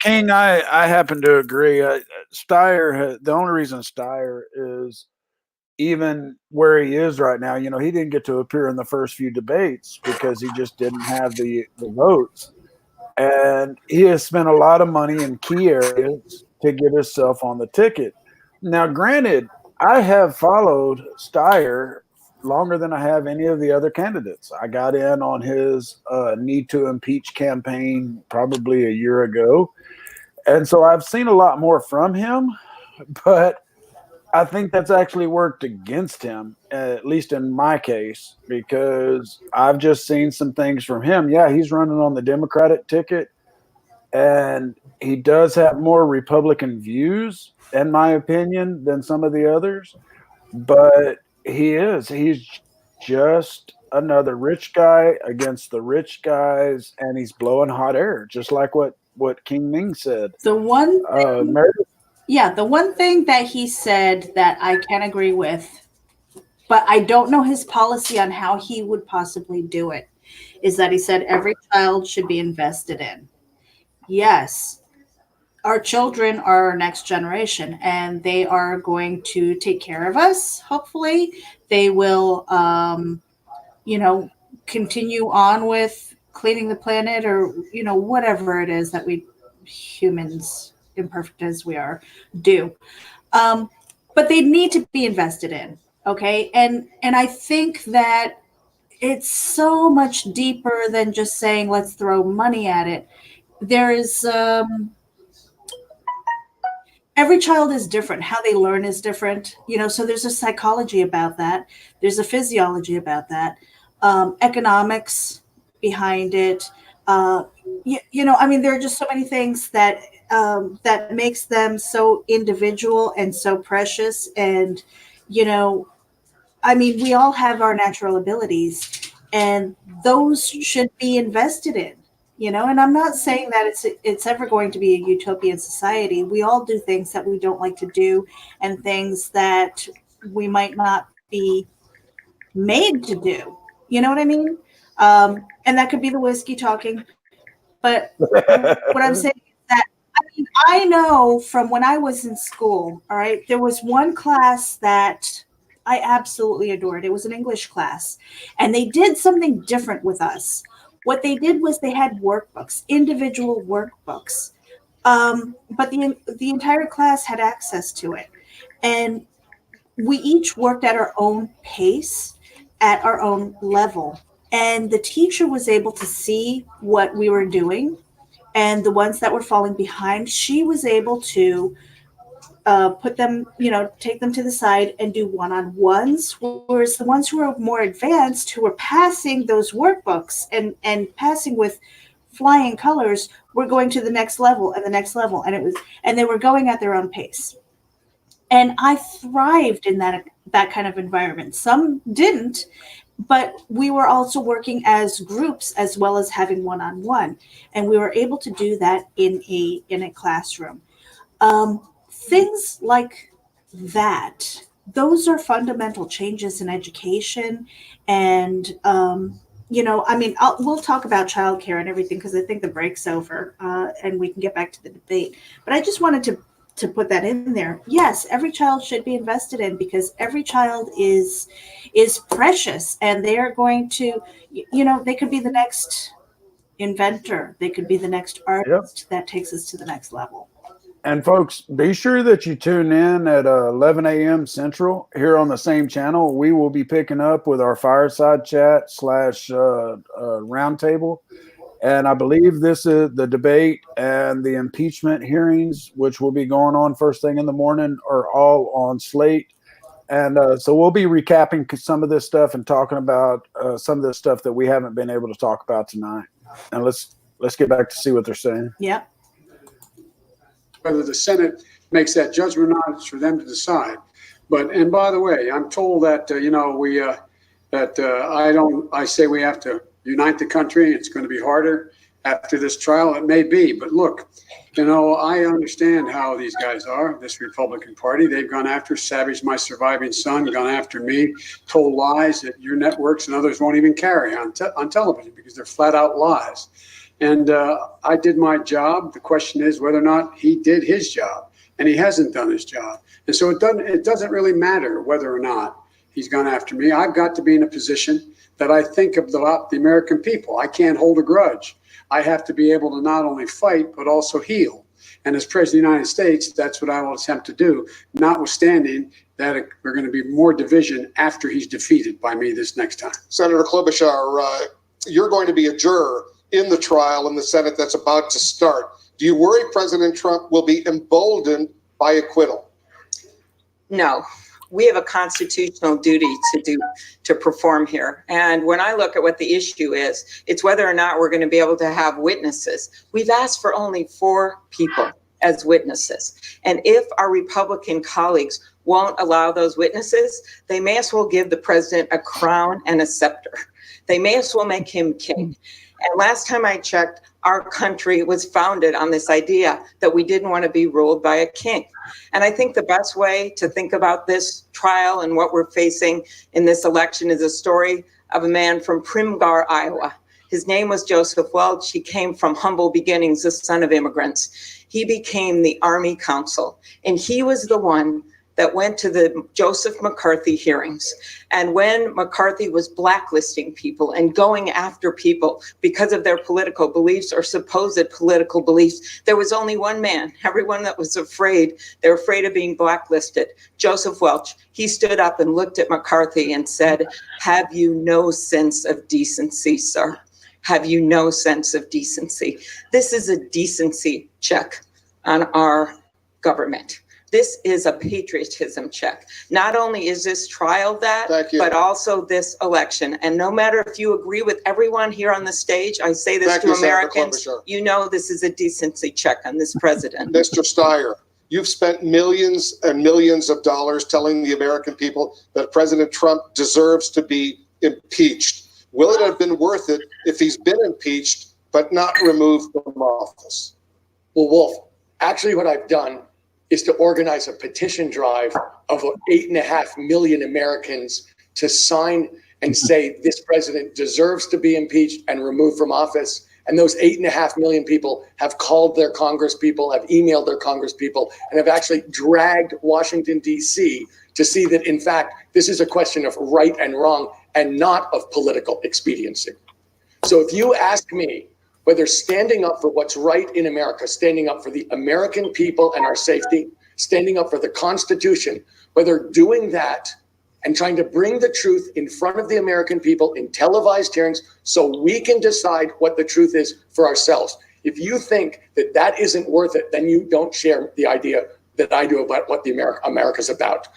King, I happen to agree. Steyer, the only reason Steyer is even where he is right now, you know, he didn't get to appear in the first few debates because he just didn't have the votes. And he has spent a lot of money in key areas to get himself on the ticket. Now, granted, I have followed Steyer longer than I have any of the other candidates. I got in on his need to impeach campaign probably a year ago. And so I've seen a lot more from him, but I think that's actually worked against him, at least in my case, because I've just seen some things from him. Yeah, he's running on the Democratic ticket, and he does have more Republican views, in my opinion, than some of the others. But he's just another rich guy against the rich guys, and he's blowing hot air, just like what King Ming said. The one thing, Meredith, yeah, the one thing that he said that I can agree with, but I don't know his policy on how he would possibly do it, is that he said every child should be invested in. Yes, our children are our next generation, and they are going to take care of us. Hopefully, they will, continue on with cleaning the planet, or whatever it is that we humans, imperfect as we are, do. But they need to be invested in. Okay, and I think that it's so much deeper than just saying let's throw money at it. There is every child is different. How they learn is different. So there's a psychology about that. There's a physiology about that. Economics behind it. There are just so many things that that makes them so individual and so precious. And we all have our natural abilities, and those should be invested in. And I'm not saying that it's ever going to be a utopian society. We all do things that we don't like to do, and things that we might not be made to do. You know what I mean? And that could be the whiskey talking. But what I'm saying is that I know from when I was in school, all right, there was one class that I absolutely adored. It was an English class, and they did something different with us. What they did was they had workbooks, individual workbooks, but the entire class had access to it, and we each worked at our own pace, at our own level, and the teacher was able to see what we were doing, and the ones that were falling behind, she was able to put them, take them to the side and do one-on-ones, whereas the ones who were more advanced, who were passing those workbooks and passing with flying colors, were going to the next level and the next level, and they were going at their own pace. And I thrived in that kind of environment. Some didn't, but we were also working as groups as well as having one-on-one, and we were able to do that in a classroom. Things like that, those are fundamental changes in education. And we'll talk about childcare and everything, because I think the break's over, and we can get back to the debate. But I just wanted to put that in there. Yes, every child should be invested in, because every child is precious, and they are going to, they could be the next inventor. They could be the next artist that takes us to the next level. And folks, be sure that you tune in at 11 a.m. Central here on the same channel. We will be picking up with our fireside chat / roundtable. And I believe this is the debate and the impeachment hearings, which will be going on first thing in the morning, are all on Slate. And so we'll be recapping some of this stuff and talking about some of the stuff that we haven't been able to talk about tonight. And let's get back to see what they're saying. Yep. Whether the Senate makes that judgment on, it's for them to decide. And by the way, I'm told that I say we have to unite the country. It's going to be harder after this trial. It may be, but look, I understand how these guys are. This Republican Party, they've gone after Savage, my surviving son, gone after me, told lies that your networks and others won't even carry on television, because they're flat out lies. And I did my job. The question is whether or not he did his job, and he hasn't done his job. And so it doesn't really matter whether or not he's gone after me. I've got to be in a position that I think of the American people. I can't hold a grudge. I have to be able to not only fight, but also heal. And as President of the United States, that's what I will attempt to do, notwithstanding that we're going to be more division after he's defeated by me this next time. Senator Klobuchar, you're going to be a juror in the trial in the Senate that's about to start. Do you worry President Trump will be emboldened by acquittal? No. We have a constitutional duty to perform here. And when I look at what the issue is, it's whether or not we're going to be able to have witnesses. We've asked for only 4 people as witnesses. And if our Republican colleagues won't allow those witnesses, they may as well give the president a crown and a scepter. They may as well make him king. And last time I checked, our country was founded on this idea that we didn't want to be ruled by a king. And I think the best way to think about this trial and what we're facing in this election is a story of a man from Primgar, Iowa. His name was Joseph Welch. He came from humble beginnings, the son of immigrants. He became the Army Counsel, and he was the one that went to the Joseph McCarthy hearings. And when McCarthy was blacklisting people and going after people because of their political beliefs or supposed political beliefs, there was only one man. Everyone that was afraid, they're afraid of being blacklisted. Joseph Welch, he stood up and looked at McCarthy and said, "Have you no sense of decency, sir? Have you no sense of decency?" This is a decency check on our government. This is a patriotism check. Not only is this trial that, but also this election. And no matter if you agree with everyone here on the stage, I say this to Americans, you know this is a decency check on this president. Mr. Steyer, you've spent millions and millions of dollars telling the American people that President Trump deserves to be impeached. Will it have been worth it if he's been impeached but not removed from office? Well, Wolf, actually what I've done is to organize a petition drive of 8.5 million Americans to sign and say this president deserves to be impeached and removed from office. And those 8.5 million people have called their Congress people, have emailed their Congress people, and have actually dragged Washington, D.C. to see that, in fact, this is a question of right and wrong and not of political expediency. So if you ask me, whether standing up for what's right in America, standing up for the American people and our safety, standing up for the Constitution, whether doing that and trying to bring the truth in front of the American people in televised hearings so we can decide what the truth is for ourselves. If you think that that isn't worth it, then you don't share the idea that I do about what the America's about.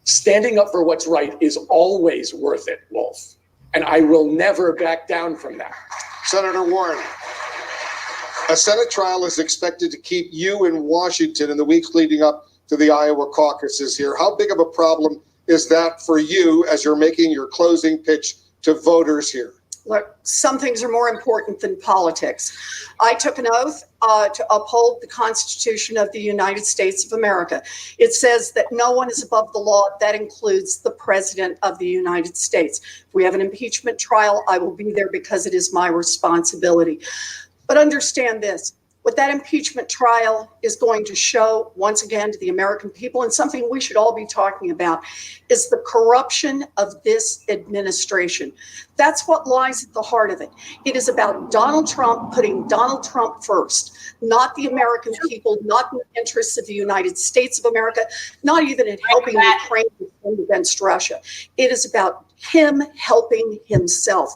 Standing up for what's right is always worth it, Wolf. And I will never back down from that. Senator Warren, a Senate trial is expected to keep you in Washington in the weeks leading up to the Iowa caucuses here. How big of a problem is that for you as you're making your closing pitch to voters here? Look, some things are more important than politics. I took an oath to uphold the Constitution of the United States of America. It says that no one is above the law. That includes the President of the United States. If we have an impeachment trial, I will be there because it is my responsibility. But understand this. What that impeachment trial is going to show, once again, to the American people, and something we should all be talking about, is the corruption of this administration. That's what lies at the heart of it. It is about Donald Trump putting Donald Trump first, not the American people, not the interests of the United States of America, not even in helping Ukraine defend against Russia. It is about him helping himself.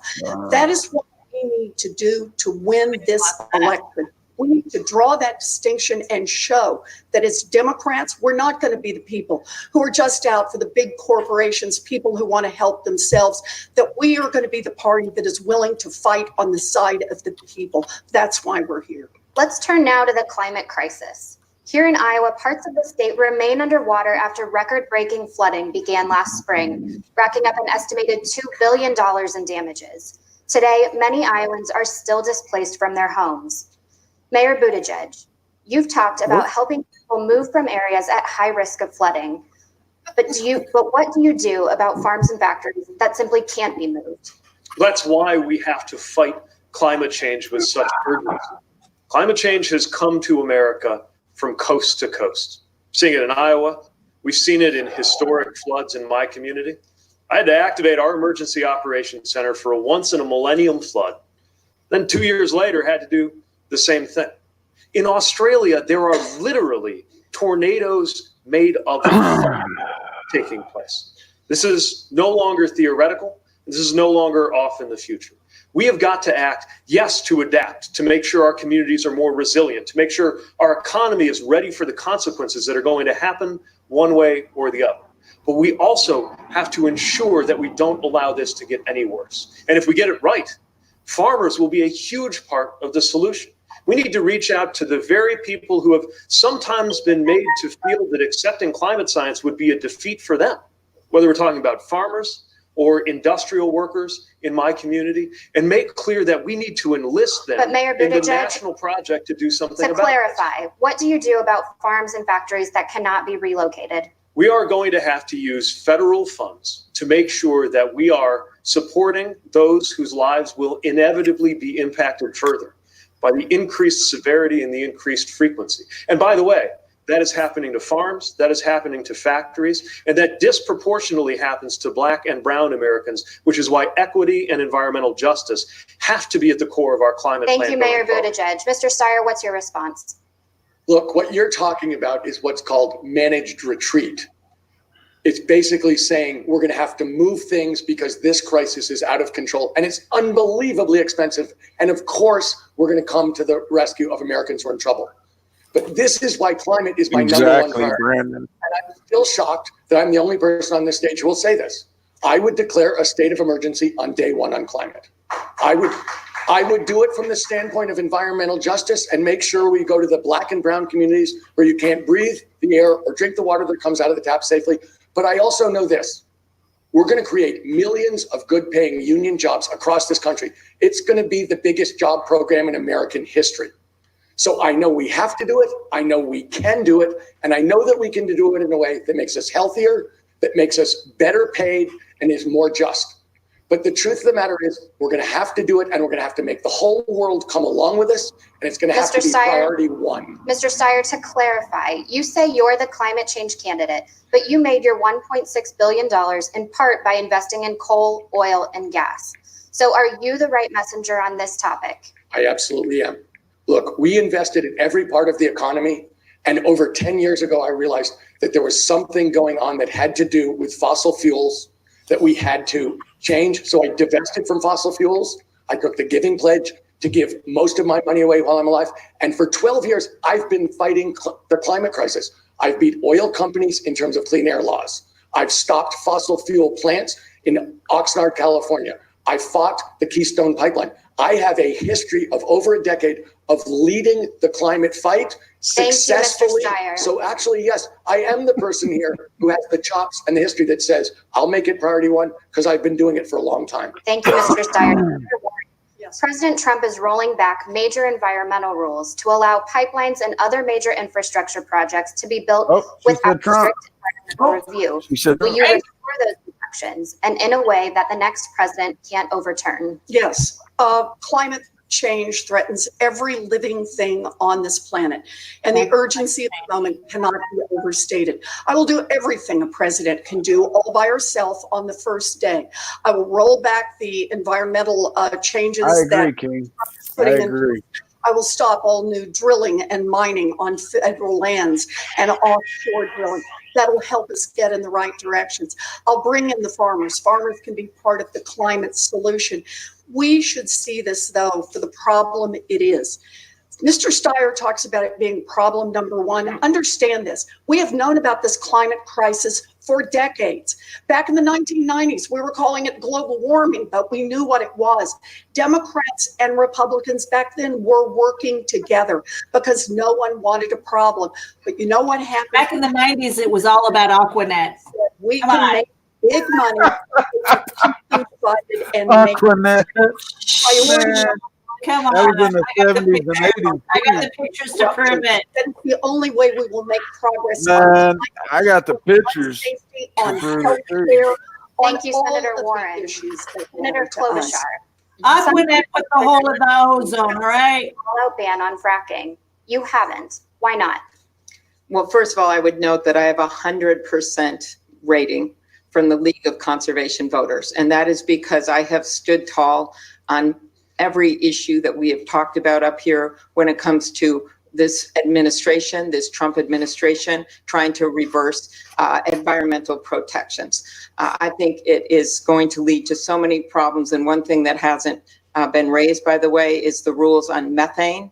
That is what we need to do to win this election. We need to draw that distinction and show that as Democrats, we're not going to be the people who are just out for the big corporations, people who want to help themselves, that we are going to be the party that is willing to fight on the side of the people. That's why we're here. Let's turn now to the climate crisis. Here in Iowa, parts of the state remain underwater after record-breaking flooding began last spring, racking up an estimated $2 billion in damages. Today, many Iowans are still displaced from their homes. Mayor Buttigieg, you've talked about helping people move from areas at high risk of flooding, but what do you do about farms and factories that simply can't be moved? That's why we have to fight climate change with such urgency. Climate change has come to America from coast to coast. Seeing it in Iowa, we've seen it in historic floods in my community. I had to activate our emergency operations center for a once in a millennium flood. Then 2 years later, had to do the same thing. In Australia, there are literally tornadoes made of fire taking place. This is no longer theoretical. This is no longer off in the future. We have got to act, yes, to adapt, to make sure our communities are more resilient, to make sure our economy is ready for the consequences that are going to happen one way or the other. But we also have to ensure that we don't allow this to get any worse. And if we get it right, farmers will be a huge part of the solution. We need to reach out to the very people who have sometimes been made to feel that accepting climate science would be a defeat for them, whether we're talking about farmers or industrial workers in my community, and make clear that we need to enlist them But Mayor in the Buttigieg, national project to do something to about clarify, what do you do about farms and factories that cannot be relocated? We are going to have to use federal funds to make sure that we are supporting those whose lives will inevitably be impacted further by the increased severity and the increased frequency. And by the way, that is happening to farms, that is happening to factories, and that disproportionately happens to Black and brown Americans, which is why equity and environmental justice have to be at the core of our climate plan. Thank you, Mayor Buttigieg. Mr. Steyer, what's your response? Look, what you're talking about is what's called managed retreat. It's basically saying we're going to have to move things because this crisis is out of control and it's unbelievably expensive. And of course, we're going to come to the rescue of Americans who are in trouble. But this is why climate is my number one priority. Brandon. And I'm still shocked that I'm the only person on this stage who will say this. I would declare a state of emergency on day one on climate. I would do it from the standpoint of environmental justice and make sure we go to the Black and brown communities where you can't breathe the air or drink the water that comes out of the tap safely. But I also know this. We're going to create millions of good paying union jobs across this country. It's going to be the biggest job program in American history. So I know we have to do it. I know we can do it. And I know that we can do it in a way that makes us healthier, that makes us better paid, and is more just. But the truth of the matter is we're going to have to do it, and we're going to have to make the whole world come along with us, and it's going to have to be priority one. Mr. Steyer, to clarify, you say you're the climate change candidate, but you made your $1.6 billion in part by investing in coal, oil, and gas. So are you the right messenger on this topic? I absolutely am. Look, we invested in every part of the economy, and over 10 years ago, I realized that there was something going on that had to do with fossil fuels that we had to change. So I divested from fossil fuels. I took the giving pledge to give most of my money away while I'm alive. And for 12 years, I've been fighting the climate crisis. I've beat oil companies in terms of clean air laws. I've stopped fossil fuel plants in Oxnard, California. I fought the Keystone Pipeline. I have a history of over a decade of leading the climate fight successfully. Thank you, Mr. Steyer. So actually, yes, I am the person here who has the chops and the history that says, I'll make it priority one because I've been doing it for a long time. Thank you, Mr. Steyer. Yes. President Trump is rolling back major environmental rules to allow pipelines and other major infrastructure projects to be built without strict environmental review. Will you restore those protections and in a way that the next president can't overturn? Yes. Climate change threatens every living thing on this planet, and the urgency of the moment cannot be overstated. I will do everything a president can do all by herself on the first day. I will roll back the environmental changes. I agree, King. I agree. I will stop all new drilling and mining on federal lands and offshore drilling. That'll help us get in the right directions. I'll bring in the farmers. Farmers can be part of the climate solution. We should see this, though, for the problem it is. Mr. Steyer talks about it being problem number one. Understand this. We have known about this climate crisis for decades. Back in the 1990s, we were calling it global warming, but we knew what it was. Democrats and Republicans back then were working together because no one wanted a problem. But you know what happened? Back in the 90s, it was all about Aquanet. We can make big money and Aquanet. Come on. That was in the 70s and 80s. I got the pictures to prove it. That's the only way we will make progress. Man, I got the pictures. On to prove it, too. healthcare, Thank you, on all Senator of the Warren. issues that Senator matter to us. Klobuchar. I went and put the hole in the ozone, all right? All-out ban on fracking. You haven't. Why not? Well, first of all, I would note that I have 100% rating from the League of Conservation Voters. And that is because I have stood tall on every issue that we have talked about up here when it comes to this administration, this Trump administration, trying to reverse environmental protections. I think it is going to lead to so many problems. And one thing that hasn't been raised, by the way, is the rules on methane,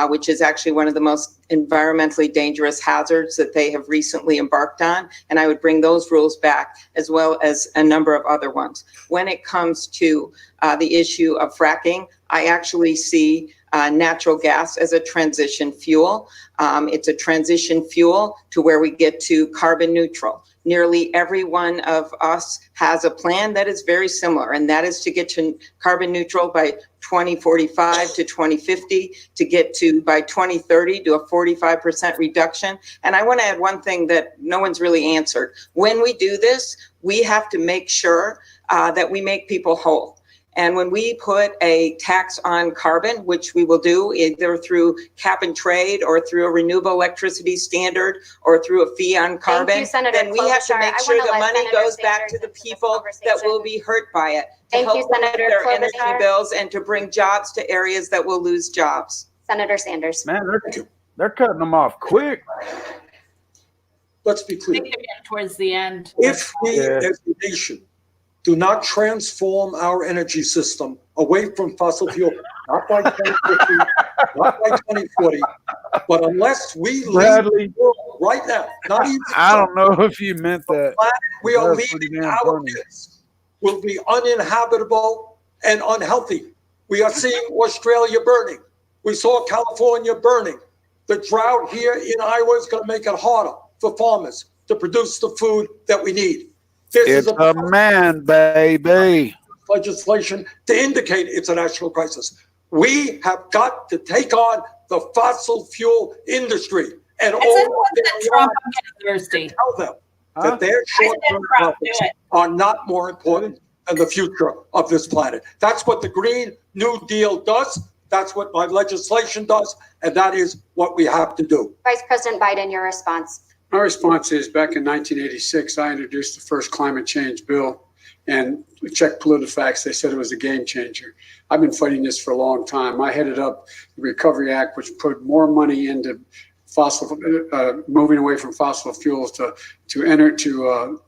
which is actually one of the most environmentally dangerous hazards that they have recently embarked on. And I would bring those rules back, as well as a number of other ones. When it comes to the issue of fracking, I actually see natural gas as a transition fuel. It's a transition fuel to where we get to carbon neutral. Nearly every one of us has a plan that is very similar, and that is to get to carbon neutral by 2045 to 2050, to get to by 2030 to a 45% reduction. And I want to add one thing that no one's really answered. When we do this, we have to make sure that we make people whole. And when we put a tax on carbon, which we will do either through cap and trade or through a renewable electricity standard or through a fee on carbon, then we have to make sure the money goes back to the people that will be hurt by it, to help with their energy bills and to bring jobs to areas that will lose jobs. Senator Sanders. Man, they're cutting them off quick. Let's be clear. Towards the end. If we as a nation do not transform our energy system away from fossil fuel, not by 2050, not by 2040, but unless we lead the world right now, not even. I don't know if you meant that. We are leading our kids will be uninhabitable and unhealthy. We are seeing Australia burning. We saw California burning. The drought here in Iowa is going to make it harder for farmers to produce the food that we need. It's a man, baby. Legislation to indicate it's a national crisis. We have got to take on the fossil fuel industry and all Trump, I'm getting thirsty. tell them that their short-term profits are not more important than the future of this planet. That's what the Green New Deal does. That's what my legislation does. And that is what we have to do. Vice President Biden, your response. My response is, back in 1986, I introduced the first climate change bill, and we checked PolitiFacts. They said it was a game changer. I've been fighting this for a long time. I headed up the Recovery Act, which put more money into moving away from fossil fuels to enter to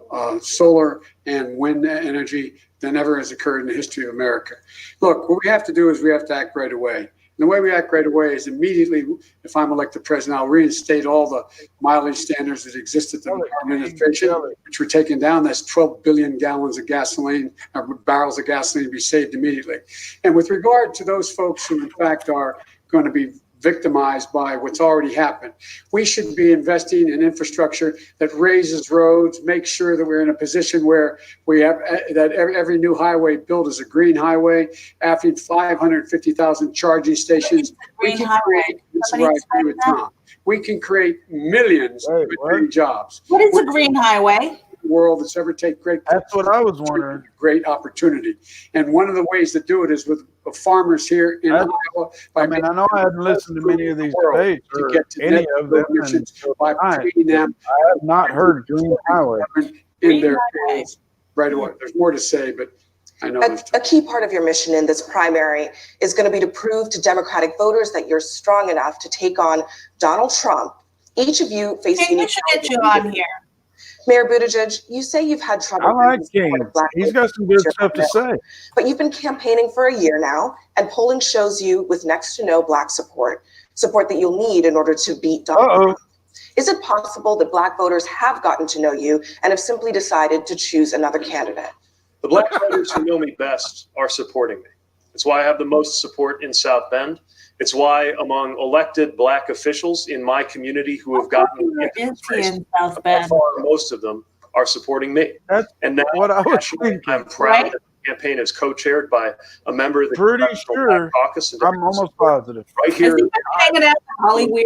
solar and wind energy than ever has occurred in the history of America. Look, what we have to do is we have to act right away. And the way we act right away is immediately, if I'm elected president, I'll reinstate all the mileage standards that existed in the administration, which were taken down. That's 12 billion gallons of gasoline, or barrels of gasoline to be saved immediately. And with regard to those folks who, in fact, are going to be victimized by what's already happened, we should be investing in infrastructure that raises roads, makes sure that we're in a position where we have that every new highway built is a green highway, after 550,000 charging stations. We can create millions of green jobs. What is a green highway? World that's ever take great. That's what I was wondering. Great opportunity, and one of the ways to do it is with farmers here in Iowa. I mean, I know I haven't listened to many of these debates or any of them, by treating them. I have not heard green highway in their fields right away. There's more to say, but I know a key part of your mission in this primary is going to be to prove to Democratic voters that you're strong enough to take on Donald Trump. Each of you face unique should get you on here. Mayor Buttigieg, you say you've had trouble. I like James. He's got some good stuff to say. But you've been campaigning for a year now, and polling shows you with next to no Black support that you'll need in order to beat Donald Trump. Is it possible that Black voters have gotten to know you and have simply decided to choose another candidate? The Black voters who know me best are supporting me. It's why I have the most support in South Bend. It's why among elected Black officials in my community who have gotten into this race, by far most of them are supporting me. And now what I was thinking. I'm proud that the campaign is co-chaired by a member of the Congressional Black Caucus. And I'm almost positive. Right here, hanging out Hollywood.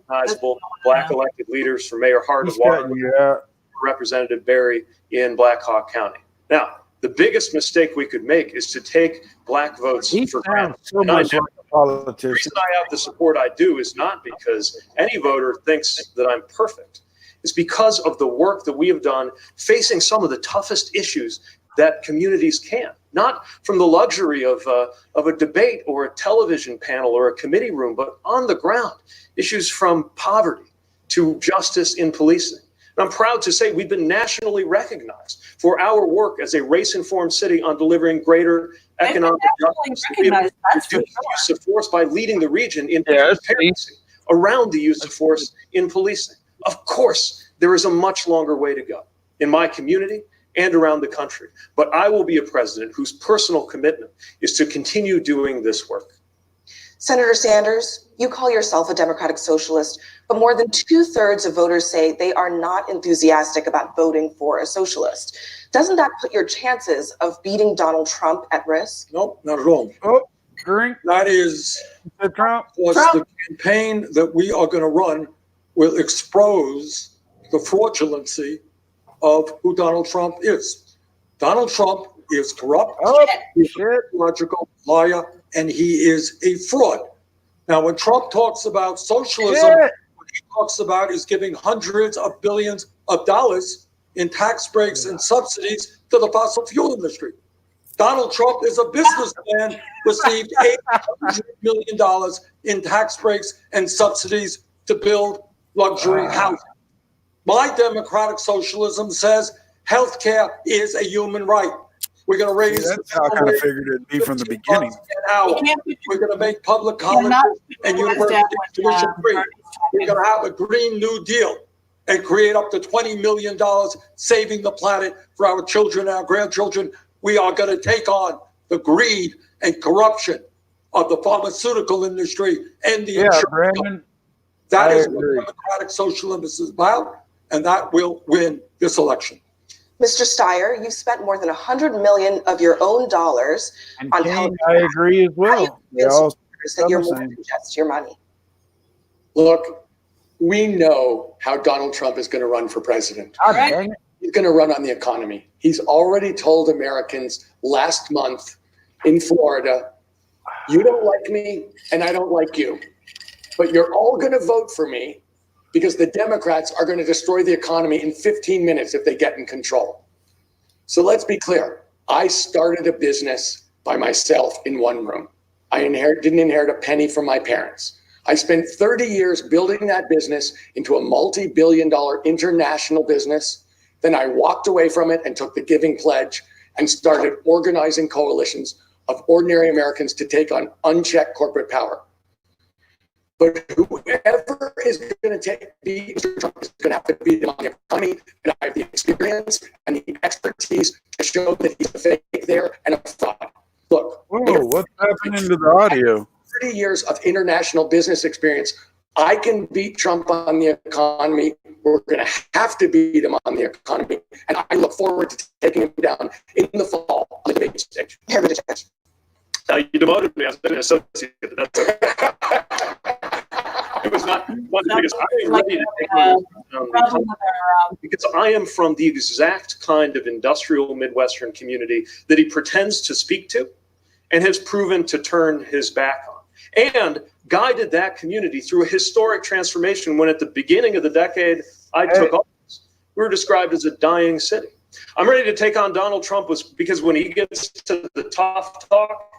recognizable Black elected leaders from Mayor Hart of Waterloo, Representative Berry in Black Hawk County. Now, The biggest mistake we could make is to take black votes He for sounds granted. so And I much know like a the politician. reason I have the support I do is not because any voter thinks that I'm perfect. It's because of the work that we have done facing some of the toughest issues that communities can. Not from the luxury of a debate or a television panel or a committee room, but on the ground. Issues from poverty to justice in policing. And I'm proud to say we've been nationally recognized for our work as a race-informed city on delivering greater economic justice. We have reduced the use of force by leading the region in transparency around the use of force in policing. Of course, there is a much longer way to go in my community and around the country. But I will be a president whose personal commitment is to continue doing this work. Senator Sanders, you call yourself a democratic socialist, but more than 2/3 of voters say they are not enthusiastic about voting for a socialist. Doesn't that put your chances of beating Donald Trump at risk? Nope, not at all. Oh, drink. That is Trump. the campaign that we are going to run will expose the fraudulency of who Donald Trump is. Donald Trump is corrupt, he's a logical liar, and he is a fraud. Now, when Trump talks about socialism, what he talks about is giving hundreds of billions of dollars in tax breaks and subsidies to the fossil fuel industry. Donald Trump is a businessman, received $800 million in tax breaks and subsidies to build luxury housing. My democratic socialism says healthcare is a human right. We're going to raise. That's how I kind of figured it'd be from the beginning. We're going to make public colleges and universities tuition free. We're going to have a Green New Deal and create up to $20 million saving the planet for our children and our grandchildren. We are going to take on the greed and corruption of the pharmaceutical industry and the insurance company. That is what democratic socialism is about, and that will win this election. Mr. Steyer, you've spent more than $100 million of your own dollars on television. I agree as well. That you're more than just your money. Look, we know how Donald Trump is going to run for president. He's going to run on the economy. He's already told Americans last month in Florida, you don't like me and I don't like you, but you're all going to vote for me because the Democrats are going to destroy the economy in 15 minutes if they get in control. So let's be clear. I started a business by myself in one room. I didn't inherit a penny from my parents. I spent 30 years building that business into a multi-billion-dollar international business. Then I walked away from it and took the Giving Pledge and started organizing coalitions of ordinary Americans to take on unchecked corporate power. But whoever is going to beat Mr. Trump is going to have to beat him on the economy, and I have the experience and the expertise to show that he's a fake there and a fraud. Look, what's happening to the audio? 30 years of international business experience. I can beat Trump on the economy. We're going to have to beat him on the economy, and I look forward to taking him down in the fall on the debate stage. You demoted me as an associate. That's okay. It was not because I am ready to take on because I am from the exact kind of industrial Midwestern community that he pretends to speak to and has proven to turn his back on, and guided that community through a historic transformation when at the beginning of the decade I took office, we were described as a dying city. I'm ready to take on Donald Trump because when he gets to the tough talk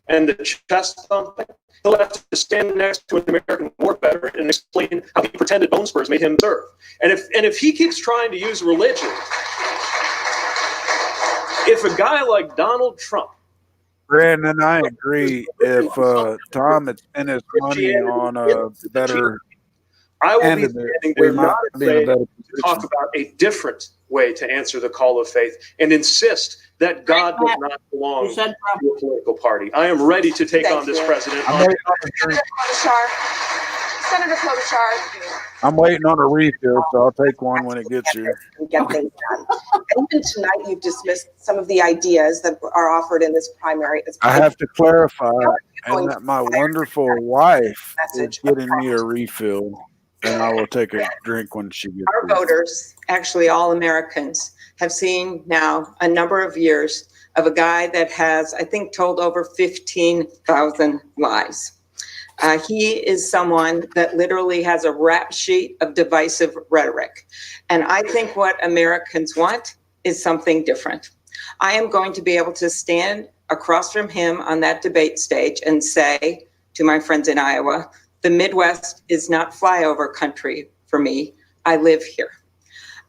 and the chest thumping, he'll have to stand next to an American war veteran and explain how he pretended bone spurs made him serve. And if he keeps trying to use religion, if a guy like Donald Trump, Brandon, I agree. If Tom had spent his money on a better, I will be standing there not afraid to talk about a different way to answer the call of faith and insist that God does not belong to a political party. I am ready to take on this president. Senator Klobuchar. I'm waiting on a refill, so I'll take one when it gets here. Get things done. And even tonight, you've dismissed some of the ideas that are offered in this primary. I have to clarify, and that my wonderful wife is getting me a refill, and I will take a drink when she gets Our voters, actually all Americans, have seen now a number of years of a guy that has, I think, told over 15,000 lies. He is someone that literally has a rap sheet of divisive rhetoric. And I think what Americans want is something different. I am going to be able to stand across from him on that debate stage and say to my friends in Iowa, the Midwest is not flyover country for me. I live here.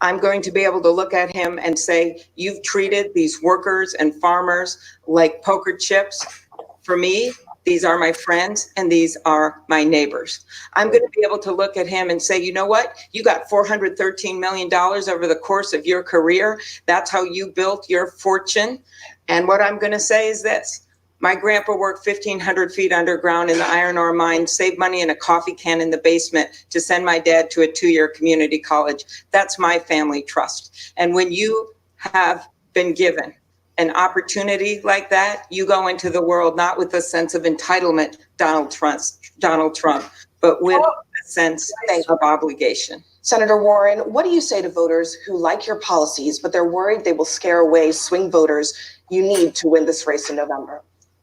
I'm going to be able to look at him and say, you've treated these workers and farmers like poker chips. For me, these are my friends and these are my neighbors. I'm going to be able to look at him and say, you know what? You got $413 million over the course of your career. That's how you built your fortune. And what I'm going to say is this. My grandpa worked 1,500 feet underground in the iron ore mine, saved money in a coffee can in the basement to send my dad to a 2-year community college. That's my family trust. And when you have been given an opportunity like that, you go into the world not with a sense of entitlement, Donald Trump, but with a sense of obligation. Senator Warren, what do you say to voters who like your policies, but they're worried they will scare away swing voters you need to win this race in November?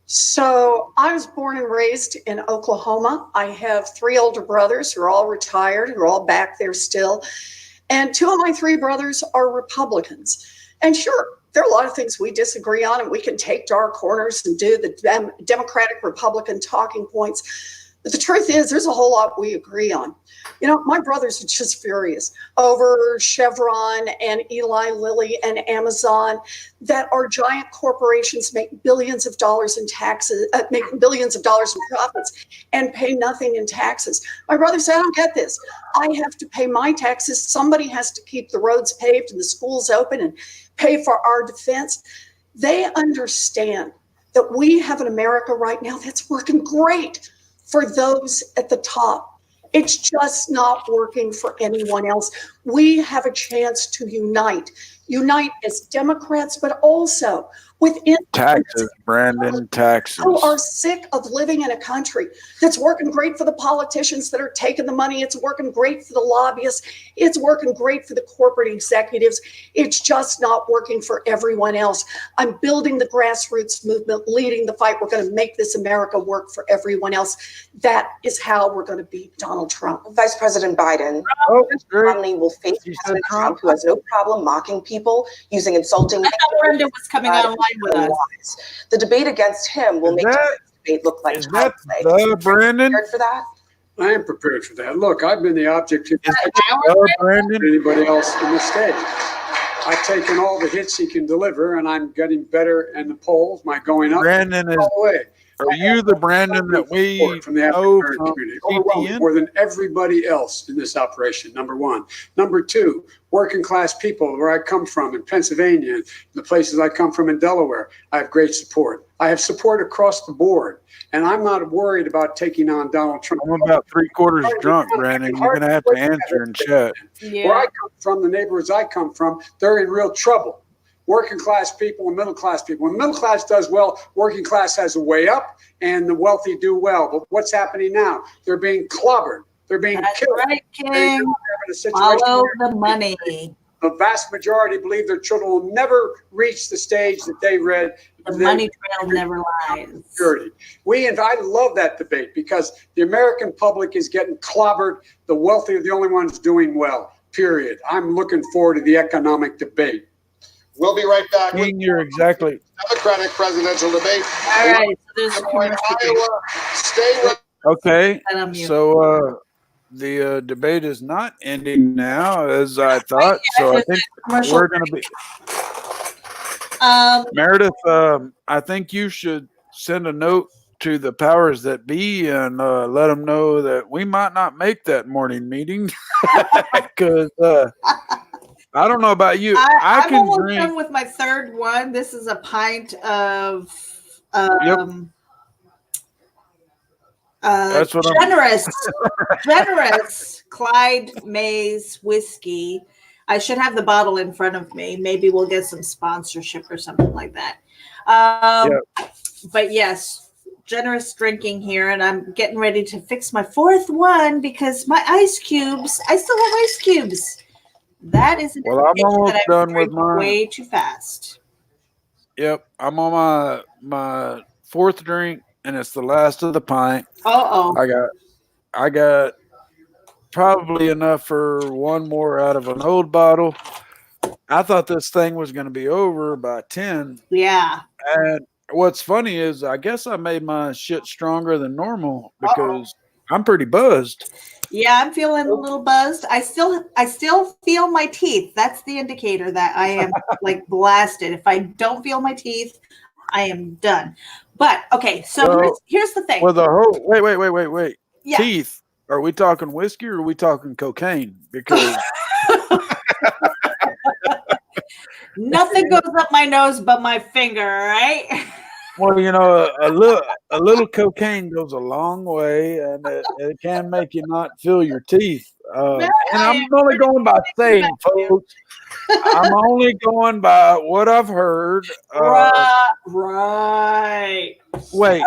So I was born and raised in Oklahoma. I have 3 older brothers who are all retired, who are all back there still. And 2 of my 3 brothers are Republicans. And sure, there are a lot of things we disagree on, and we can take to our corners and do the Democratic Republican talking points. But the truth is, there's a whole lot we agree on. You know, my brothers are just furious over Chevron and Eli Lilly and Amazon, that our giant corporations make billions of dollars in taxes, make billions of dollars in profits and pay nothing in taxes. My brother said, I don't get this. I have to pay my taxes. Somebody has to keep the roads paved and the schools open and pay for our defense. They understand that we have an America right now that's working great for those at the top. It's just not working for anyone else. We have a chance to unite as Democrats, but also within taxes, Brandon, taxes. Who are sick of living in a country that's working great for the politicians that are taking the money. It's working great for the lobbyists. It's working great for the corporate executives. It's just not working for everyone else. I'm building the grassroots movement, leading the fight. We're going to make this America work for everyone else. That is how we're going to beat Donald Trump. Vice President Biden Romney will face President Trump, who has no problem mocking people, using insulting. I thought Brenda was coming online with us. The debate against him will make the debate look like child play. Brandon? Prepared for that? I am prepared for that. Look, I've been the object of Brandon? anybody else in the state. I've taken all the hits he can deliver, and I'm getting better in the polls. My going up Brandon is. all the way. Are you the Brandon that we from the know African from community? Overwhelming, more than everybody else in this operation, number one. Number two, working class people where I come from in Pennsylvania, and the places I come from in Delaware, I have great support. I have support across the board, and I'm not worried about taking on Donald Trump. I'm about 3/4 drunk, Brandon. You're going to have to answer in chat. Yeah. Where I come from, the neighborhoods I come from, they're in real trouble. Working class people and middle class people. When middle class does well, working class has a way up and the wealthy do well. But what's happening now? They're being clobbered. They're being killed. Right, King. Follow the money. The vast majority believe their children will never reach the stage that they read. The money trail never lies. I love that debate because the American public is getting clobbered. The wealthy are the only ones doing well, period. I'm looking forward to the economic debate. We'll be right back. You're exactly. Democratic presidential debate. All right. So there's a Iowa. Stay with. Okay. So the debate is not ending now as I thought. So I think we're going to be. Meredith, I think you should send a note to the powers that be and let them know that we might not make that morning meeting because. I don't know about you. I'm almost done with my third one. This is a pint of That's what generous Clyde Mays whiskey. I should have the bottle in front of me. Maybe we'll get some sponsorship or something like that. But yes, generous drinking here, and I'm getting ready to fix my fourth one because my ice cubes. I still have ice cubes. That is an Well, I'm indication almost that I'm done with drinking mine. way too fast. Yep, I'm on my fourth drink, and it's the last of the pint. Uh-oh. I got probably enough for one more out of an old bottle. I thought this thing was going to be over by 10. Yeah. And what's funny is I guess I made my shit stronger than normal because I'm pretty buzzed. Yeah, I'm feeling a little buzzed. I still feel my teeth. That's the indicator that I am like blasted. If I don't feel my teeth, I am done. But okay, so Well, here's the thing. Well, the whole wait. Yeah. Teeth. Are we talking whiskey or are we talking cocaine? Because nothing goes up my nose but my finger, right? well, a little cocaine goes a long way, and it can make you not feel your teeth. And I'm only going by saying, folks. I'm only going by what I've heard. Right. Wait.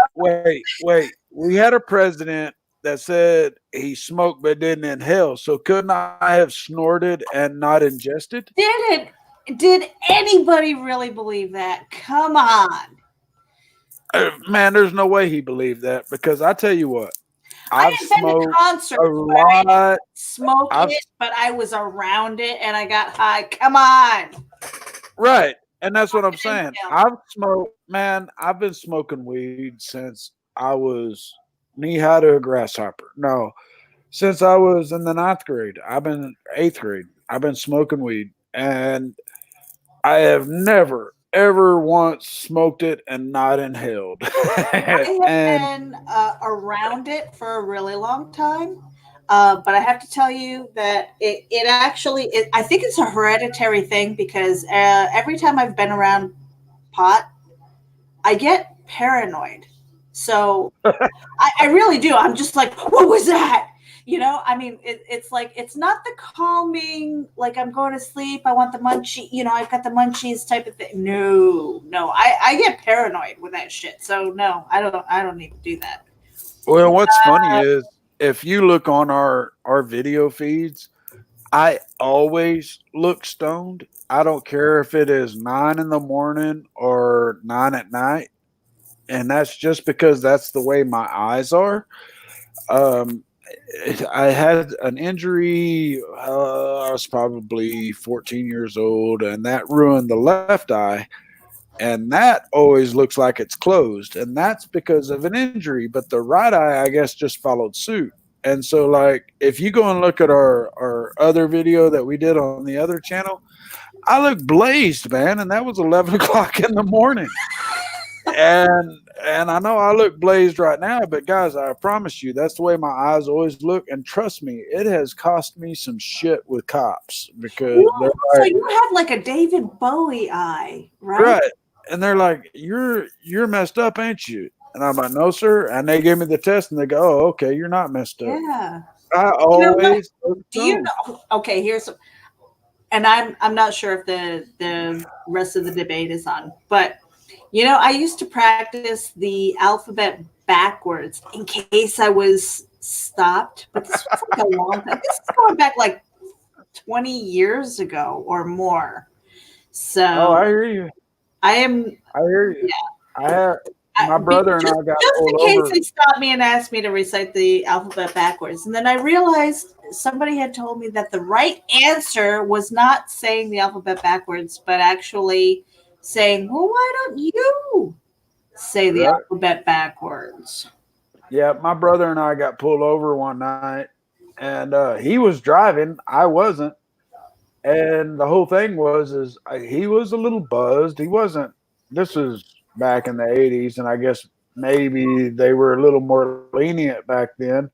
We had a president that said he smoked but didn't inhale. So couldn't I have snorted and not ingested? Did anybody really believe that? Come on. Man, there's no way he believed that because I tell you what, I've been to concerts a lot. Smoke it, but I was around it and I got high. Come on. Right. And that's what I'm saying. I've been smoking weed since I was knee high to a grasshopper. No, since I was in the 9th grade. Eighth grade. I've been smoking weed, and I have never, ever once smoked it and not inhaled. I have been around it for a really long time. But I have to tell you that it actually, I think it's a hereditary thing because every time I've been around pot, I get paranoid. So I really do. I'm just like, what was that? I mean, it's like, it's not the calming, like I'm going to sleep, I want the munchie, I've got the munchies type of thing. No, I get paranoid with that shit. So no, I don't need to do that. Well, what's funny is if you look on our video feeds, I always look stoned. I don't care if it is 9 in the morning or 9 at night. And that's just because that's the way my eyes are. I had an injury. I was probably 14 years old, and that ruined the left eye. And that always looks like it's closed. And that's because of an injury. But the right eye, I guess, just followed suit. And so, like, if you go and look at our other video that we did on the other channel, I look blazed, man. And that was 11 o'clock in the morning. And I know I look blazed right now, but guys, I promise you, that's the way my eyes always look. And trust me, it has cost me some shit with cops because they're like, so you have like a David Bowie eye, right? Right. And they're like, you're messed up, ain't you? And I'm like, no, sir. And they gave me the test, and they go, oh, okay, you're not messed up. Yeah. I always do you know? Okay, and I'm not sure if the rest of the debate is on, but I used to practice the alphabet backwards in case I was stopped. But this was like a long time. This is going back like 20 years ago or more. So I hear you. I hear you. Yeah. My brother and I got just in pulled case over. they stopped me and asked me to recite the alphabet backwards. And then I realized somebody had told me that the right answer was not saying the alphabet backwards, but actually saying, well, why don't you say the alphabet backwards? Yeah, my brother and I got pulled over one night, and he was driving. I wasn't. And the whole thing was he was a little buzzed. He wasn't. This was back in the 80s, and I guess maybe they were a little more lenient back then.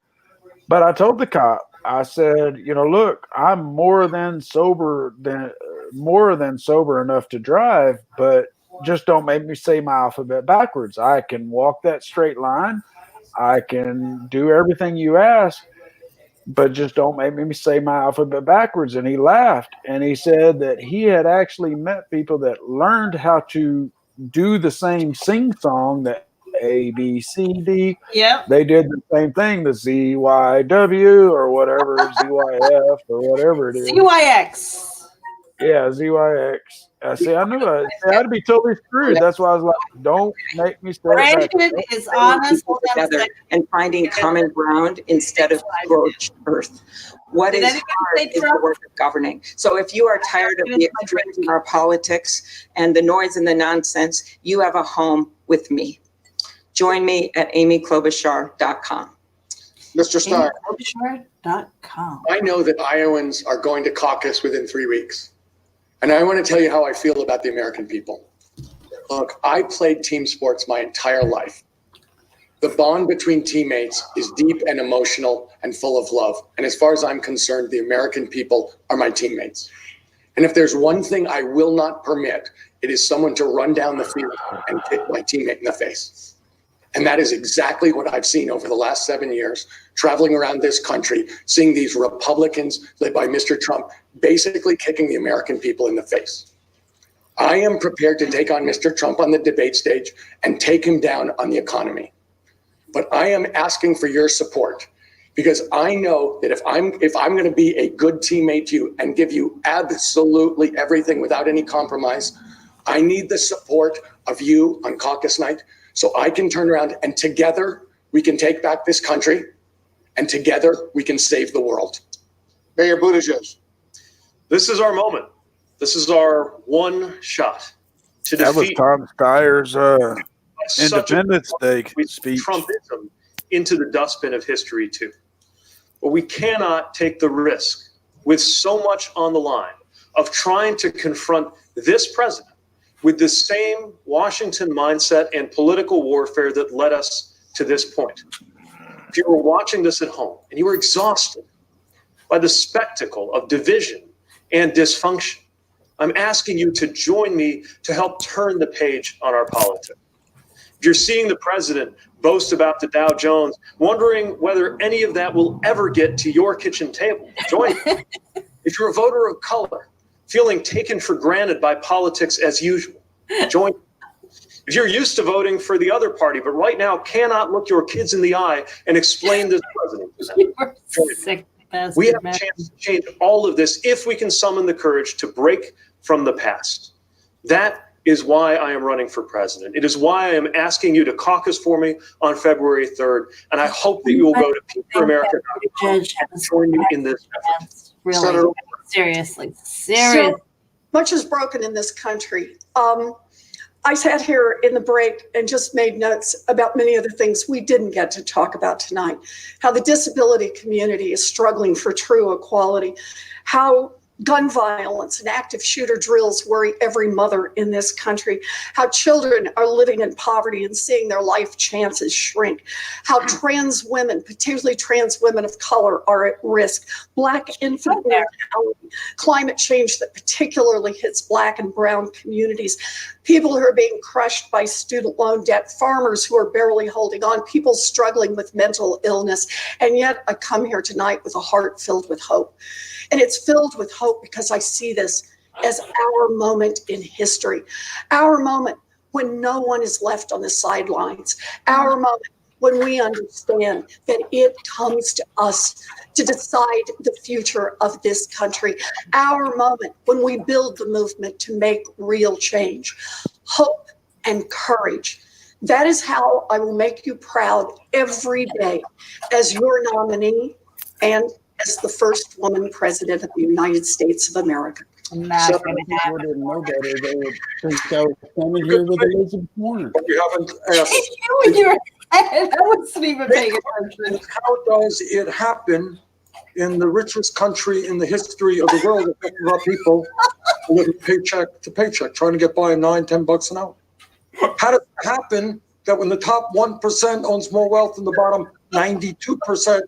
But I told the cop, I said, look, I'm more than sober enough to drive, but just don't make me say my alphabet backwards. I can walk that straight line. I can do everything you ask, but just don't make me say my alphabet backwards. And he laughed, and he said that he had actually met people that learned how to do the same sing song that A, B, C, D. Yep. They did the same thing, the ZYW or whatever, ZYF or whatever it is. CYX. Yeah, ZYX. I knew I'd be totally screwed. That's why I was like, don't make me stay back. Brandon is honest. Hold on a Together second. and finding common ground instead of scorched earth. What Did is anybody hard say is the Trump? work of governing. So if you are tired of the extremes in our politics and the noise and the nonsense, you have a home with me. Join me at amyklobuchar.com. Mr. Steyer. amyklobuchar.com. I know that Iowans are going to caucus within 3 weeks. And I want to tell you how I feel about the American people. Look, I played team sports my entire life. The bond between teammates is deep and emotional and full of love. And as far as I'm concerned, the American people are my teammates. And if there's one thing I will not permit, it is someone to run down the field and hit my teammate in the face. And that is exactly what I've seen over the last 7 years, traveling around this country, seeing these Republicans led by Mr. Trump basically kicking the American people in the face. I am prepared to take on Mr. Trump on the debate stage and take him down on the economy. But I am asking for your support because I know that if I'm going to be a good teammate to you and give you absolutely everything without any compromise, I need the support of you on caucus night so I can turn around and together we can take back this country and together we can save the world. Mayor Buttigieg. This is our moment. This is our one shot to That was defeat Tom Steyer's Independence Day speech. Trumpism into the dustbin of history too. But we cannot take the risk with so much on the line of trying to confront this president with the same Washington mindset and political warfare that led us to this point. If you were watching this at home and you were exhausted by the spectacle of division and dysfunction, I'm asking you to join me to help turn the page on our politics. If you're seeing the president boast about the Dow Jones, wondering whether any of that will ever get to your kitchen table, join me. If you're a voter of color, feeling taken for granted by politics as usual, join me. If you're used to voting for the other party, but right now cannot look your kids in the eye and explain this president to them, we have a chance to change all of this if we can summon the courage to break from the past. That is why I am running for president. It is why I am asking you to caucus for me on February 3rd. And I hope that you will go to PeaceForAmerica.com and join me in this effort. Really, seriously. So much is broken in this country. I sat here in the break and just made notes about many of the things we didn't get to talk about tonight. How the disability community is struggling for true equality. How gun violence and active shooter drills worry every mother in this country. How children are living in poverty and seeing their life chances shrink. How trans women, particularly trans women of color, are at risk. Black infant mortality, climate change that particularly hits Black and brown communities. People who are being crushed by student loan debt, farmers who are barely holding on, people struggling with mental illness. And yet I come here tonight with a heart filled with hope. And it's filled with hope because I see this as our moment in history, our moment when no one is left on the sidelines, our moment when we understand that it comes to us to decide the future of this country, our moment when we build the movement to make real change, hope and courage. That is how I will make you proud every day as your nominee and as the first woman president of the United States of America. Some people didn't know better. They would think I was coming here with Elizabeth Warren. We haven't asked. I wasn't even paying attention. How does it happen in the richest country in the history of the world that our people live paycheck to paycheck, trying to get by $9-10 an hour? How does it happen that when the top 1% owns more wealth than the bottom 92%,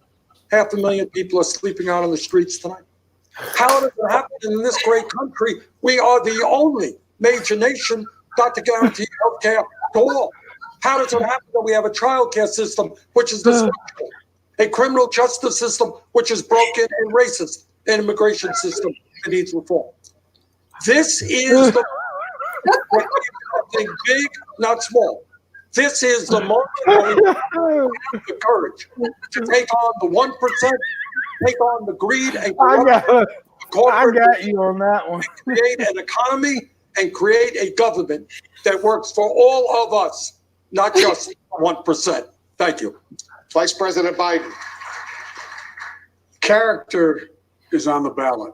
500,000 people are sleeping out on the streets tonight? How does it happen in this great country? We are the only major nation not to guarantee health care to all. How does it happen that we have a child care system which is dysfunctional, a criminal justice system which is broken and racist, an immigration system that needs reform? This is something big, not small. This is the moment when we have the courage to take on the 1%, take on the greed and corruption. I got you on that one. Create an economy and create a government that works for all of us, not just 1%. Thank you. Vice President Biden. Character is on the ballot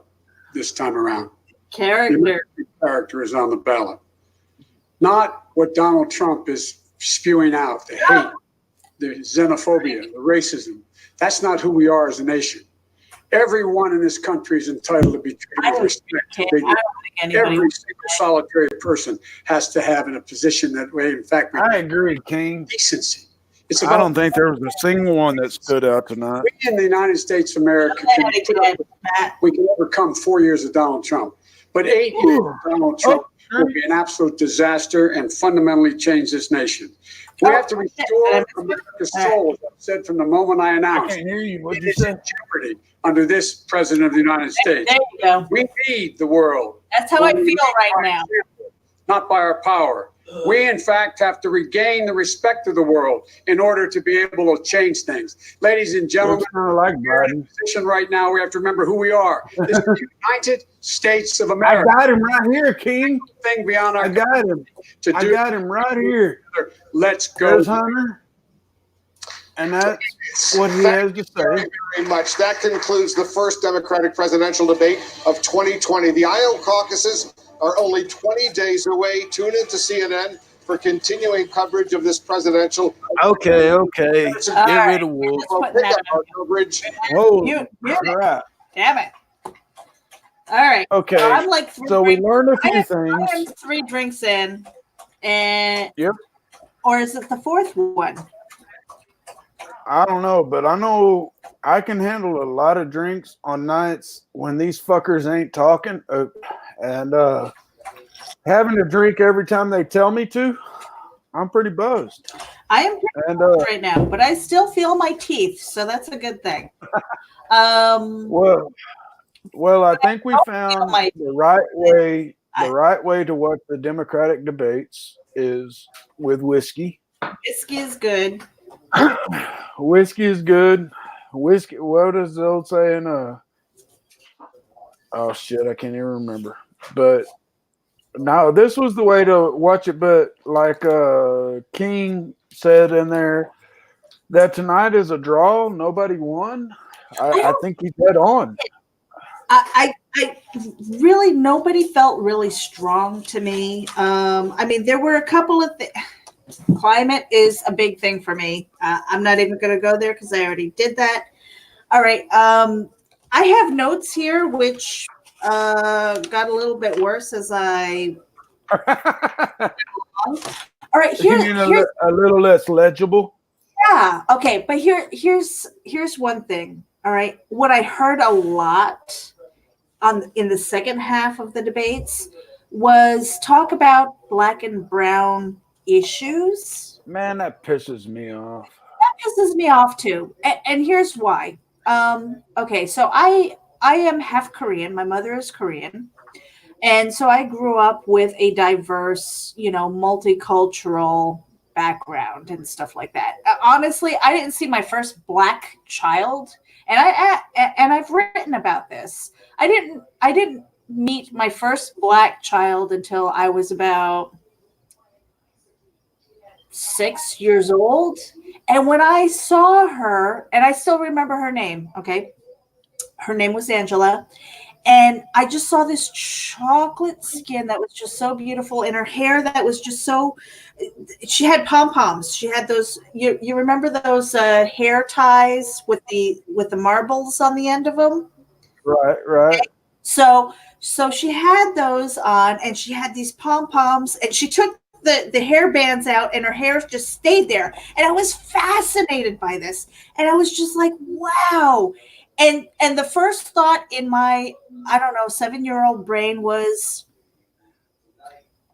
this time around. Character is on the ballot. Not what Donald Trump is spewing out, the hate, the xenophobia, the racism. That's not who we are as a nation. Everyone in this country is entitled to be treated with respect. Every single solitary person has to have in a position that way. In fact, I agree, King. Decency. I don't think there was a single one that stood out tonight. We in the United States of America we can overcome 4 years of Donald Trump, but 8 years of Donald Trump will be an absolute disaster and fundamentally change this nation. We have to restore America's soul, as I've said from the moment I announced. I can't hear you. What'd It you is say? in jeopardy under this president of the United States. There you go. We need the world. That's how I feel right now. Not by our power. We, in fact, have to regain the respect of the world in order to be able to change things. Ladies and gentlemen, we're in a position right now. We have to remember who we are. This is the United States of I America. got him right here, King. Thing beyond our I got him. to I do. got him right here. Let's go. There's Hunter. And that's what he has to Very, say. very much. That concludes the first Democratic presidential debate of 2020. The Iowa caucuses are only 20 days away. Tune in to CNN for continuing coverage of this presidential. Okay. Get rid of Wolf. We'll pick up our coverage. Whoa. You All right. Damn it. All right. Okay. I'm like So we learned a few I things. am 3 drinks in, and Yep. or is it the 4th one? I don't know, but I know I can handle a lot of drinks on nights when these fuckers ain't talking. And having to drink every time they tell me to, I'm pretty buzzed. I am pretty buzzed right now, but I still feel my teeth, so that's a good thing. Well, I think we found the right way. The right way to watch the Democratic debates is with whiskey. Whiskey is good. Whiskey is good. Whiskey. What is the old saying? Oh shit, I can't even remember. But no, this was the way to watch it. But like King said in there, that tonight is a draw. Nobody won. I think he's dead on. I really, nobody felt really strong to me. I mean, there were a couple of things. Climate is a big thing for me. I'm not even going to go there because I already did that. All right. I have notes here, which got a little bit worse as I. All right. Here's a little less legible. Yeah. Okay. But here's one thing. All right. What I heard a lot in the second half of the debates was talk about Black and brown issues. Man, that pisses me off. That pisses me off too. And here's why. Okay, so I am half Korean. My mother is Korean. And so I grew up with a diverse, multicultural background and stuff like that. Honestly, I didn't see my first Black child, and I've written about this. I didn't meet my first Black child until I was about 6 years old. And when I saw her, and I still remember her name, okay? Her name was Angela. And I just saw this chocolate skin that was just so beautiful, and her hair that was just so, she had pom-poms. She had those, you remember those hair ties with the marbles on the end of them? Right. So she had those on, and she had these pom-poms, and she took the hair bands out, and her hair just stayed there. And I was fascinated by this. And I was just like, wow. And the first thought in my, 7-year-old brain was,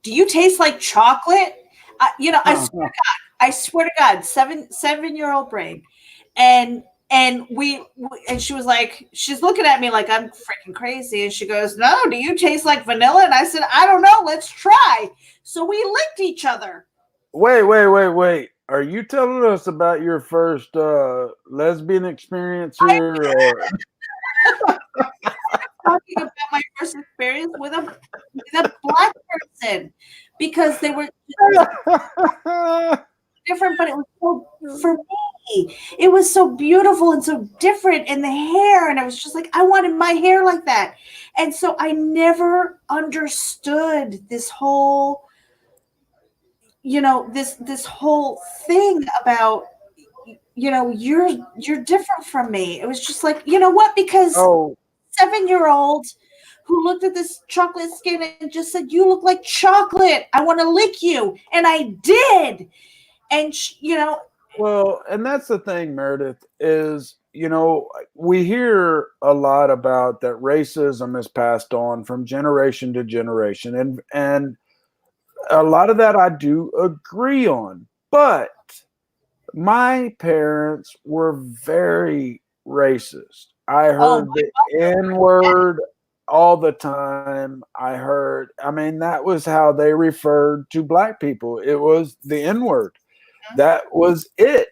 do you taste like chocolate? I swear to God, 7-year-old brain. And she was like, she's looking at me like I'm freaking crazy. And she goes, no, do you taste like vanilla? And I said, I don't know. Let's try. So we licked each other. Wait. Are you telling us about your first lesbian experience here? Or? Talking about my first experience with a black person, because they were different, but it was so, for me, it was so beautiful and so different, and the hair, and I was just like, I wanted my hair like that. And so I never understood this whole, this whole thing about, you're different from me. It was just like, you know what? Because 7-year-old who looked at this chocolate skin and just said, "You look like chocolate. I want to lick you," and I did. And Well, and that's the thing, Meredith, is we hear a lot about that racism is passed on from generation to generation, and a lot of that I do agree on, but my parents were very racist. I heard the N-word all the time. I mean, that was how they referred to black people. It was the N-word. That was it.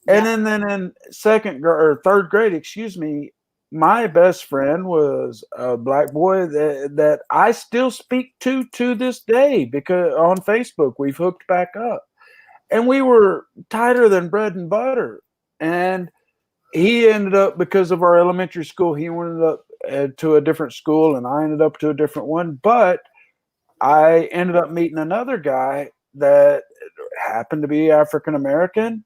And then in second or third grade, excuse me, my best friend was a black boy that I still speak to this day, because on Facebook we've hooked back up, and we were tighter than bread and butter. And he ended up, because of our elementary school, he ended up to a different school, and I ended up to a different one. But I ended up meeting another guy that happened to be African American,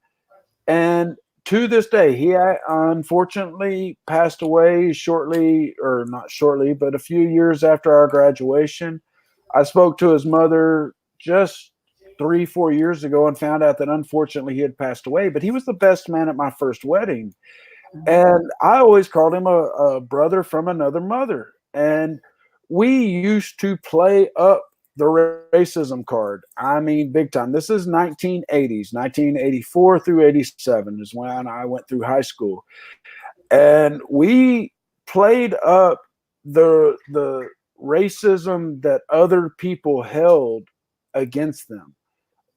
and to this day, he unfortunately passed away shortly, or not shortly, but a few years after our graduation. I spoke to his mother just 3-4 years ago and found out that unfortunately he had passed away, but he was the best man at my first wedding. And I always called him a brother from another mother. And we used to play up the racism card. I mean, big time. This is 1980s, 1984 through 87 is when I went through high school. And we played up the racism that other people held against them.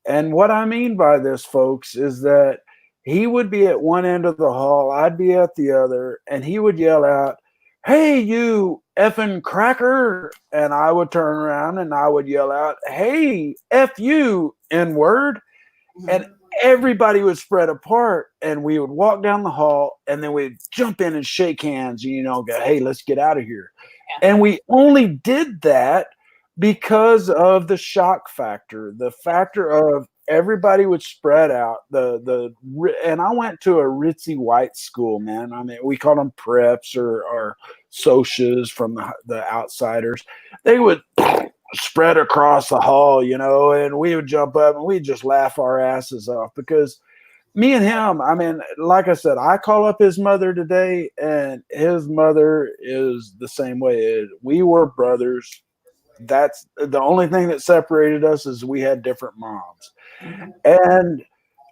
And what I mean by this, folks, is that he would be at one end of the hall, I'd be at the other, and he would yell out, "Hey, you effing cracker." And I would turn around and I would yell out, "Hey, F you, N-word." And everybody would spread apart, and we would walk down the hall, and then we'd jump in and shake hands, and go, "Hey, let's get out of here." And we only did that because of the shock factor, the factor of everybody would spread out. And I went to a ritzy white school, man. I mean, we called them preps or socias from the outsiders. They would spread across the hall, and we would jump up and we'd just laugh our asses off, because me and him, I mean, like I said, I call up his mother today, and his mother is the same way. We were brothers. That's the only thing that separated us, is we had different moms. And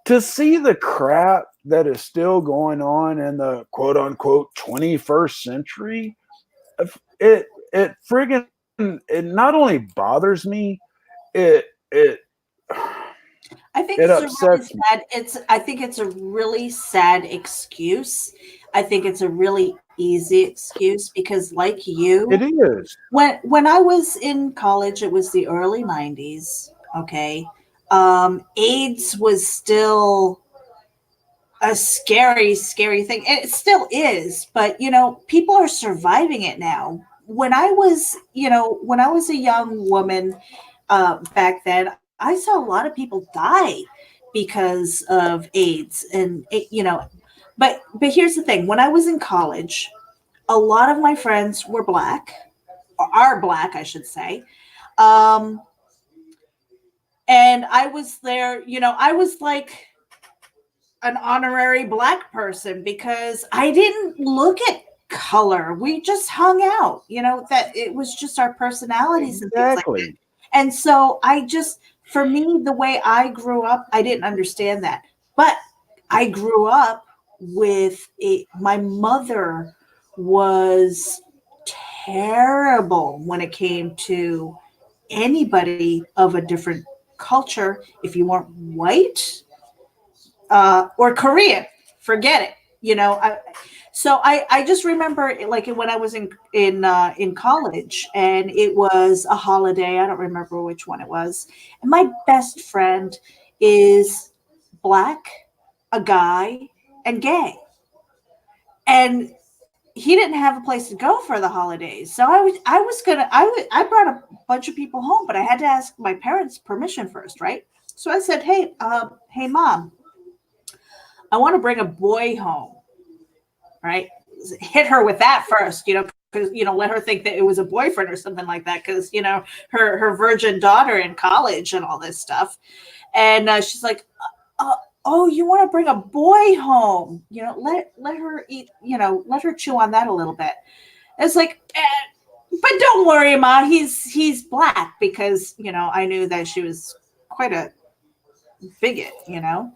to see the crap that is still going on in the quote unquote 21st century, it friggin', it not only bothers me, I think it upsets me. I think it's a really sad excuse. I think it's a really easy excuse, because like you, it is. When I was in college, it was the early 90s. Okay. AIDS was still a scary, scary thing. And it still is, but people are surviving it now. When I was a young woman, back then, I saw a lot of people die because of AIDS, and but here's the thing. When I was in college, a lot of my friends were black, or are black, I should say. And I was there, I was like an honorary black person, because I didn't look at color. We just hung out, that it was just our personalities and things like that. And so for me, the way I grew up, I didn't understand that. But I grew up with my mother was terrible when it came to anybody of a different culture if you weren't white or Korean. Forget it. You know, I just remember like when I was in college and it was a holiday. I don't remember which one it was. And my best friend is black, a guy, and gay. And he didn't have a place to go for the holidays. So I brought a bunch of people home, but I had to ask my parents permission first, right? So I said, hey, mom, I want to bring a boy home, right? Hit her with that first, you know, because, you know, let her think that it was a boyfriend or something like that. Because, you know, her virgin daughter in college and all this stuff. And she's like, oh, you want to bring a boy home? You know, let her eat, you know, let her chew on that a little bit. It's like, but don't worry, Ma, he's black, because, you know, I knew that she was quite a bigot, you know.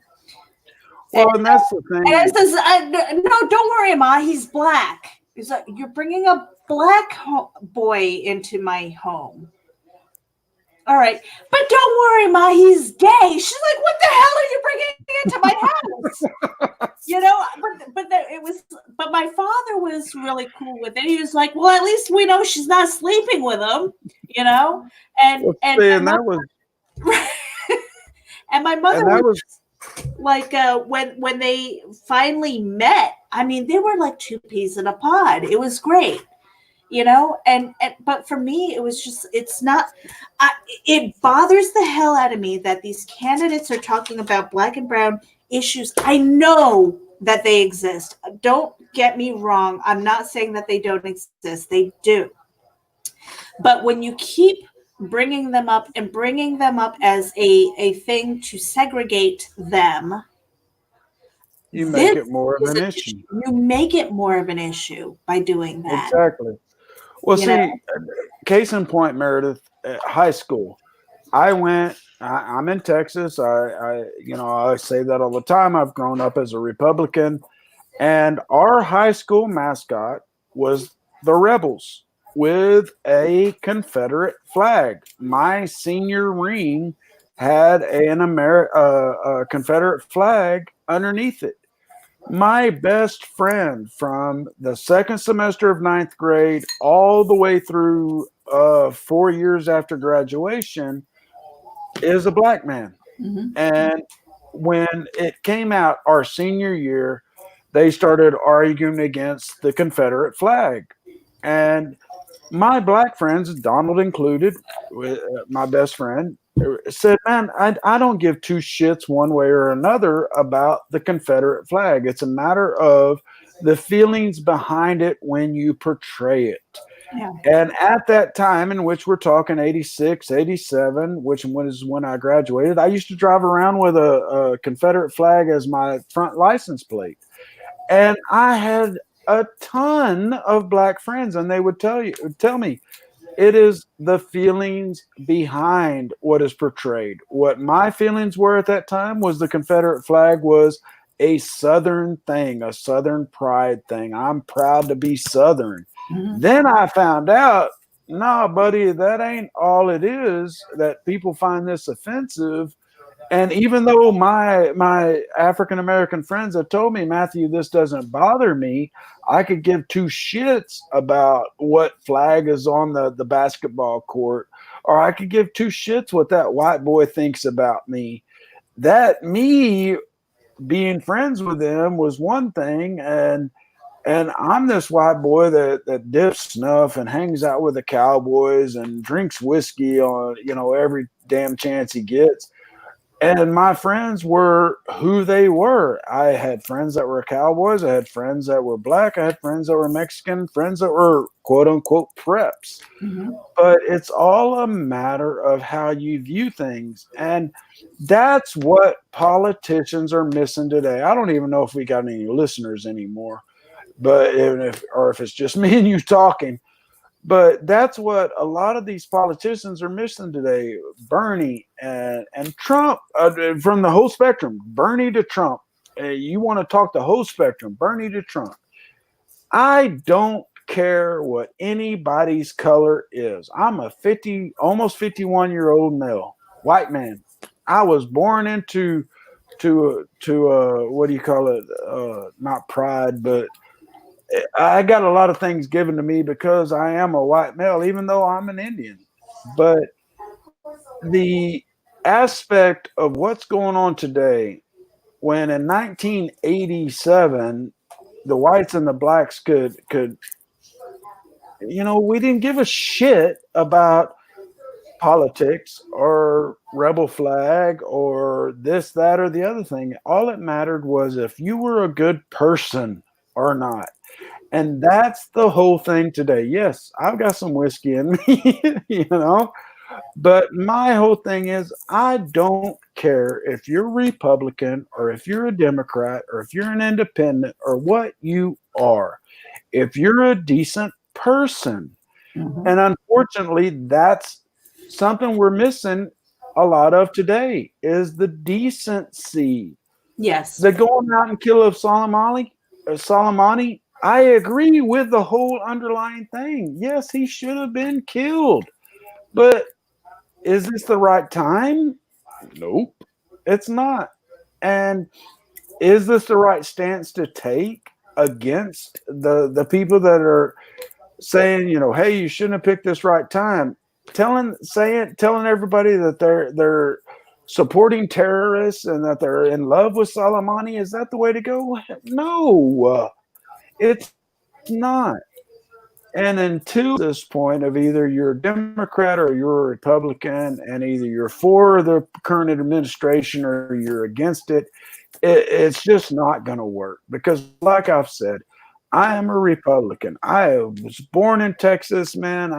Well, and that's the thing. And it says, no, don't worry, Ma, he's black. It's like, you're bringing a black boy into my home. All right, but don't worry, Ma, he's gay. She's like, what the hell are you bringing into my house? You know, but my father was really cool with it. He was like, well, at least we know she's not sleeping with him, you know. And that was and my mother was like, when they finally met, I mean, they were like two peas in a pod. It was great. You know, but for me, it was just, it's not, it bothers the hell out of me that these candidates are talking about black and brown issues. I know that they exist. Don't get me wrong. I'm not saying that they don't exist. They do. But when you keep bringing them up as a thing to segregate them, you make it more of an issue. You make it more of an issue by doing that. Exactly. Well, case in point, Meredith, high school. I'm in Texas. I say that all the time. I've grown up as a Republican, and our high school mascot was the Rebels with a Confederate flag. My senior ring had a Confederate flag underneath it. My best friend from the second semester of ninth grade all the way through 4 years after graduation is a black man. Mm-hmm. And when it came out our senior year, they started arguing against the Confederate flag. And my black friends, Donald included, my best friend, said, man, I don't give two shits one way or another about the Confederate flag. It's a matter of the feelings behind it when you portray it. Yeah. And at that time, in which we're talking 86, 87, which was when I graduated, I used to drive around with a Confederate flag as my front license plate. And I had a ton of black friends, and they would tell me, it is the feelings behind what is portrayed. What my feelings were at that time was the Confederate flag was a Southern thing, a Southern pride thing. I'm proud to be Southern. Mm-hmm. Then I found out, nah, buddy, that ain't all it is, that people find this offensive. And even though my African-American friends have told me, Matthew, this doesn't bother me, I could give two shits about what flag is on the basketball court, or I could give two shits what that white boy thinks about me. That me being friends with them was one thing, and I'm this white boy that dips snuff and hangs out with the Cowboys and drinks whiskey on, every damn chance he gets. And my friends were who they were. I had friends that were Cowboys. I had friends that were black. I had friends that were Mexican, friends that were quote unquote preps. Mm-hmm. But it's all a matter of how you view things. And that's what politicians are missing today. I don't even know if we got any listeners anymore, but if it's just me and you talking. But that's what a lot of these politicians are missing today. Bernie and Trump, from the whole spectrum, Bernie to Trump. You want to talk the whole spectrum, Bernie to Trump. I don't care what anybody's color is. I'm a almost 51-year-old male, white man. I was born into what do you call it? Not pride, but I got a lot of things given to me because I am a white male, even though I'm an Indian. But the aspect of what's going on today, when in 1987 the whites and the blacks could we didn't give a shit about politics or rebel flag or this, that, or the other thing. All it mattered was if you were a good person or not. And that's the whole thing today. Yes, I've got some whiskey in me, but my whole thing is I don't care if you're Republican or if you're a Democrat or if you're an independent or what you are. If you're a decent person, and unfortunately, that's something we're missing a lot of today is the decency. Yes. The going out and kill of Soleimani, I agree with the whole underlying thing. Yes, he should have been killed. But is this the right time? Nope, it's not. And is this the right stance to take against the people that are saying, hey, you shouldn't have picked this right time? Telling everybody that they're supporting terrorists and that they're in love with Soleimani, is that the way to go? No, it's not. And until this point of either you're a Democrat or you're a Republican, and either you're for the current administration or you're against it, it's just not going to work. Because like I've said, I am a Republican. I was born in Texas, man.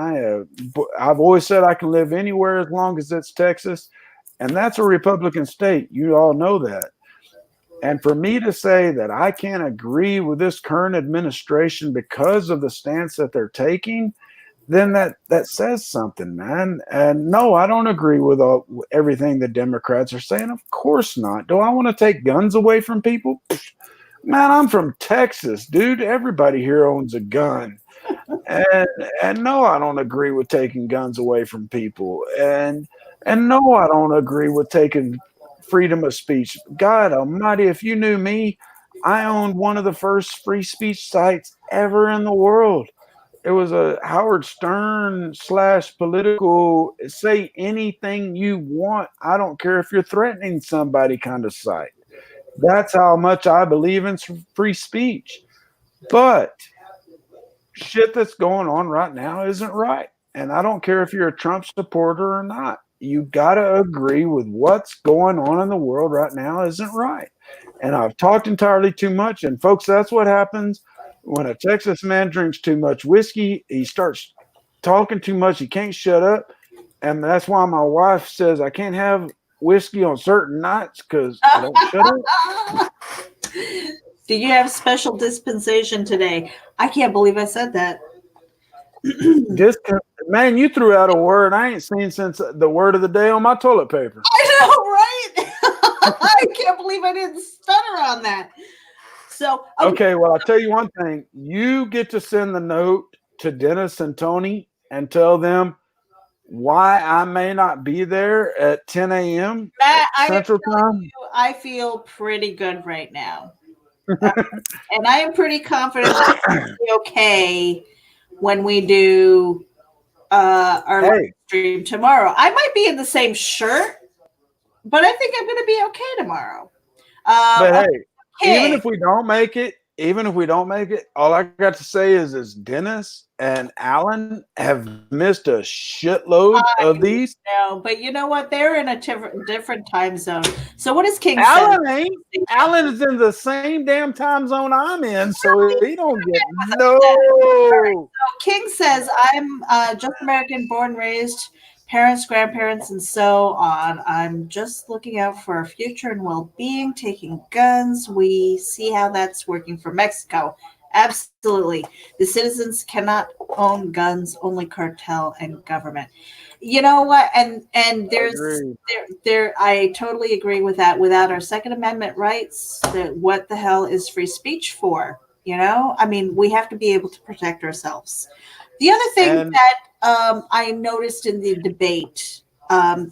I've always said I can live anywhere as long as it's Texas. And that's a Republican state. You all know that. And for me to say that I can't agree with this current administration because of the stance that they're taking, then that says something, man. And no, I don't agree with everything the Democrats are saying. Of course not. Do I want to take guns away from people? Man, I'm from Texas, dude. Everybody here owns a gun. And no, I don't agree with taking guns away from people. And no, I don't agree with taking freedom of speech. God almighty, if you knew me, I owned one of the first free speech sites ever in the world. It was a Howard Stern / political, say anything you want. I don't care if you're threatening somebody kind of site. That's how much I believe in free speech. But shit that's going on right now isn't right. And I don't care if you're a Trump supporter or not. You got to agree with what's going on in the world right now isn't right. And I've talked entirely too much. And folks, that's what happens when a Texas man drinks too much whiskey. He starts talking too much. He can't shut up. And that's why my wife says I can't have whiskey on certain nights because I don't shut up. Do you have special dispensation today? I can't believe I said that. Man, you threw out a word I ain't seen since the word of the day on my toilet paper. I know, right? I can't believe I didn't stutter on that. So okay, well, I'll tell you one thing. You get to send the note to Dennis and Tony and tell them why I may not be there at 10 a.m. Central Time. I feel pretty good right now. And I am pretty confident that it'll be okay when we do our live stream tomorrow. I might be in the same shirt, but I think I'm going to be okay tomorrow. But hey, even if we don't make it, all I got to say is Dennis and Alan have missed a shitload of these. No, but you know what? They're in a different time zone. So what does King Alan say? ain't. Alan is in the same damn time zone I'm in, so he don't get no. So King says, I'm just American, born, raised, parents, grandparents, and so on. I'm just looking out for our future and well-being, taking guns. We see how that's working for Mexico. Absolutely. The citizens cannot own guns, only cartel and government. You know what? And I totally agree with that. Without our Second Amendment rights, what the hell is free speech for? I mean, we have to be able to protect ourselves. The other thing that I noticed in the debate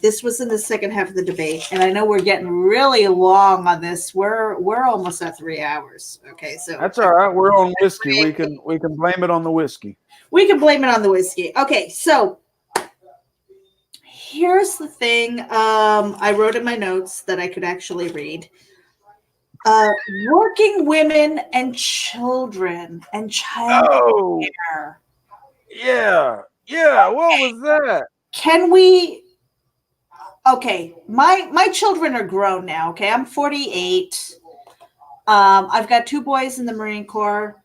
This was in the second half of the debate, and I know we're getting really long on this. We're almost at 3 hours. Okay, so That's all right. We're on whiskey. We can blame it on the whiskey. we can blame it on the whiskey. Okay, so here's the thing. I wrote in my notes that I could actually read. Working women and children and child care. Yeah. What was that? Can we? Okay, my children are grown now. Okay, I'm 48. I've got 2 boys in the Marine Corps.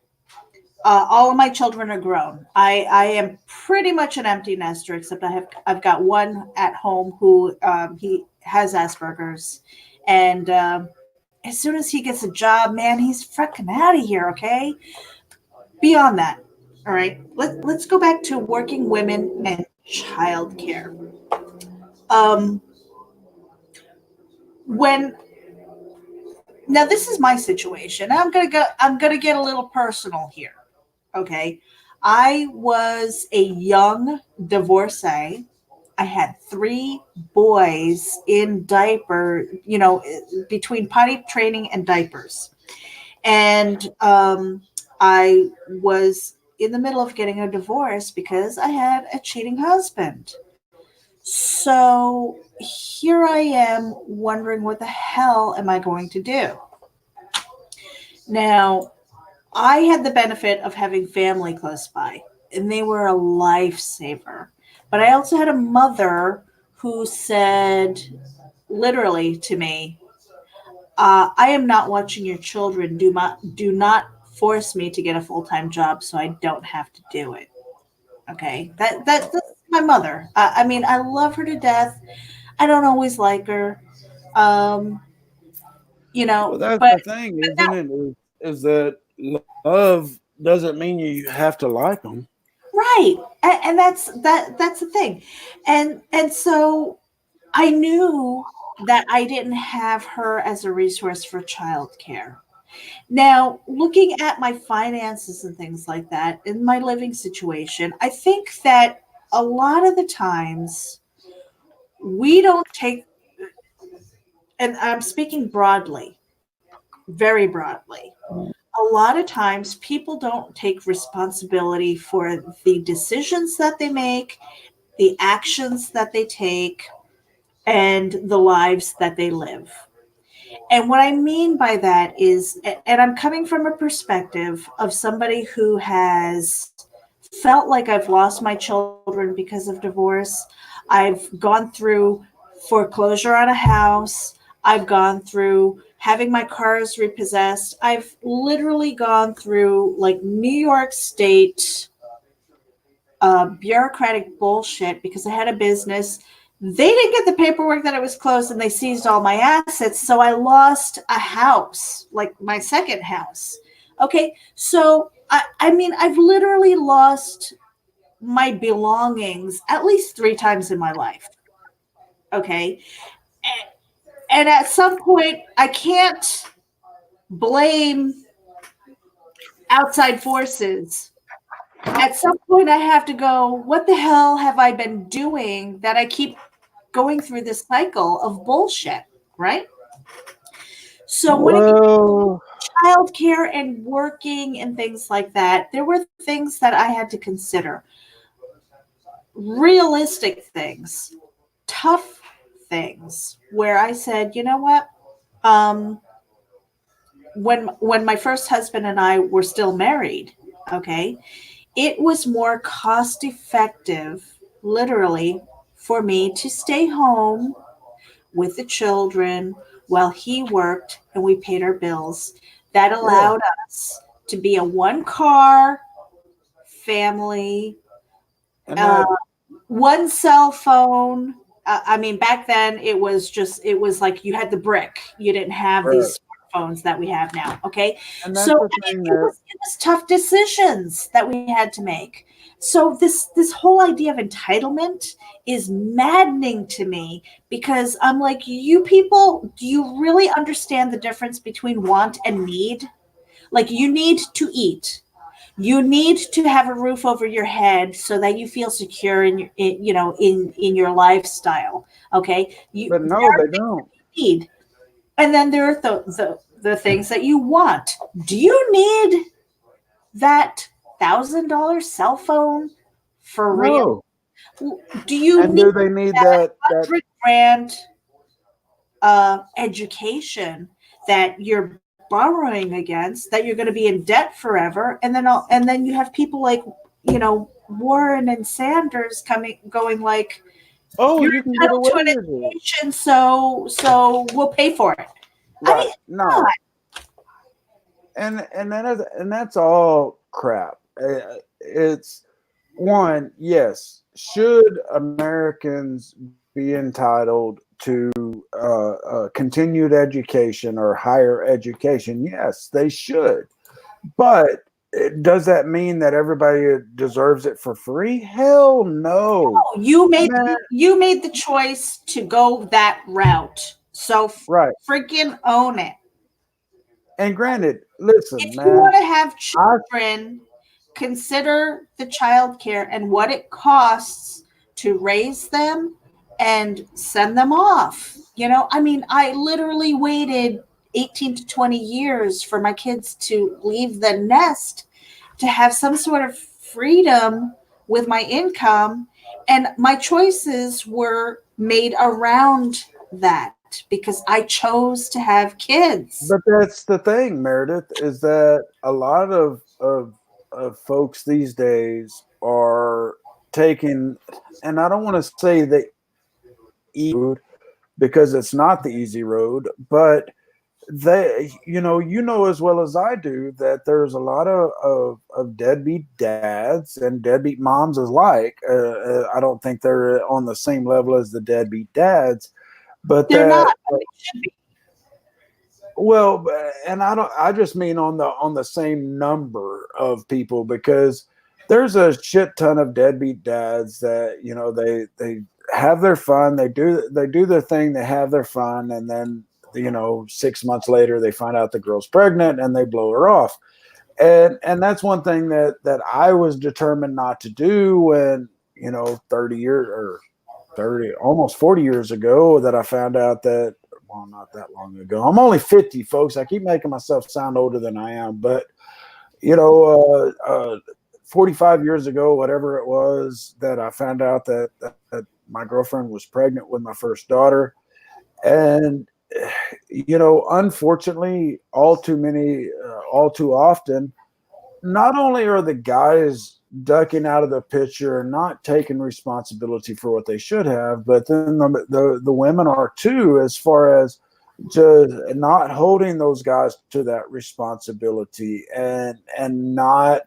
All of my children are grown. I am pretty much an empty nester, except I've got one at home who he has Asperger's, and as soon as he gets a job, man, he's freaking out of here. Okay. Beyond that, all right. Let's go back to working women and childcare. Now this is my situation. I'm gonna get a little personal here. Okay. I was a young divorcee. I had 3 boys in diaper, between potty training and diapers. And I was in the middle of getting a divorce because I had a cheating husband. So here I am wondering, what the hell am I going to do? Now, I had the benefit of having family close by, and they were a lifesaver. But I also had a mother who said literally to me, I am not watching your children. Do not force me to get a full-time job so I don't have to do it. Okay. That's my mother. I mean, I love her to death. I don't always like her. Well, that's the thing, isn't it? Is that love doesn't mean you have to like them. Right. And that's the thing. And so I knew that I didn't have her as a resource for childcare. Now, looking at my finances and things like that in my living situation, I think that a lot of the times we don't take, and I'm speaking broadly, very broadly. A lot of times people don't take responsibility for the decisions that they make, the actions that they take, and the lives that they live. And what I mean by that is, and I'm coming from a perspective of somebody who has felt like I've lost my children because of divorce. I've gone through foreclosure on a house. I've gone through having my cars repossessed. I've literally gone through like New York State bureaucratic bullshit because I had a business. They didn't get the paperwork that it was closed, and they seized all my assets. So I lost a house, like my second house. Okay. So I mean, I've literally lost my belongings at least 3 times in my life. Okay. And at some point, I can't blame outside forces. At some point, I have to go, what the hell have I been doing that I keep going through this cycle of bullshit, right? So when it came to childcare and working and things like that, there were things that I had to consider. Realistic things, tough things, where I said, you know what? When my first husband and I were still married, okay, it was more cost effective, literally, for me to stay home with the children while he worked and we paid our bills. That allowed us to be a 1-car family, 1 cell phone. I mean, back then it was like you had the brick. You didn't have these smartphones that we have now. Okay. So it was tough decisions that we had to make. So this whole idea of entitlement is maddening to me, because I'm like, you people, do you really understand the difference between want and need? Like, you need to eat. You need to have a roof over your head so that you feel secure in your lifestyle. Okay, But no, they don't. need. And then there are the things that you want. Do you need that $1,000 cell phone for real? No. Do you And need do they need that that $100,000 education that you're borrowing against, that you're going to be in debt forever? And then you have people like, Warren and Sanders going like, oh, you're you can get entitled away to an with it. education, so we'll pay for it. I Right. mean, No. God. And that's all crap. It's one, yes. Should Americans be entitled to continued education or higher education? Yes, they should. But does that mean that everybody deserves it for free? Hell no. You made Man. you made the choice to go that route. So Right. freaking own it. And granted, listen, If man. you want to have children, consider the child care and what it costs to raise them and send them off. I literally waited 18 to 20 years for my kids to leave the nest to have some sort of freedom with my income. And my choices were made around that because I chose to have kids. But that's the thing, Meredith, is that a lot of folks these days are taking, and I don't want to say the easy road because it's not the easy road, but they, you know as well as I do that there's a lot of deadbeat dads and deadbeat moms alike. I don't think they're on the same level as the deadbeat dads, but they're not. They should be. Well, and I just mean on the same number of people, because there's a shit ton of deadbeat dads that, they have their fun, they do their thing, they have their fun, and then 6 months later they find out the girl's pregnant and they blow her off. And that's one thing that I was determined not to do when, 30 years or 30 almost 40 years ago, that I found out that, well, not that long ago. I'm only 50, folks. I keep making myself sound older than I am, but 45 years ago, whatever it was, that I found out that my girlfriend was pregnant with my first daughter. And unfortunately, all too often, not only are the guys ducking out of the picture and not taking responsibility for what they should have, but then the women are too, as far as just not holding those guys to that responsibility and not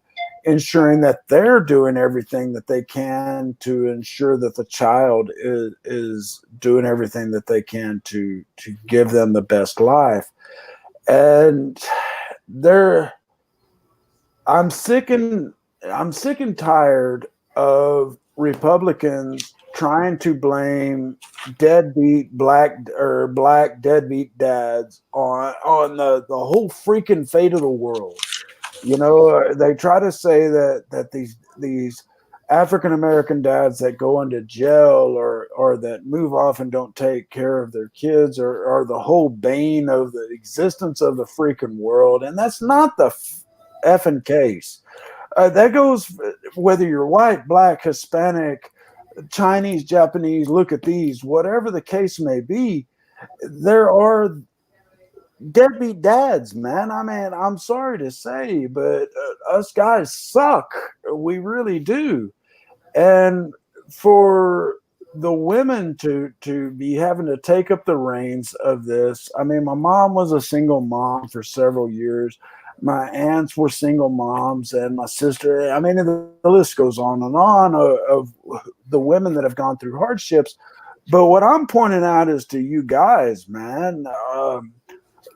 ensuring that they're doing everything that they can to ensure that the child is doing everything that they can to give them the best life. And I'm sick and tired of Republicans trying to blame deadbeat black deadbeat dads on the whole freaking fate of the world. They try to say that these African American dads that go into jail or that move off and don't take care of their kids are the whole bane of the existence of the freaking world, and that's not the effing case. That goes whether you're white, black, Hispanic, Chinese, Japanese, look at these, whatever the case may be, there are deadbeat dads, man. I mean, I'm sorry to say, but us guys suck. We really do. And for the women to be having to take up the reins of this, I mean, my mom was a single mom for several years. My aunts were single moms, and my sister. I mean, the list goes on and on of the women that have gone through hardships. But what I'm pointing out is to you guys, man.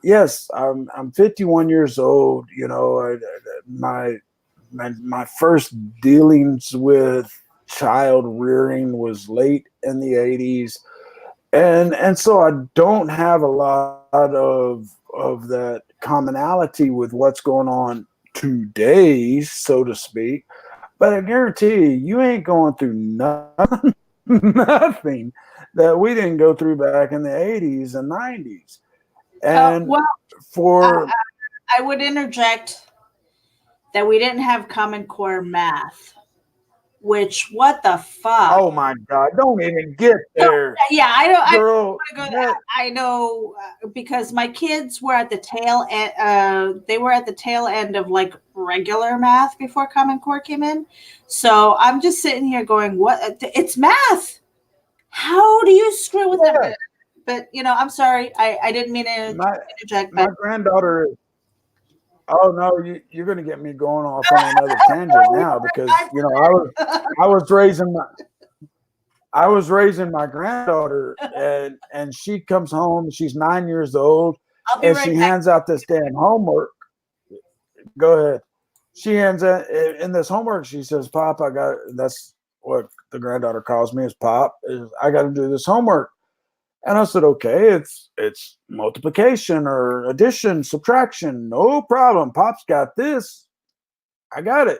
Yes, I'm 51 years old. My first dealings with child rearing was late in the 80s, and so I don't have a lot of that commonality with what's going on 2 days, so to speak. But I guarantee you ain't going through nothing, nothing that we didn't go through back in the 80s and 90s. And I would interject that we didn't have Common Core math, which what the fuck? Oh my God! Don't even get there. Yeah, I don't. Girl, I know because my kids were at the tail end. They were at the tail end of like regular math before Common Core came in. So I'm just sitting here going, "What? It's math. How do you screw with that?" But I'm sorry. I didn't mean to interject. My granddaughter. Oh no, you're going to get me going off on another tangent now because I was raising my granddaughter and she comes home. She's 9 years old and she hands out this damn homework. Go ahead. She hands out in this homework. She says, "Pop, that's what the granddaughter calls me as Pop. I got to do this homework." And I said, "Okay, it's multiplication or addition, subtraction. No problem. Pop's got this. I got it."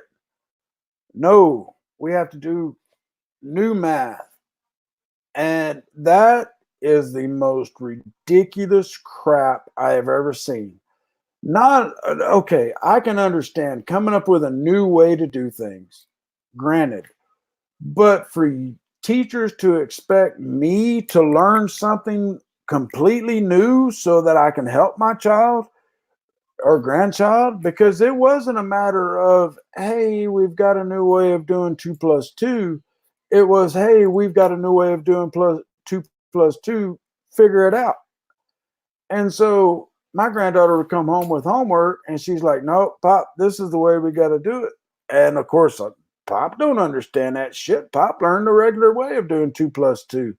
No, we have to do new math. And that is the most ridiculous crap I have ever seen. Okay, I can understand coming up with a new way to do things, granted. But for teachers to expect me to learn something completely new so that I can help my child or grandchild, because it wasn't a matter of, hey, we've got a new way of doing 2 + 2. It was, hey, we've got a new way of doing 2 + 2, figure it out. And so my granddaughter would come home with homework and she's like, "No, Pop, this is the way we got to do it." And of course, Pop don't understand that shit. Pop learned the regular way of doing 2 + 2.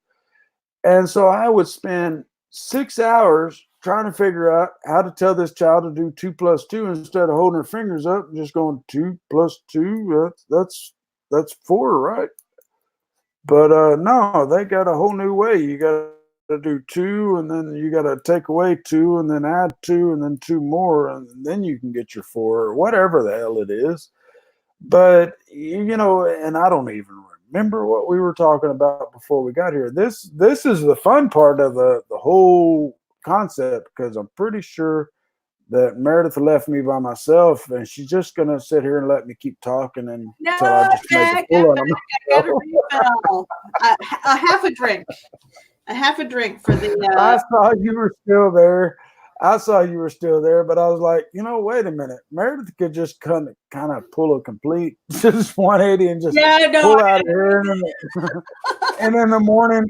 And so I would spend 6 hours trying to figure out how to tell this child to do 2 + 2 instead of holding her fingers up and just going 2 + 2. That's 4, right? But no, they got a whole new way. You got to do 2, and then you got to take away 2, and then add 2, and then 2 more, and then you can get your 4 or whatever the hell it is. But and I don't even remember what we were talking about before we got here. This is the fun part of the whole concept, because I'm pretty sure that Meredith left me by myself, and she's just gonna sit here and let me keep talking until I just make a fool of them. A half a drink for the. I saw you were still there. But I was like, wait a minute. Meredith could just kind of pull a complete just 180 and just pull out of here. And in the morning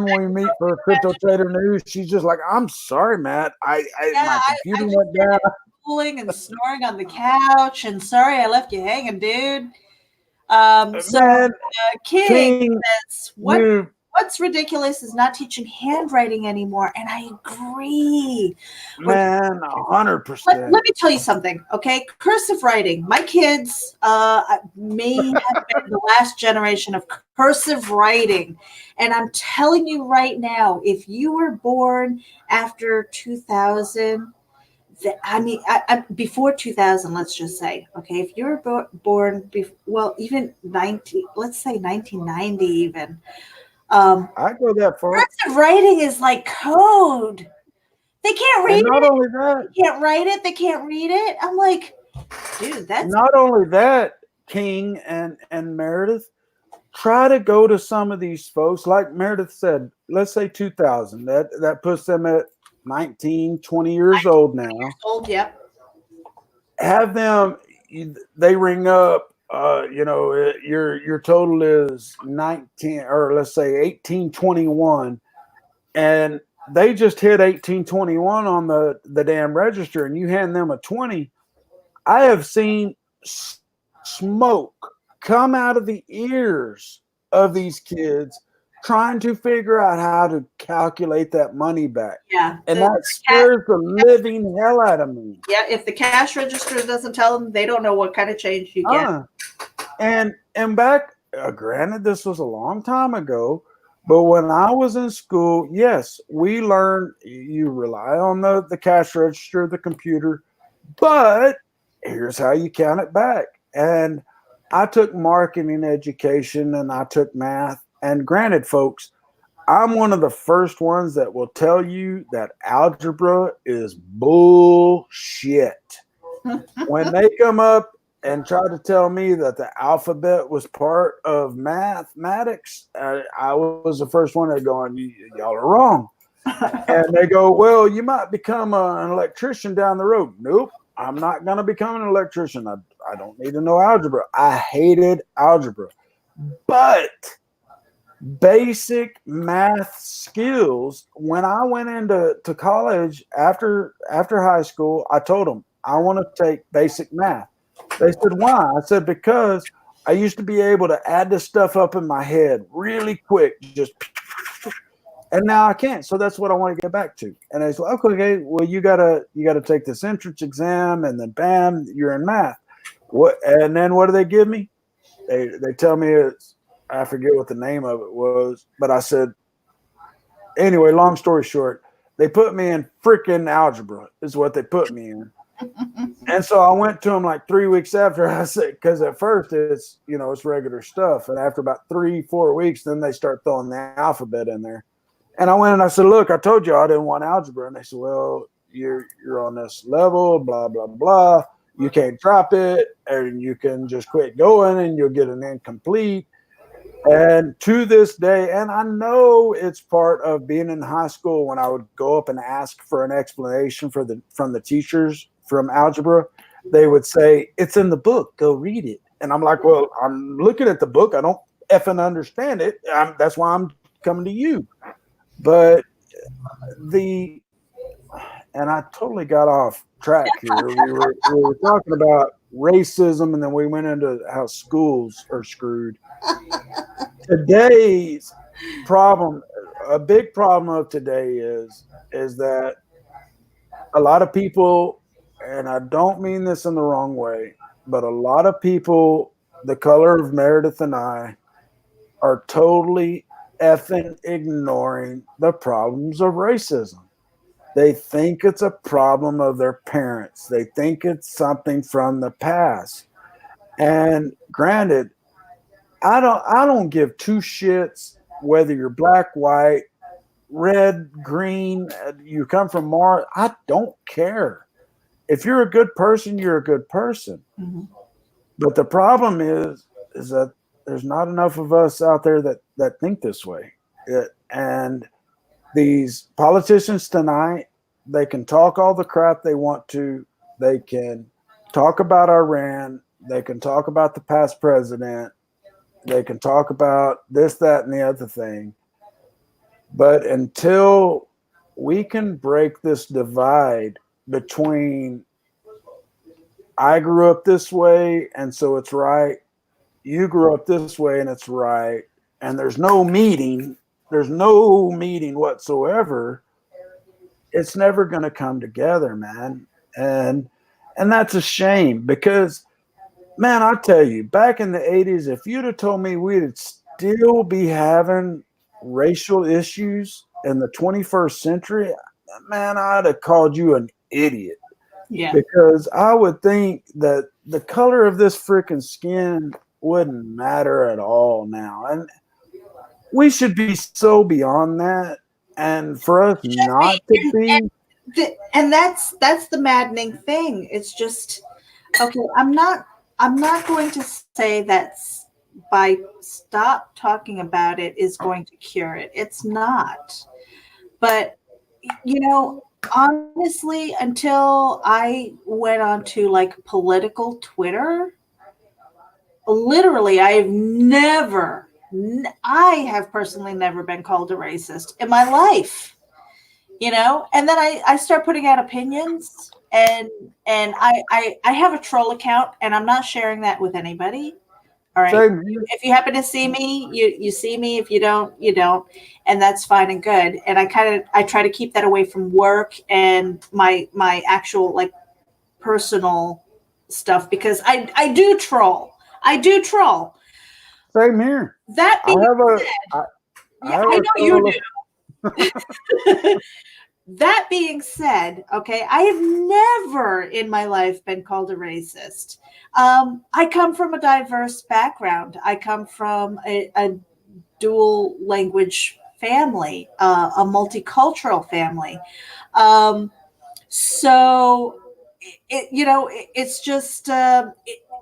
when we meet for Crypto Trader News, she's just like, "I'm sorry, Matt. My computer went down." Pulling and snoring on the couch, and sorry I left you hanging, dude. King says, What's ridiculous is not teaching handwriting anymore, and I agree. Man, 100%. Let me tell you something, okay? Cursive writing. My kids may have been the last generation of cursive writing, and I'm telling you right now, if you were born after 2000, before 2000, let's just say, okay, if you were born even 1990 even. I go that far. Cursive writing is like code. They can't read it. Not only that, they can't write it. They can't read it. I'm like, dude, that's not only that. King and Meredith, try to go to some of these folks. Like Meredith said, let's say 2000. That puts them at 19, 20 years old now. Yep. Have them. They ring up. Your total is 19, or let's say 1821, and they just hit 1821 on the damn register, and you hand them a 20. I have seen smoke come out of the ears of these kids trying to figure out how to calculate that money back. Yeah. And that scares the living hell out of me. Yeah, if the cash register doesn't tell them, they don't know what kind of change you get. And back, granted, this was a long time ago, but when I was in school, yes, we learned you rely on the cash register, the computer, but here's how you count it back. And I took marketing education and I took math. And granted, folks, I'm one of the first ones that will tell you that algebra is bullshit. When they come up and try to tell me that the alphabet was part of mathematics, I was the first one that going, y'all are wrong. And they go, well, you might become an electrician down the road. Nope, I'm not going to become an electrician. I don't need to know algebra. I hated algebra. But basic math skills, when I went into college after high school, I told them, I want to take basic math. They said, why? I said, because I used to be able to add this stuff up in my head really quick, and now I can't. So that's what I want to get back to. And I said, okay, well, you gotta take this entrance exam, and then bam, you're in math. What? And then what do they give me? They tell me I forget what the name of it was, but I said, anyway, long story short, they put me in freaking algebra is what they put me in. And so I went to them like 3 weeks after. I said, because at first it's regular stuff. And after about 3-4 weeks, then they start throwing the alphabet in there. And I went and I said, look, I told you I didn't want algebra. And they said, well, you're on this level, blah, blah, blah. You can't drop it, and you can just quit going and you'll get an incomplete. And to this day, and I know it's part of being in high school, when I would go up and ask for an explanation from the teachers from algebra, they would say, it's in the book, go read it. And I'm like, well, I'm looking at the book. I don't effing understand it. That's why I'm coming to you. But and I totally got off track here. We were talking about racism, and then we went into how schools are screwed. Today's problem, a big problem of today is that a lot of people, and I don't mean this in the wrong way, but a lot of people the color of Meredith and I are totally effing ignoring the problems of racism. They think it's a problem of their parents. They think it's something from the past. And granted, I don't give two shits whether you're black, white, red, green, you come from Mars. I don't care. If you're a good person, you're a good person. Mm-hmm. But the problem is that there's not enough of us out there that think this way. And these politicians tonight, they can talk all the crap they want to. They can talk about Iran. They can talk about the past president. They can talk about this, that, and the other thing. But until we can break this divide between I grew up this way and so it's right, you grew up this way and it's right, and there's no meeting whatsoever, it's never going to come together, man. And that's a shame because, man, I tell you, back in the 80s, if you'd have told me we'd still be having racial issues in the 21st century, man, I'd have called you an idiot. Yeah. Because I would think that the color of this freaking skin wouldn't matter at all now. And we should be so beyond that. And for us not to be. And that's the maddening thing. It's just, okay, I'm not going to say that by stop talking about it is going to cure it. It's not. But, honestly, until I went on to like political Twitter, literally, I have personally never been called a racist in my life, and then I start putting out opinions and I have a troll account and I'm not sharing that with anybody. All right. So, if you happen to see me, you see me. If you don't, you don't. And that's fine and good. And I try to keep that away from work and my actual like personal stuff because I do troll. Same here. That being said, I know you do. that being said, okay, I have never in my life been called a racist. I come from a diverse background. I come from a dual language family, a multicultural family. So, it's just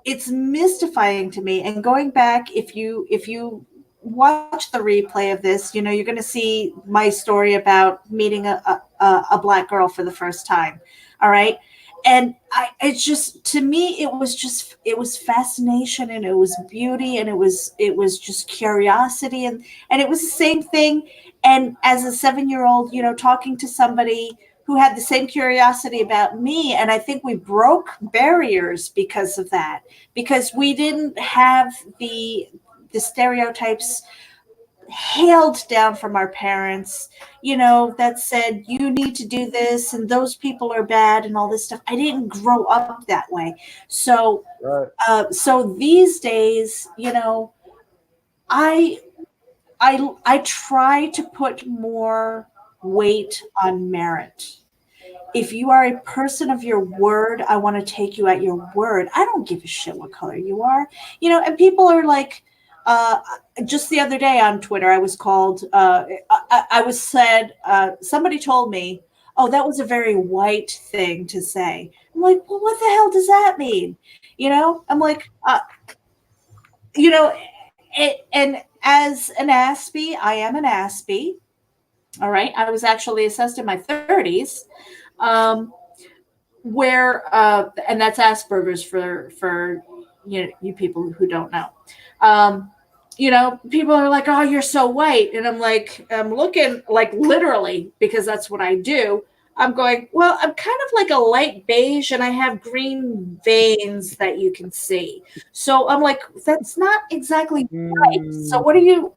it's mystifying to me. And going back, if you watch the replay of this, you're going to see my story about meeting a black girl for the first time. All right. And it's just, to me, it was fascination, and it was beauty, and it was just curiosity. And it was the same thing. And as a 7-year-old, talking to somebody who had the same curiosity about me. And I think we broke barriers because of that, because we didn't have the stereotypes hailed down from our parents, that said, you need to do this and those people are bad and all this stuff. I didn't grow up that way. So, Right. so these days, I try to put more weight on merit. If you are a person of your word, I want to take you at your word. I don't give a shit what color you are. And people are like, just the other day on Twitter, I was called, I was said, somebody told me, oh, that was a very white thing to say. I'm like, well, what the hell does that mean? I'm like, and as an Aspie, I am an Aspie. All right. I was actually assessed in my 30s. Where and that's Asperger's for you people who don't know. People are like, oh, you're so white, and I'm like, I'm looking like literally, because that's what I do. I'm going, well, I'm kind of like a light beige, and I have green veins that you can see. So I'm like, that's not exactly right. So what are you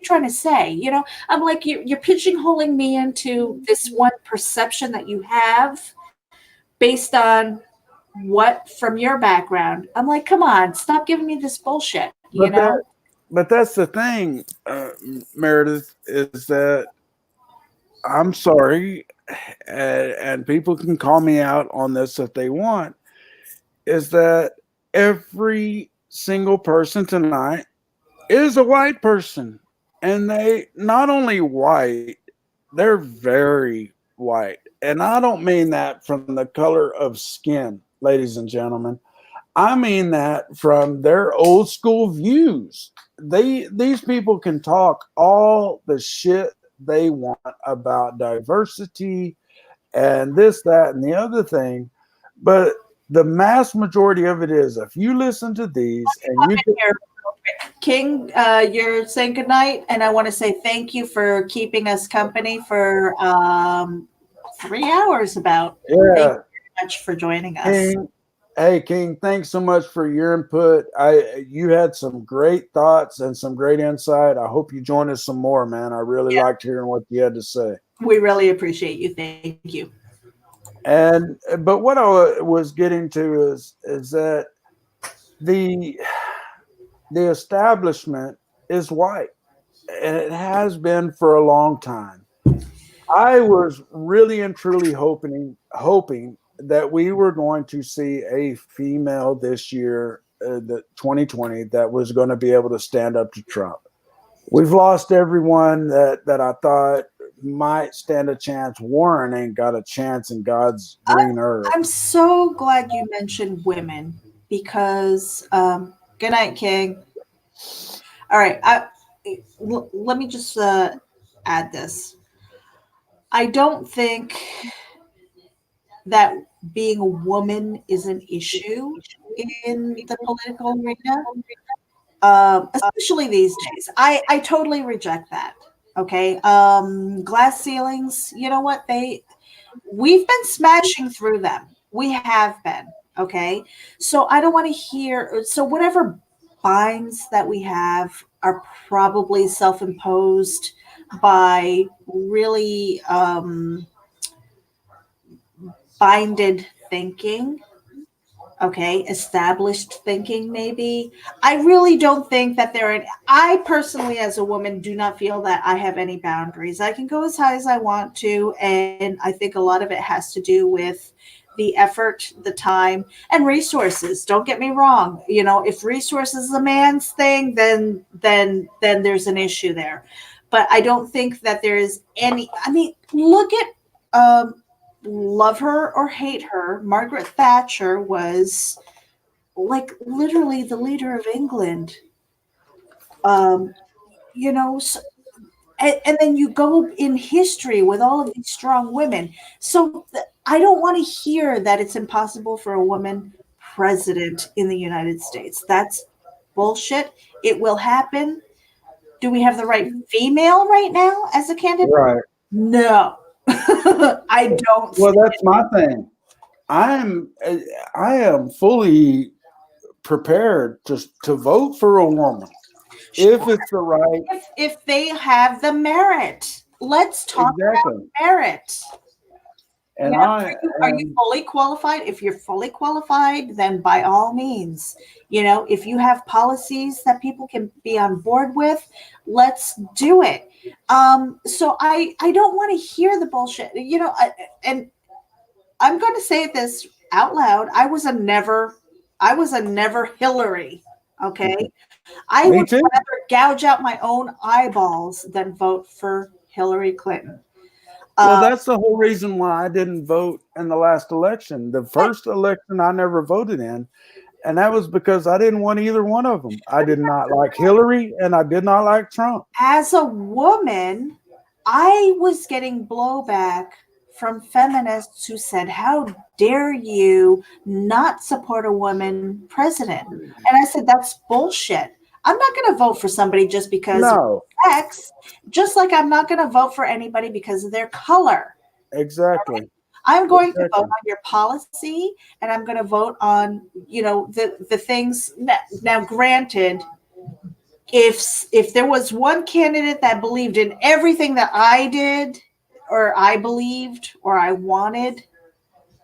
trying to say? I'm like, you're pigeonholing me into this one perception that you have based on what from your background. I'm like, come on, stop giving me this bullshit. But that's the thing, Meredith, is that I'm sorry, and people can call me out on this if they want, is that every single person tonight is a white person. And they not only white, they're very white. And I don't mean that from the color of skin, ladies and gentlemen. I mean that from their old school views. These people can talk all the shit they want about diversity and this, that, and the other thing, but the mass majority of it is, if you listen to these and you can, King, you're saying goodnight, and I want to say thank you for keeping us company for 3 hours about. yeah. Thank you very much for joining us. King, hey King, thanks so much for your input. You had some great thoughts and some great insight. I hope you join us some more, man. I really liked hearing what you had to say. We really appreciate you. Thank you. But what I was getting to is that the establishment is white, and it has been for a long time. I was really and truly hoping that we were going to see a female this year, the 2020, that was going to be able to stand up to Trump. We've lost everyone that I thought might stand a chance. Warren ain't got a chance in God's green earth. I'm so glad you mentioned women, because good night, King. All right, let me just add this. I don't think that being a woman is an issue in the political arena, especially these days. I totally reject that. Okay, glass ceilings. You know what? We've been smashing through them. We have been. Okay, so I don't want to hear. So whatever binds that we have are probably self-imposed by really binded thinking. Okay, established thinking, maybe. I really don't think that I personally, as a woman, do not feel that I have any boundaries. I can go as high as I want to, and I think a lot of it has to do with the effort, the time, and resources. Don't get me wrong. You know, if resources is a man's thing, then there's an issue there. But I don't think that there is any. I mean, look at love her or hate her, Margaret Thatcher was like literally the leader of England. Um, you know, so, and then you go in history with all of these strong women. So I don't want to hear that it's impossible for a woman president in the United States. That's bullshit. It will happen. Do we have the right female right now as a candidate? Right. No. I don't. Well, that's my thing. I am fully prepared to vote for a woman if it's the right. If they have the merit, let's talk about merit. And are you fully qualified? If you're fully qualified, then by all means, you know, if you have policies that people can be on board with, let's do it. So I don't want to hear the bullshit, you know, and I'm going to say this out loud. I was a never Hillary. Okay. I would rather gouge out my own eyeballs than vote for Hillary Clinton. Well, that's the whole reason why I didn't vote in the last election. The first election I never voted in, and that was because I didn't want either one of them. I did not like Hillary, and I did not like Trump. As a woman, I was getting blowback from feminists who said, how dare you not support a woman president? And I said, that's bullshit. I'm not going to vote for somebody just because of sex, just like I'm not going to vote for anybody because of their color. Exactly. Right? I'm going to vote on your policy, and I'm going to vote on, you know, the things. Now, granted, if there was one candidate that believed in everything that I did, or I believed, or I wanted,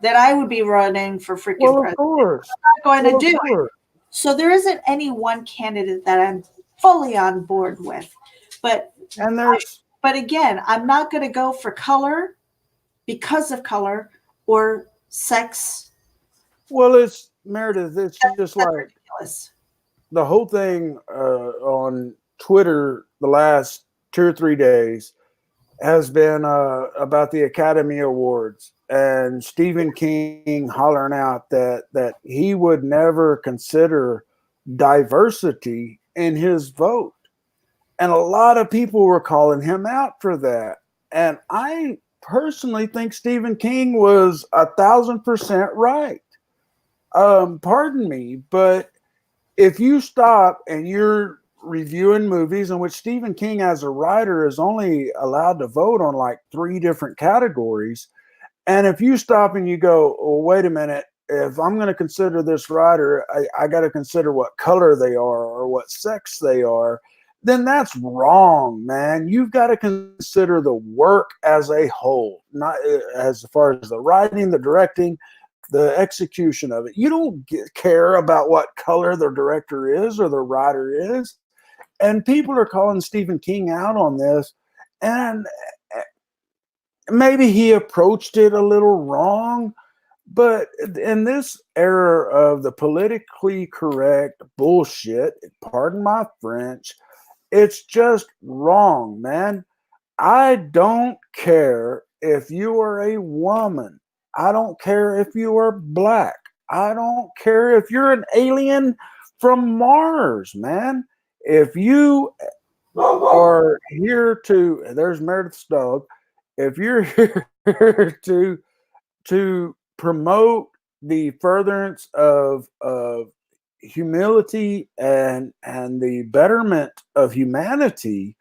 then I would be running for freaking president. Of course. I'm not going to do it. So there isn't any one candidate that I'm fully on board with, but again, I'm not going to go for color because of color or sex. Well, it's Meredith. It's just like ridiculous. The whole thing on Twitter the last 2 or 3 days has been about the Academy Awards and Stephen King hollering out that he would never consider diversity in his vote. And a lot of people were calling him out for that. And I personally think Stephen King was 1,000% right. Pardon me, but if you stop and you're reviewing movies in which Stephen King as a writer is only allowed to vote on like 3 different categories, and if you stop and you go, well, wait a minute, if I'm going to consider this writer, I got to consider what color they are or what sex they are, then that's wrong, man. You've got to consider the work as a whole, not as far as the writing, the directing, the execution of it. You don't care about what color the director is or the writer is. And people are calling Stephen King out on this. And maybe he approached it a little wrong. But in this era of the politically correct bullshit, pardon my French, it's just wrong, man. I don't care if you are a woman. I don't care if you are black. I don't care if you're an alien from Mars, man. If you are here to, there's Meredith's dog. If you're here to promote the furtherance of humility and the betterment of humanity,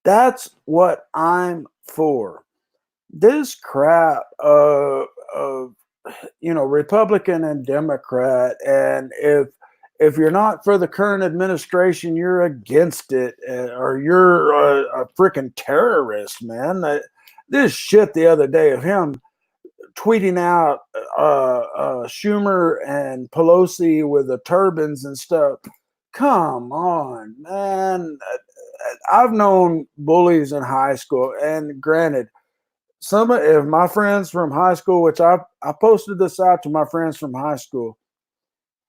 that's what I'm for. This crap of Republican and Democrat, and if you're not for the current administration, you're against it, or you're a freaking terrorist, man. This shit the other day of him tweeting out Schumer and Pelosi with the turbans and stuff. Come on, man. I've known bullies in high school, and granted, some of my friends from high school, which I posted this out to my friends from high school.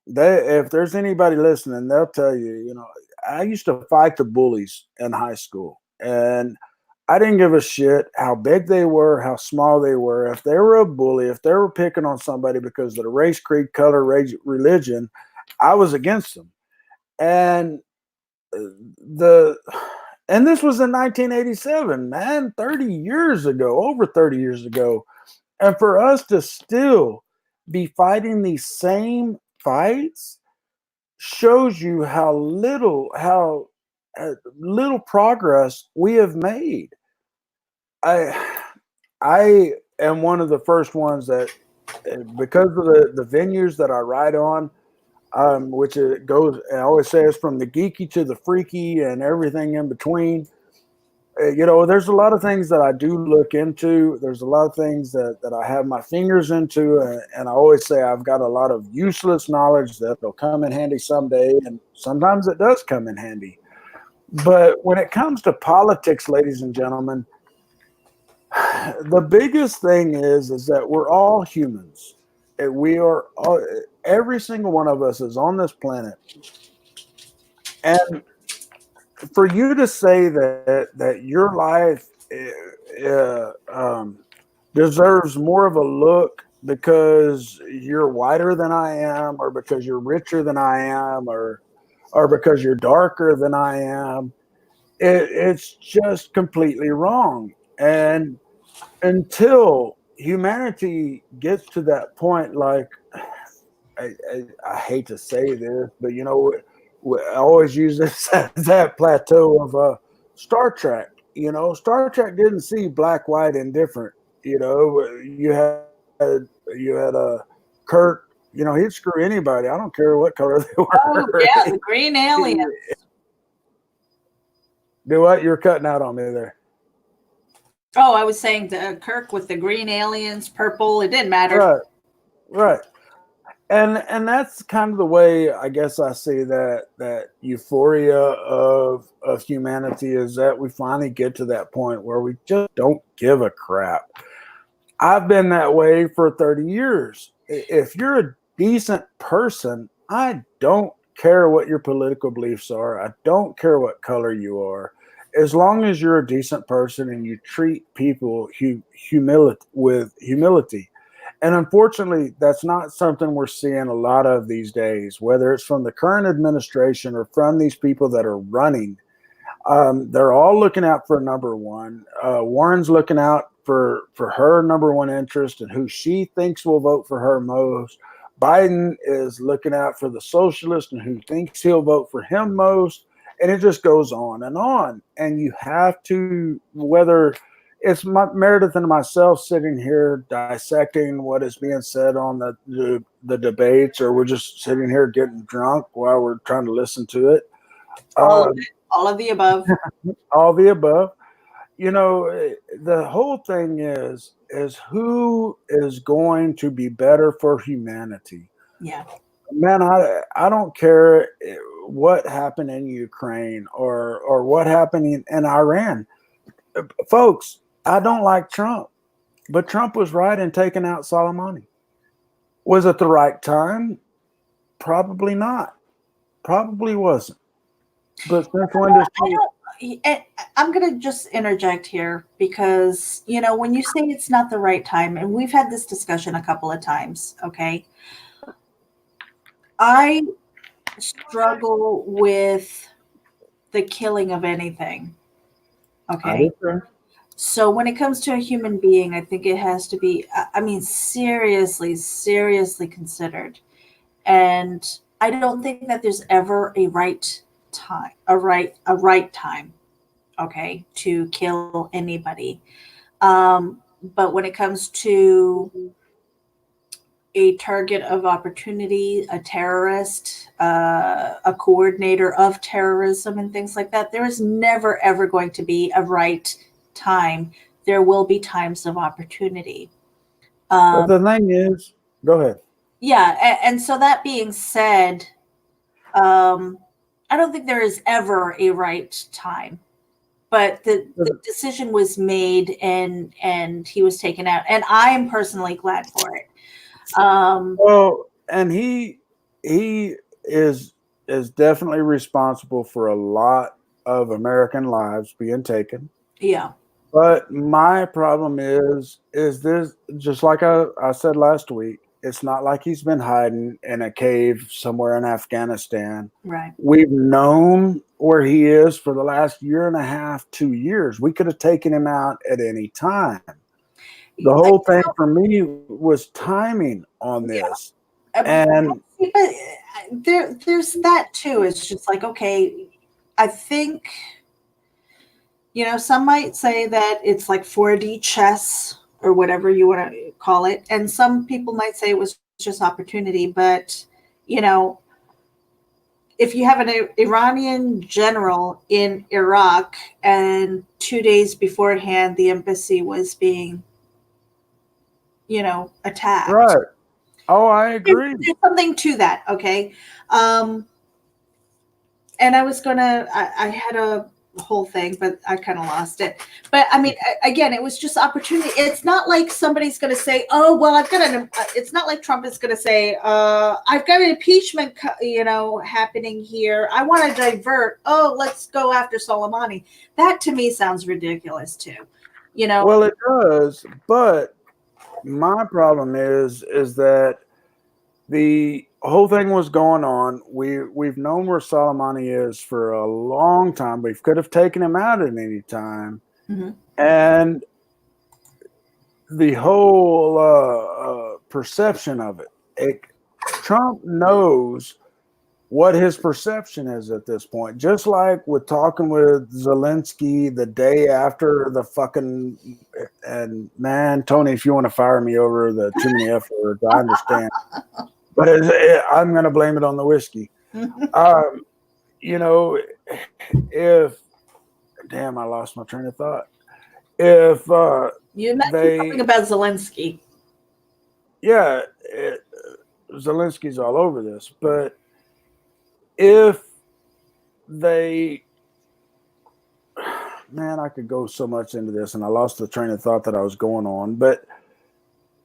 If there's anybody listening, they'll tell you, you know, I used to fight the bullies in high school, and I didn't give a shit how big they were, how small they were. If they were a bully, if they were picking on somebody because of the race, creed, color, race, religion, I was against them. And this was in 1987, man, 30 years ago, over 30 years ago. And for us to still be fighting these same fights shows you how little progress we have made. I am one of the first ones that, because of the venues that I write on, which it goes, I always say it's from the geeky to the freaky and everything in between. You know, there's a lot of things that I do look into. There's a lot of things that I have my fingers into. And I always say I've got a lot of useless knowledge that'll come in handy someday. And sometimes it does come in handy. But when it comes to politics, ladies and gentlemen, the biggest thing is that we're all humans. We are all, every single one of us is on this planet. And for you to say that your life deserves more of a look because you're whiter than I am, or because you're richer than I am, or because you're darker than I am, it's just completely wrong. And until humanity gets to that point, like I hate to say this, but you know, I always use this as that plateau of Star Trek. You know, Star Trek didn't see black, white, and different. You know, you had a Kirk. You know, he'd screw anybody. I don't care what color they were. Oh yeah, the green alien. Do what? You're cutting out on me there. Oh, I was saying Kirk with the green aliens, purple. It didn't matter. Right. And that's kind of the way I guess I see that euphoria of humanity, is that we finally get to that point where we just don't give a crap. I've been that way for 30 years. If you're a decent person, I don't care what your political beliefs are. I don't care what color you are. As long as you're a decent person and you treat people with humility. And unfortunately, that's not something we're seeing a lot of these days, whether it's from the current administration or from these people that are running. They're all looking out for number one. Warren's looking out for her number one interest and who she thinks will vote for her most. Biden is looking out for the socialist and who thinks he'll vote for him most. And it just goes on and on. And you have to, whether it's Meredith and myself sitting here dissecting what is being said on the debates, or we're just sitting here getting drunk while we're trying to listen to it. All of the above. All the above. You know, the whole thing is who is going to be better for humanity. Yeah. Man, I don't care what happened in Ukraine or what happened in Iran. Folks, I don't like Trump, but Trump was right in taking out Soleimani. Was it the right time? Probably not. Probably wasn't. But I'm going to just interject here because, you know, when you say it's not the right time, and we've had this discussion a couple of times, okay? I struggle with the killing of anything, okay? So when it comes to a human being, I think it has to be, I mean, seriously considered. And I don't think that there's ever a right time, a right time, okay, to kill anybody. But when it comes to a target of opportunity, a terrorist, a coordinator of terrorism and things like that, there is never, ever going to be a right time. There will be times of opportunity. But the thing is, go ahead. Yeah, and so that being said, I don't think there is ever a right time, but the decision was made and he was taken out, and I am personally glad for it. Well, and he is definitely responsible for a lot of American lives being taken. Yeah. But my problem is this, just like I said last week, it's not like he's been hiding in a cave somewhere in Afghanistan. Right. We've known where he is for the last year and a half, 2 years. We could have taken him out at any time. The whole thing for me was timing on this. And but there's that too. It's just like, okay, I think, some might say that it's like 4D chess or whatever you want to call it. And some people might say it was just opportunity. But, if you have an Iranian general in Iraq and 2 days beforehand, the embassy was being, attacked. Right. Oh, I agree. There's something to that. Okay. And I was I had a whole thing, but I kind of lost it. But I mean, again, it was just opportunity. It's not like somebody's going to say, oh, well, it's not like Trump is going to say, I've got an impeachment, happening here. I want to divert. Oh, let's go after Soleimani. That to me sounds ridiculous too. Well, it does. But my problem is that the whole thing was going on. We've known where Soleimani is for a long time. We could have taken him out at any time. Mm-hmm. And the whole perception of it, Trump knows what his perception is at this point. Just like with talking with Zelensky the day after the fucking, and man, Tony, if you want to fire me over the too many F words, I understand. But I'm going to blame it on the whiskey. If, damn, I lost my train of thought. If you mentioned something about Zelensky. Yeah, Zelensky's all over this. But if they, man, I could go so much into this, and I lost the train of thought that I was going on. But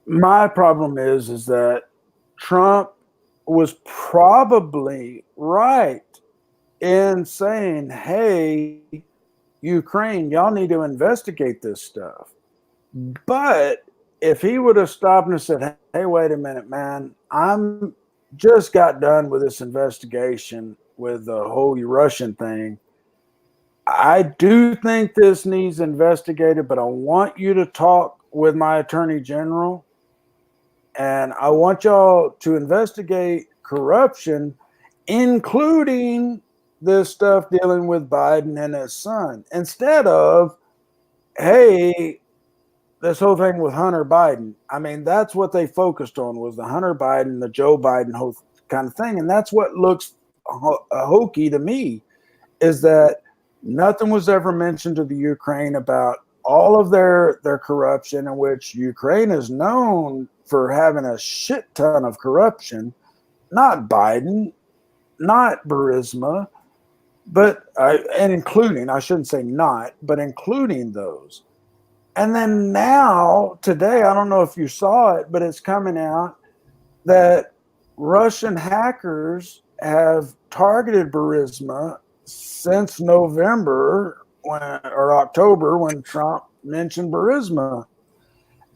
my problem is that Trump was probably right in saying, hey, Ukraine, y'all need to investigate this stuff. But if he would have stopped and said, hey, wait a minute, man, I'm just got done with this investigation with the whole Russian thing. I do think this needs investigated, but I want you to talk with my attorney general. And I want y'all to investigate corruption, including this stuff dealing with Biden and his son, instead of, hey, this whole thing with Hunter Biden. I mean, that's what they focused on, was the Hunter Biden, the Joe Biden whole kind of thing. And that's what looks hokey to me, is that nothing was ever mentioned to the Ukraine about all of their corruption, in which Ukraine is known for having a shit ton of corruption. Not Biden, not Burisma, but including, I shouldn't say not, but including those. And then now, today, I don't know if you saw it, but it's coming out that Russian hackers have targeted Burisma since November or October, when Trump mentioned Burisma.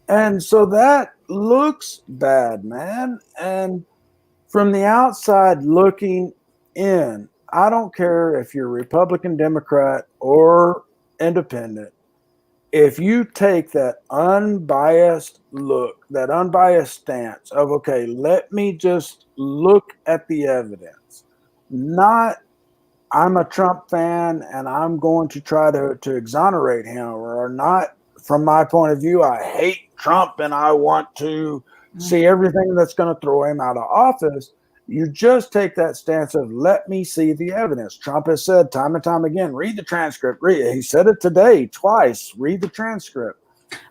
And so that looks bad, man. And from the outside looking in, I don't care if you're Republican, Democrat, or independent. If you take that unbiased look, that unbiased stance of, okay, let me just look at the evidence, not I'm a Trump fan and I'm going to try to exonerate him, or not, from my point of view, I hate Trump and I want to see everything that's going to throw him out of office. You just take that stance of, let me see the evidence. Trump has said time and time again, read the transcript. He said it today twice, read the transcript.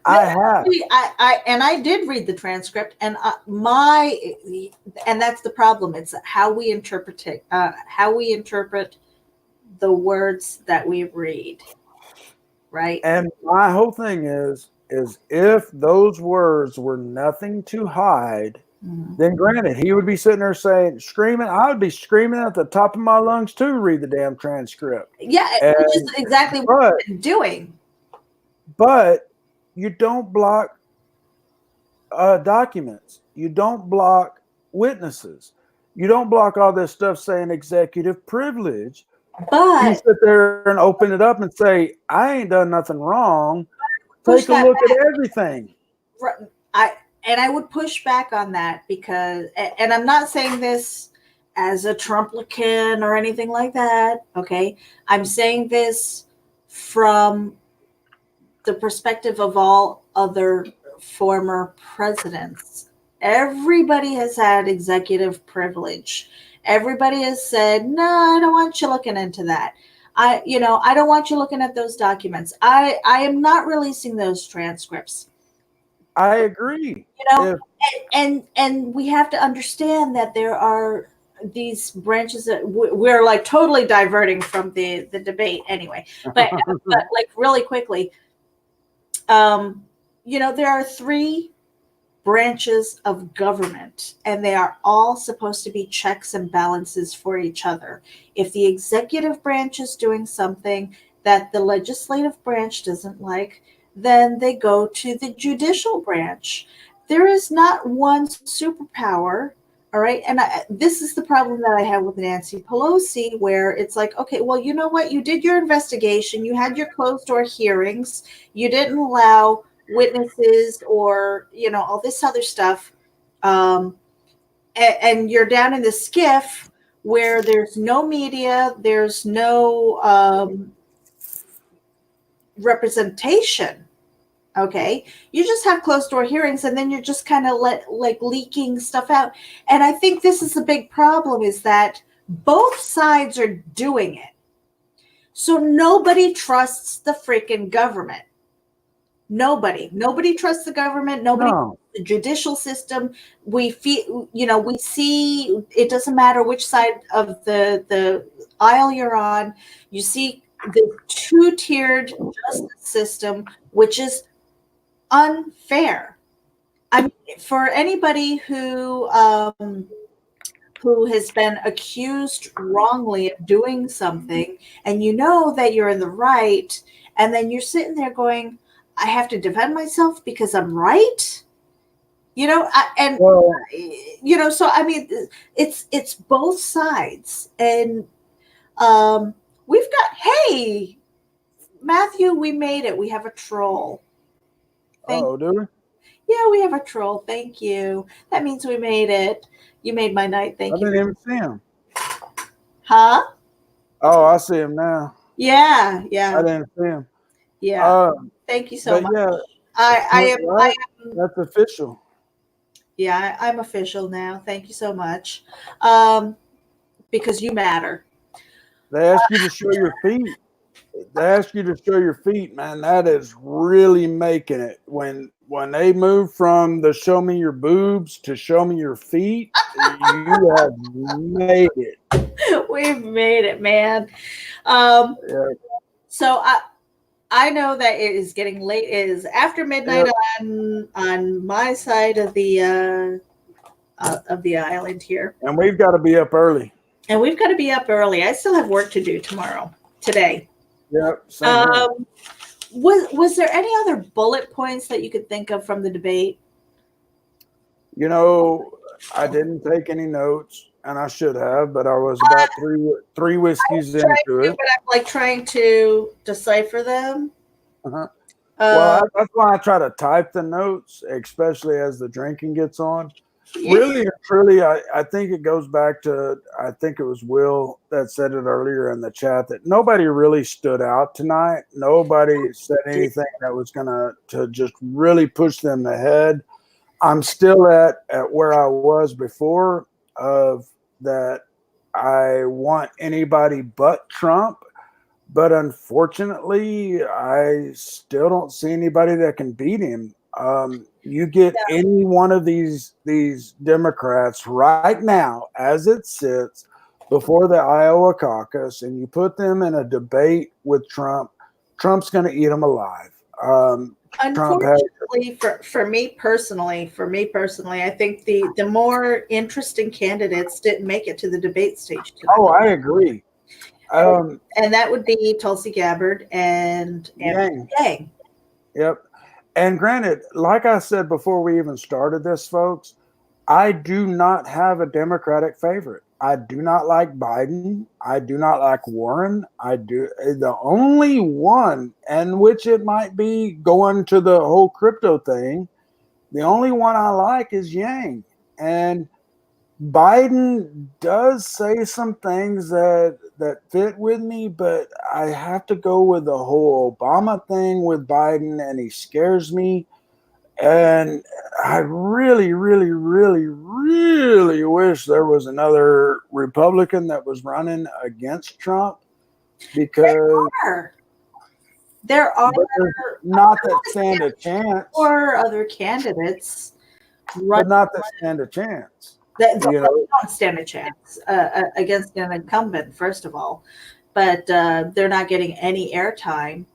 I have. I did read the transcript, and and that's the problem. It's how we interpret it, how we interpret the words that we read, right? And my whole thing is if those words were nothing to hide, then granted, he would be sitting there screaming. I would be screaming at the top of my lungs to read the damn transcript. Yeah, which is exactly what we're doing. But you don't block documents. You don't block witnesses. You don't block all this stuff saying executive privilege. But you sit there and open it up and say, I ain't done nothing wrong. Take a look at everything. I would push back on that because, and I'm not saying this as a Trumplican or anything like that, okay? I'm saying this from the perspective of all other former presidents. Everybody has had executive privilege. Everybody has said, no, I don't want you looking into that. I don't want you looking at those documents. I am not releasing those transcripts. I agree. And we have to understand that there are these branches that we're like totally diverting from the debate anyway. But like really quickly, there are 3 branches of government, and they are all supposed to be checks and balances for each other. If the executive branch is doing something that the legislative branch doesn't like, then they go to the judicial branch. There is not one superpower, all right? And this is the problem that I have with Nancy Pelosi, where it's like, okay, well, you know what? You did your investigation. You had your closed-door hearings. You didn't allow witnesses or all this other stuff, and you're down in the skiff where there's no media, there's no representation. Okay, you just have closed door hearings, and then you're just kind of leaking stuff out. And I think this is a big problem, is that both sides are doing it, so nobody trusts the freaking government. Nobody trusts the government. Nobody trusts the judicial system. We feel, we see it doesn't matter which side of the aisle you're on. You see the 2-tiered justice system, which is unfair. I mean, for anybody who has been accused wrongly of doing something, and that you're in the right, and then you're sitting there going, I have to defend myself because I'm right. So I mean, it's both sides. And we've got, hey, Matthew, we made it. We have a troll. Do we? Yeah, we have a troll. Thank you. That means we made it. You made my night. Thank you. I didn't even see him. Huh? Oh, I see him now. Yeah. I didn't see him. Yeah. Thank you so much. Yeah, I am. That's official. Yeah, I'm official now. Thank you so much. Because you matter. They ask you to show your feet. Man. That is really making it. When they move from the show me your boobs to show me your feet, you have made it. We've made it, man. So I know that it is getting late. It is after midnight on my side of the island here, and we've got to be up early. I still have work to do today. Yep. Was there any other bullet points that you could think of from the debate? I didn't take any notes, and I should have, but I was about three whiskeys into it. But I'm like trying to decipher them. Well, that's why I try to type the notes, especially as the drinking gets on. Yeah. Really and truly, I think it goes back to, I think it was Will that said it earlier in the chat, that nobody really stood out tonight. Nobody said anything that was going to just really push them ahead. I'm still at where I was before, of that I want anybody but Trump, but unfortunately, I still don't see anybody that can beat him. You get any one of these Democrats right now, as it sits before the Iowa caucus, and you put them in a debate with Trump, Trump's going to eat them alive. Unfortunately, for me personally, I think the more interesting candidates didn't make it to the debate stage tonight. Oh, I agree. And that would be Tulsi Gabbard and Yang. Yang. Yep. And granted, like I said before we even started this, folks, I do not have a Democratic favorite. I do not like Biden. I do not like Warren. The only one, and which it might be going to the whole crypto thing, the only one I like is Yang. And Biden does say some things that fit with me, but I have to go with the whole Obama thing with Biden, and he scares me. And I really, really, really, really wish there was another Republican that was running against Trump, because there are not that stand a chance, or other candidates, but not that stand a chance. They don't stand a chance against an incumbent, first of all, but they're not getting any airtime,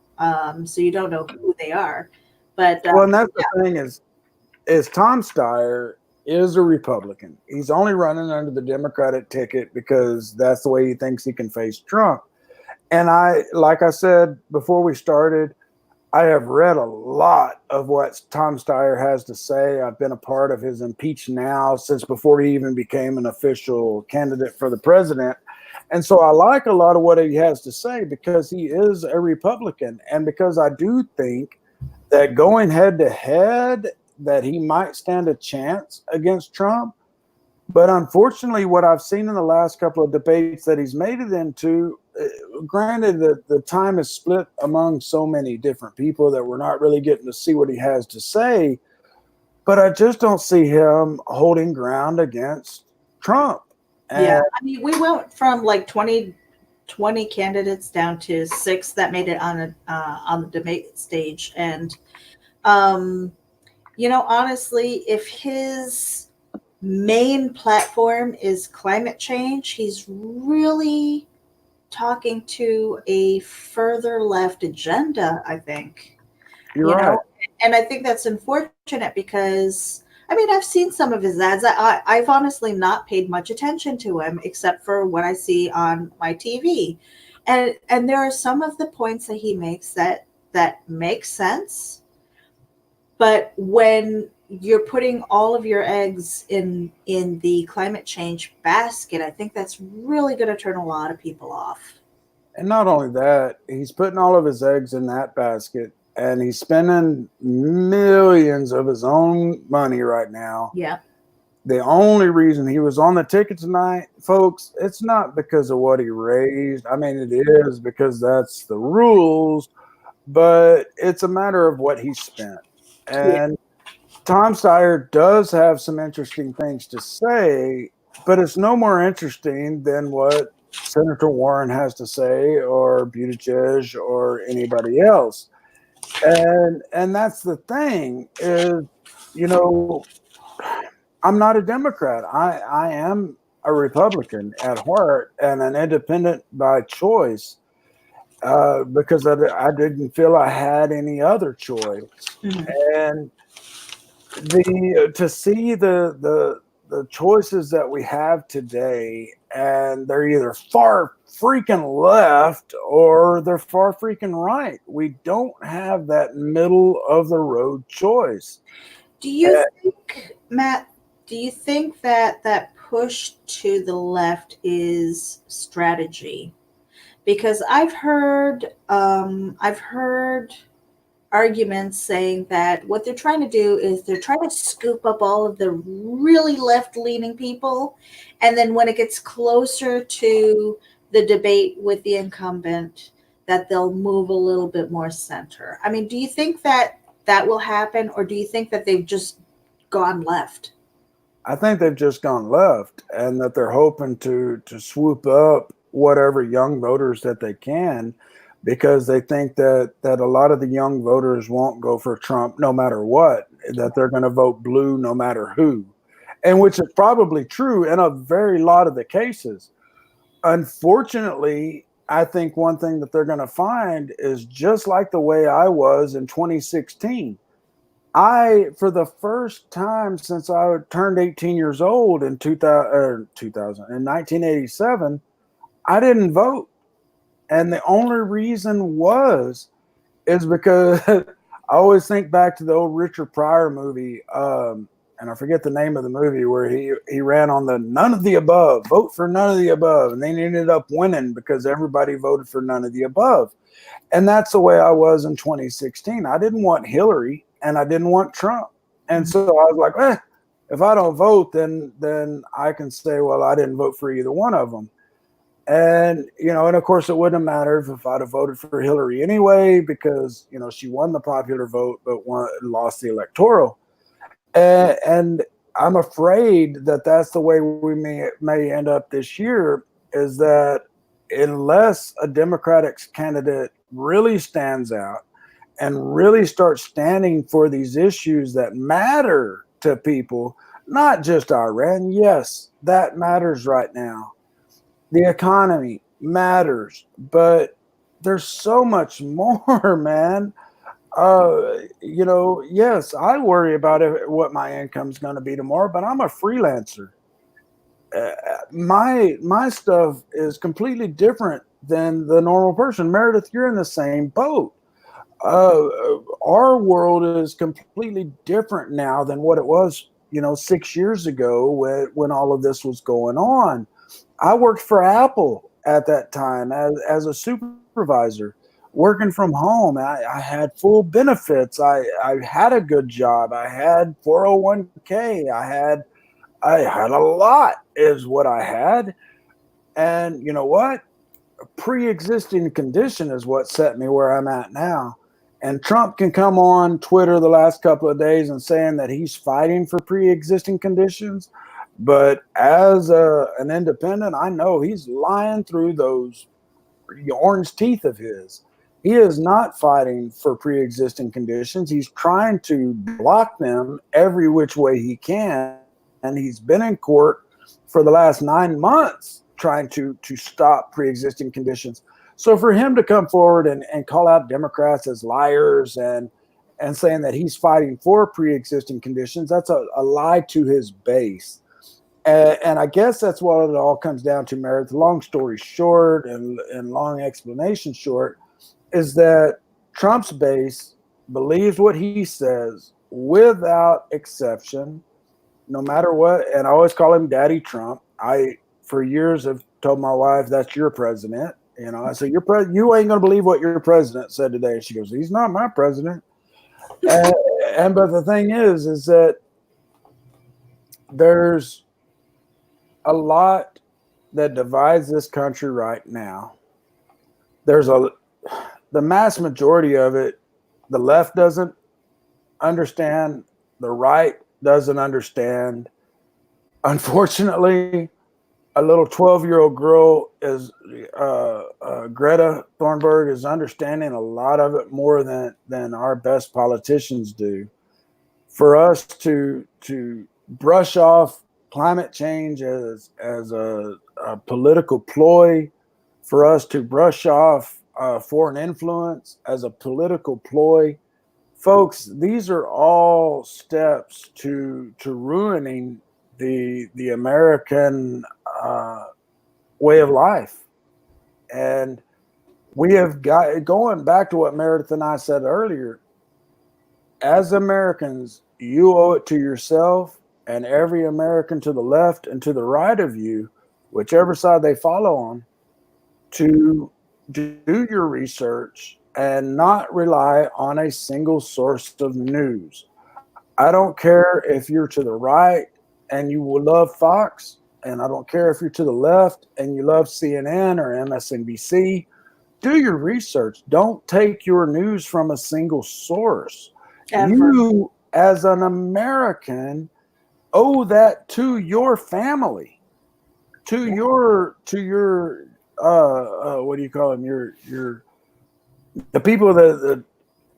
so you don't know who they are. But well, and that's the thing is Tom Steyer is a Republican. He's only running under the Democratic ticket because that's the way he thinks he can face Trump. And like I said before we started, I have read a lot of what Tom Steyer has to say. I've been a part of his Impeach Now since before he even became an official candidate for the president. And so I like a lot of what he has to say because he is a Republican. And because I do think that going head to head, that he might stand a chance against Trump. But unfortunately, what I've seen in the last couple of debates that he's made it into, granted that the time is split among so many different people that we're not really getting to see what he has to say, but I just don't see him holding ground against Trump. Yeah, I mean, we went from like 20 candidates down to 6 that made it on the debate stage, and honestly, if his main platform is climate change, he's really talking to a further left agenda, I think. You're right. And I think that's unfortunate because, I mean, I've seen some of his ads. I've honestly not paid much attention to him except for what I see on my TV. And there are some of the points that he makes that make sense. But when you're putting all of your eggs in the climate change basket, I think that's really going to turn a lot of people off. And not only that, he's putting all of his eggs in that basket, and he's spending millions of his own money right now. Yeah. The only reason he was on the ticket tonight, folks, it's not because of what he raised. I mean, it is because that's the rules, but it's a matter of what he spent. And Tom Steyer does have some interesting things to say, but it's no more interesting than what Senator Warren has to say, or Buttigieg, or anybody else. And that's the thing is, I'm not a Democrat. I am a Republican at heart and an independent by choice, because I didn't feel I had any other choice. Mm-hmm. And to see the choices that we have today, and they're either far freaking left or they're far freaking right. We don't have that middle of the road choice. Do you think, Matt, that push to the left is strategy? Because I've heard arguments saying that what they're trying to do is they're trying to scoop up all of the really left-leaning people, and then when it gets closer to the debate with the incumbent, that they'll move a little bit more center. I mean, do you think that will happen, or do you think that they've just gone left? I think they've just gone left, and that they're hoping to swoop up whatever young voters that they can. because they think that a lot of the young voters won't go for Trump no matter what, that they're going to vote blue no matter who, and which is probably true in a very lot of the cases. Unfortunately, I think one thing that they're going to find is just like the way I was in 2016. For the first time since I turned 18 years old in 1987, I didn't vote. And the only reason is because I always think back to the old Richard Pryor movie, and I forget the name of the movie, where he ran on the none of the above, vote for none of the above. And they ended up winning because everybody voted for none of the above. And that's the way I was in 2016. I didn't want Hillary and I didn't want Trump. And so I was like, if I don't vote, then I can say, well, I didn't vote for either one of them. And, and of course it wouldn't have mattered if I'd have voted for Hillary anyway, because, she won the popular vote, but lost the electoral. And I'm afraid that that's the way we may end up this year, is that unless a Democratic candidate really stands out and really starts standing for these issues that matter to people, not just Iran. Yes, that matters right now. The economy matters, but there's so much more, man. Yes, I worry about what my income's going to be tomorrow, but I'm a freelancer. My stuff is completely different than the normal person. Meredith, you're in the same boat. Our world is completely different now than what it was, 6 years ago when all of this was going on. I worked for Apple at that time as a supervisor, working from home. I had full benefits. I had a good job. I had 401k. I had a lot is what I had. And you know what? A pre-existing condition is what set me where I'm at now. And Trump can come on Twitter the last couple of days and saying that he's fighting for pre-existing conditions. But as an independent, I know he's lying through those orange teeth of his. He is not fighting for pre-existing conditions. He's trying to block them every which way he can. And he's been in court for the last 9 months trying to stop pre-existing conditions. So for him to come forward and call out Democrats as liars and saying that he's fighting for pre-existing conditions, that's a lie to his base. And I guess that's what it all comes down to, Meredith. Long story short and long explanation short is that Trump's base believes what he says without exception, no matter what. And I always call him Daddy Trump. I, for years, have told my wife, that's your president. I said, you ain't going to believe what your president said today. And she goes, he's not my president. But the thing is that there's a lot that divides this country right now. The mass majority of it, the left doesn't understand, the right doesn't understand. Unfortunately, a little 12-year-old girl is Greta Thunberg is understanding a lot of it more than our best politicians do. For us to brush off climate change as a political ploy, for us to brush off foreign influence as a political ploy, folks, these are all steps to ruining the American way of life. And we have got, going back to what Meredith and I said earlier, as Americans, you owe it to yourself and every American to the left and to the right of you, whichever side they follow on, to do your research and not rely on a single source of news. I don't care if you're to the right and you will love Fox, and I don't care if you're to the left and you love CNN or MSNBC. Do your research. Don't take your news from a single source. Ever. You, as an American, owe that to your family, to your what do you call them? Your the people that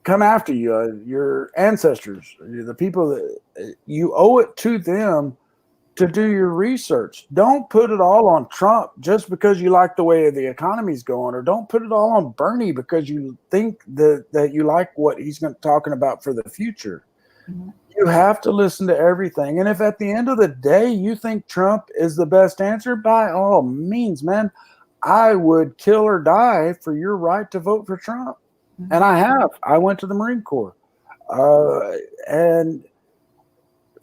come after you, your ancestors, the people that you owe it to them to do your research. Don't put it all on Trump just because you like the way the economy's going, or don't put it all on Bernie because you think that you like what he's talking about for the future. Mm-hmm. You have to listen to everything. And if at the end of the day you think Trump is the best answer, by all means, man, I would kill or die for your right to vote for Trump. Mm-hmm. And I have. I went to the Marine Corps. And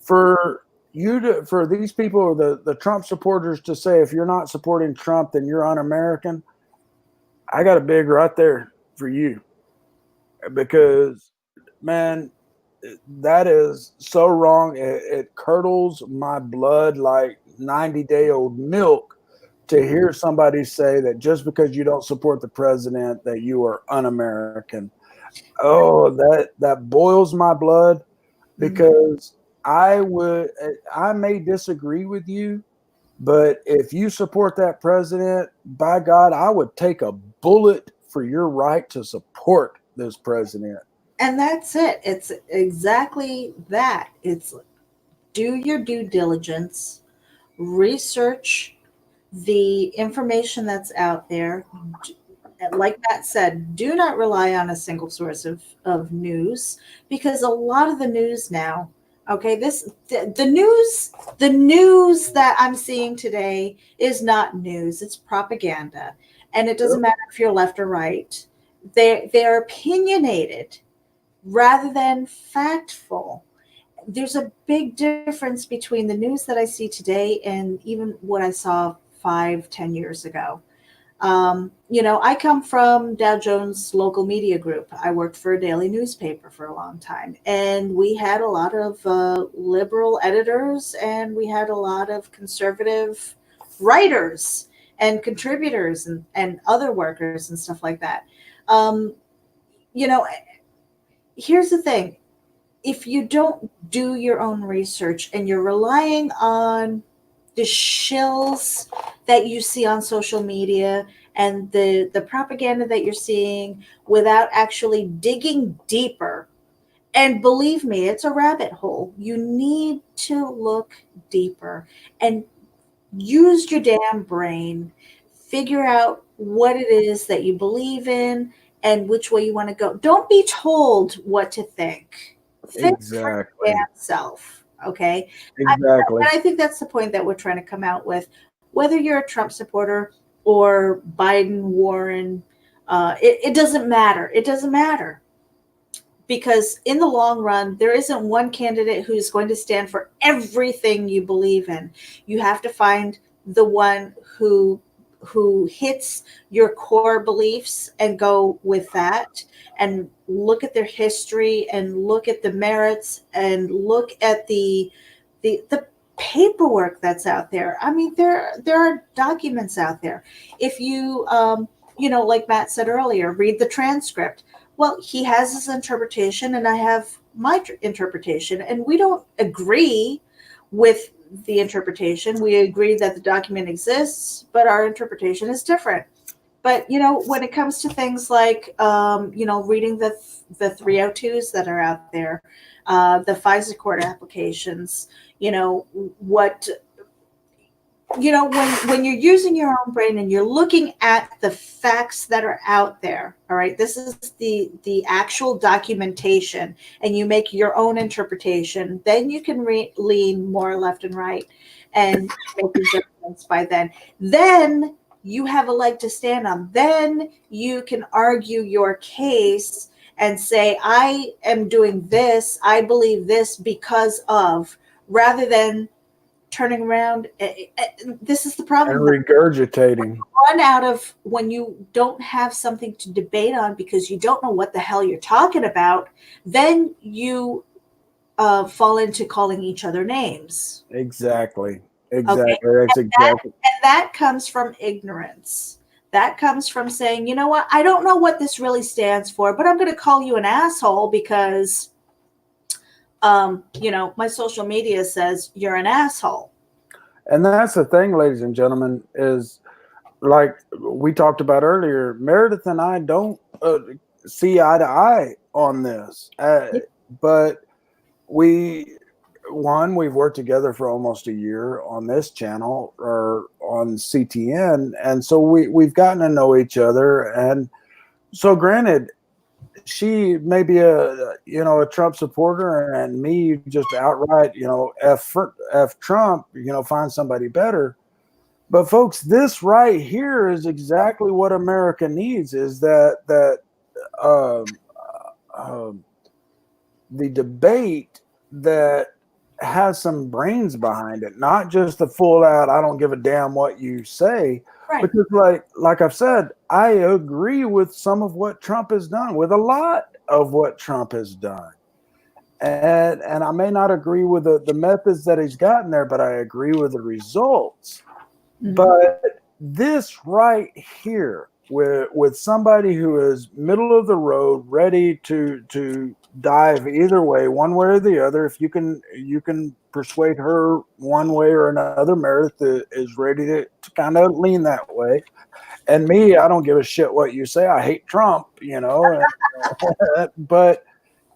for these people, the Trump supporters, to say if you're not supporting Trump, then you're un-American, I got a big right there for you. Because, man, that is so wrong. It curdles my blood like 90-day-old milk to hear somebody say that just because you don't support the president that you are un-American. Oh, that boils my blood, because I may disagree with you, but if you support that president, by God, I would take a bullet for your right to support this president. And that's it. It's exactly that. It's do your due diligence, research the information that's out there. Like Matt said, do not rely on a single source of news, because a lot of the news now, okay, the news that I'm seeing today is not news, it's propaganda. And it doesn't matter if you're left or right. They're opinionated rather than factful. There's a big difference between the news that I see today and even what I saw 5-10 years ago. I come from Dow Jones Local Media Group. I worked for a daily newspaper for a long time, and we had a lot of liberal editors, and we had a lot of conservative writers and contributors and other workers and stuff like that. Here's the thing. If you don't do your own research and you're relying on the shills that you see on social media and the propaganda that you're seeing without actually digging deeper, and believe me, it's a rabbit hole. You need to look deeper and use your damn brain, figure out what it is that you believe in and which way you want to go. Don't be told what to think. Think for your damn self. Okay. Exactly. I think that's the point that we're trying to come out with. Whether you're a Trump supporter or Biden, Warren, it doesn't matter. It doesn't matter. Because in the long run, there isn't one candidate who's going to stand for everything you believe in. You have to find the one who hits your core beliefs and go with that, and look at their history and look at the merits and look at the paperwork that's out there. I mean, there are documents out there. If you, like Matt said earlier, read the transcript. Well, he has his interpretation and I have my interpretation, and we don't agree with the interpretation. We agree that the document exists, but our interpretation is different. But, when it comes to things like, reading the 302s that are out there, the FISA court applications, when you're using your own brain and you're looking at the facts that are out there, all right, this is the actual documentation, and you make your own interpretation, then you can lean more left and right and make the judgments by then. Then you have a leg to stand on. Then you can argue your case and say, I am doing this, I believe this because of, rather than turning around. This is the problem. And regurgitating. Run out of when you don't have something to debate on because you don't know what the hell you're talking about, then you fall into calling each other names. Exactly. Okay? That's exactly. And that comes from ignorance. That comes from saying, you know what, I don't know what this really stands for, but I'm going to call you an asshole because my social media says you're an asshole. And that's the thing, ladies and gentlemen, is like we talked about earlier, Meredith and I don't see eye to eye on this. But we've worked together for almost a year on this channel or on CTN. And so we've gotten to know each other. And so granted, she may be a Trump supporter, and me just outright, F Trump, find somebody better. But folks, this right here is exactly what America needs, is that the debate that has some brains behind it, not just the full out, I don't give a damn what you say. Right. Because like I've said, I agree with some of what Trump has done, with a lot of what Trump has done. And I may not agree with the methods that he's gotten there, but I agree with the results. Mm-hmm. But this right here, with somebody who is middle of the road, ready to dive either way, one way or the other. If you can persuade her one way or another, Meredith is ready to kind of lean that way. And me, I don't give a shit what you say. I hate Trump, but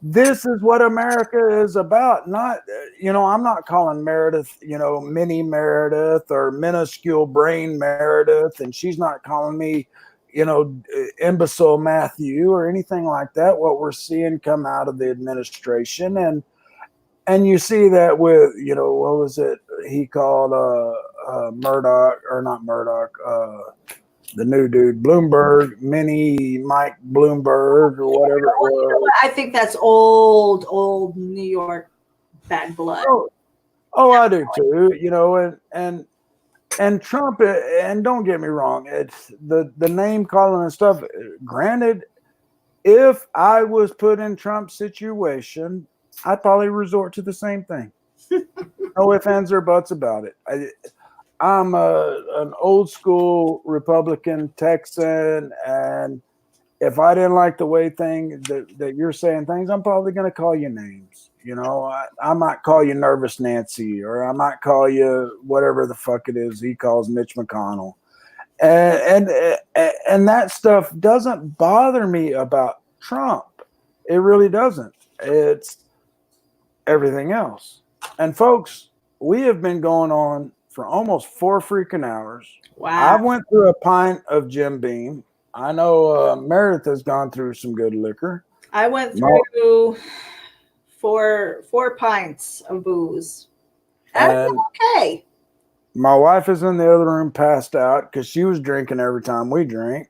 this is what America is about. Not, I'm not calling Meredith, mini Meredith or minuscule brain Meredith, and she's not calling me, imbecile Matthew or anything like that. What we're seeing come out of the administration, and you see that with, what was it he called Murdoch, or not Murdoch, the new dude, Bloomberg, mini Mike Bloomberg or whatever it was. I think that's old New York bad blood. Oh, I do too, and Trump, and don't get me wrong, it's the name calling and stuff. Granted, if I was put in Trump's situation, I'd probably resort to the same thing. No ifs, ands, or buts about it. I'm an old school Republican Texan, and if I didn't like the way that you're saying things, I'm probably going to call you names. I might call you Nervous Nancy, or I might call you whatever the fuck it is he calls Mitch McConnell. And that stuff doesn't bother me about Trump. It really doesn't. It's everything else. And folks, we have been going on for almost 4 freaking hours. Wow. I went through a pint of Jim Beam. I know Meredith has gone through some good liquor. I went through four pints of booze. That's okay. My wife is in the other room passed out because she was drinking every time we drank.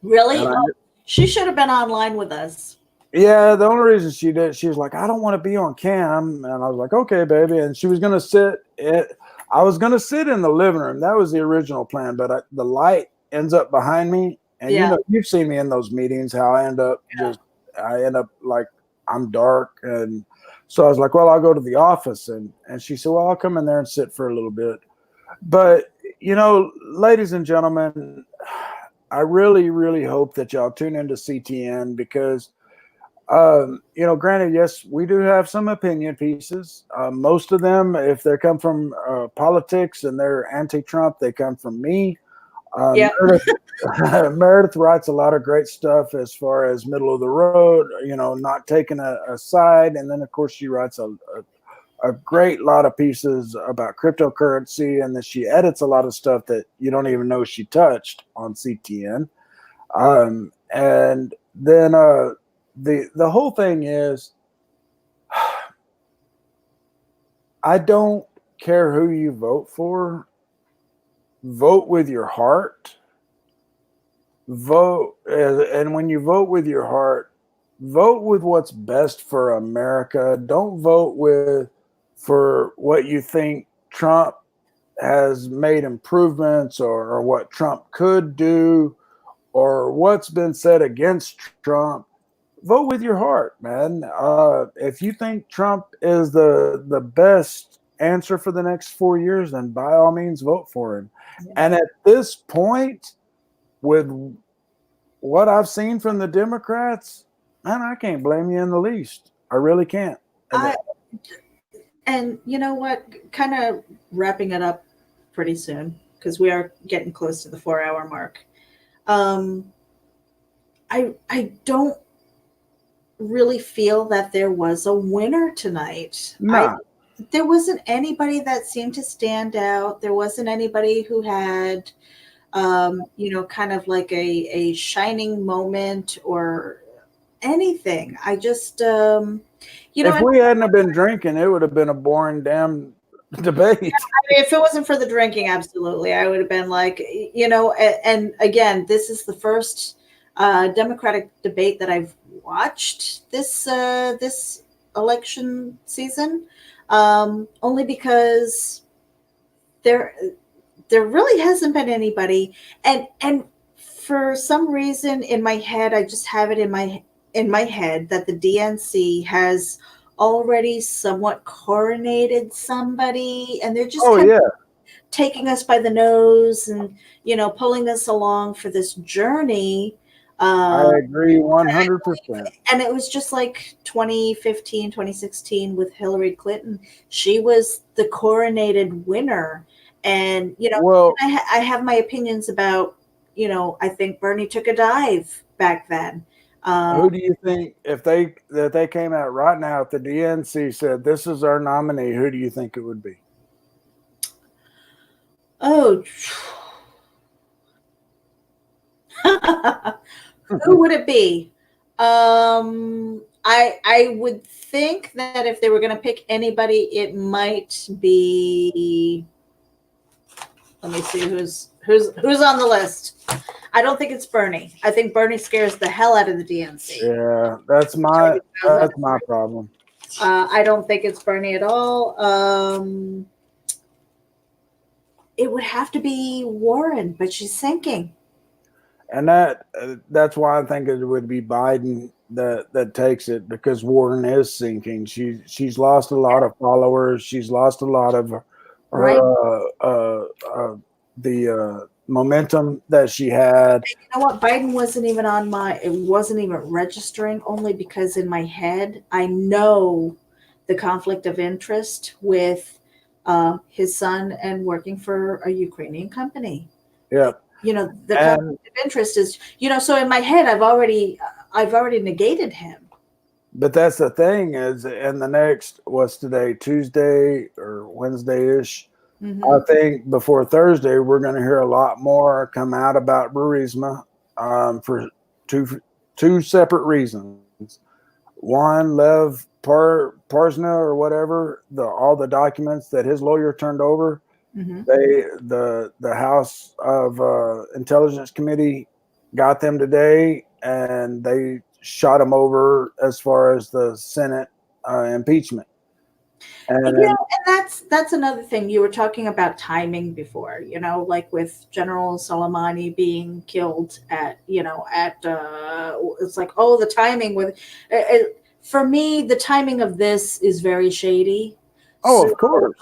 Really? She should have been online with us. Yeah, the only reason she did, she was like, I don't want to be on cam. And I was like, okay, baby. And she was going to I was going to sit in the living room. That was the original plan. But the light ends up behind me. And you've seen me in those meetings, how I end up like I'm dark. And so I was like, well, I'll go to the office. And she said, well, I'll come in there and sit for a little bit. But, ladies and gentlemen, I really, really hope that y'all tune into CTN because, granted, yes, we do have some opinion pieces. Most of them, if they come from politics and they're anti-Trump, they come from me. Meredith writes a lot of great stuff as far as middle of the road, not taking a side. And then, of course, she writes a great lot of pieces about cryptocurrency, and that she edits a lot of stuff that you don't even know she touched on CTN. And then the whole thing is, I don't care who you vote for. Vote with your heart. Vote, and when you vote with your heart, vote with what's best for America. Don't vote for what you think Trump has made improvements or what Trump could do or what's been said against Trump. Vote with your heart, man. If you think Trump is the best answer for the next 4 years, then by all means vote for him. Yeah. And at this point, with what I've seen from the Democrats, man, I can't blame you in the least. I really can't. And you know what? Kind of wrapping it up pretty soon because we are getting close to the 4-hour mark. I don't really feel that there was a winner tonight. Nah. There wasn't anybody that seemed to stand out. There wasn't anybody who had, kind of like a shining moment or anything. I just, if we hadn't have been drinking, it would have been a boring damn debate. I mean, if it wasn't for the drinking, absolutely, I would have been like, and again, this is the first Democratic debate that I've watched this election season, only because there really hasn't been anybody, and for some reason in my head, I just have it in my head that the DNC has already somewhat coronated somebody, and they're just kind of taking us by the nose and pulling us along for this journey. I agree 100%. And it was just like 2015, 2016 with Hillary Clinton. She was the coronated winner. And, I have my opinions about, I think Bernie took a dive back then. Who do you think, if they came out right now, if the DNC said, this is our nominee, who do you think it would be? Oh, who would it be? I would think that if they were going to pick anybody, it might be. Let me see who's on the list. I don't think it's Bernie. I think Bernie scares the hell out of the DNC. Yeah, that's my problem. I don't think it's Bernie at all. It would have to be Warren, but she's sinking. And that's why I think it would be Biden that takes it, because Warren is sinking. She's lost a lot of followers. She's lost a lot of the momentum that she had. You know what? Biden wasn't even it wasn't even registering, only because in my head I know the conflict of interest with his son and working for a Ukrainian company. Yeah. The conflict of interest is, so in my head I've already negated him. But that's the thing is, in the next, what's today, Tuesday or Wednesday-ish, I think before Thursday, we're going to hear a lot more come out about Burisma for two separate reasons. One, Lev Parsna or whatever, all the documents that his lawyer turned over, the House of Intelligence Committee got them today, and they shot him over as far as the Senate impeachment. And that's another thing. You were talking about timing before, like with General Soleimani being killed it's like, oh, the timing with for me, the timing of this is very shady. Oh, of course.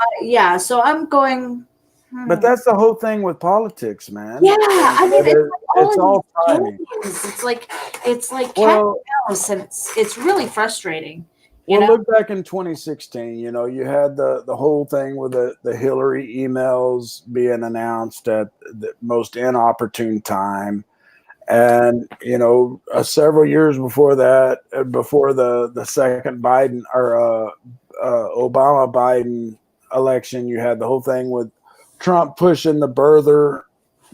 So I'm going. But that's the whole thing with politics, man. Yeah, I mean, it's all timing. It's like cat and mouse, and it's really frustrating. Look back in 2016. You had the whole thing with the Hillary emails being announced at the most inopportune time, and several years before that, before the second Biden or Obama Biden election, you had the whole thing with Trump pushing the birther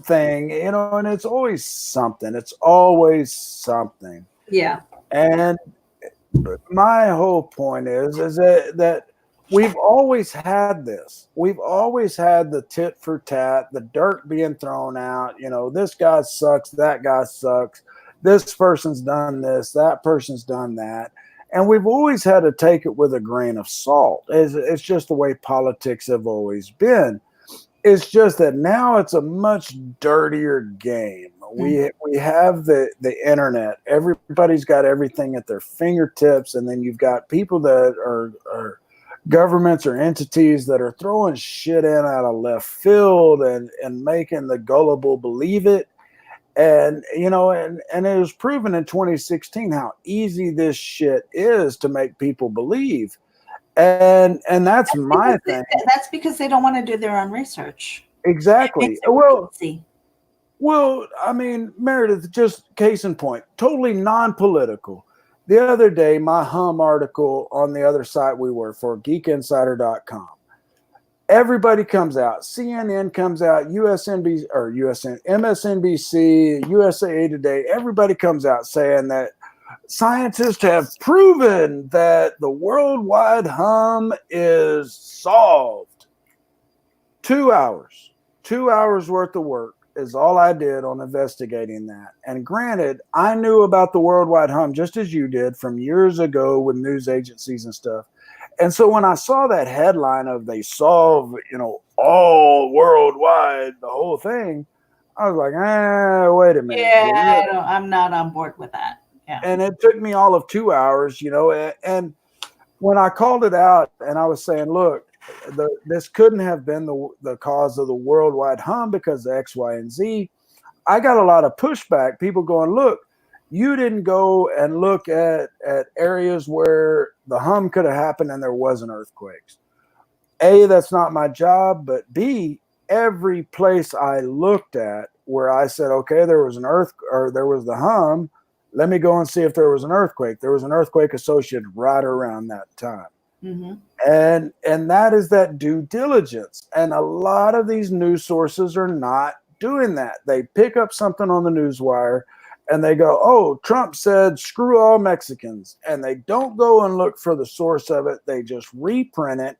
thing, and it's always something. It's always something. Yeah. And my whole point is that we've always had this. We've always had the tit for tat, the dirt being thrown out. This guy sucks, that guy sucks. This person's done this, that person's done that. And we've always had to take it with a grain of salt. It's just the way politics have always been. It's just that now it's a much dirtier game. We have the internet. Everybody's got everything at their fingertips, and then you've got people that are governments or entities that are throwing shit in out of left field and making the gullible believe it. And it was proven in 2016 how easy this shit is to make people believe. And that's my thing. That's because they don't want to do their own research. Exactly. Well, I mean, Meredith, just case in point, totally non-political. the other day, my hum article on the other site we work for, geekinsider.com. Everybody comes out. CNN comes out, MSNBC, USA Today. Everybody comes out saying that scientists have proven that the worldwide hum is solved. 2 hours worth of work is all I did on investigating that. And granted, I knew about the worldwide hum just as you did from years ago with news agencies and stuff. And so when I saw that headline of they solve, all worldwide, the whole thing, I was like, wait a minute. Yeah, I'm not on board with that. Yeah. And it took me all of 2 hours, and when I called it out and I was saying, look, this couldn't have been the cause of the worldwide hum because of X, Y, and Z, I got a lot of pushback. People going, look, you didn't go and look at areas where the hum could have happened and there wasn't earthquakes. A, that's not my job, but B, every place I looked at where I said, okay, there was the hum, let me go and see if there was an earthquake. There was an earthquake associated right around that time. Mm-hmm. And that is that due diligence. And a lot of these news sources are not doing that. They pick up something on the news wire and they go, oh, Trump said, screw all Mexicans. And they don't go and look for the source of it. They just reprint it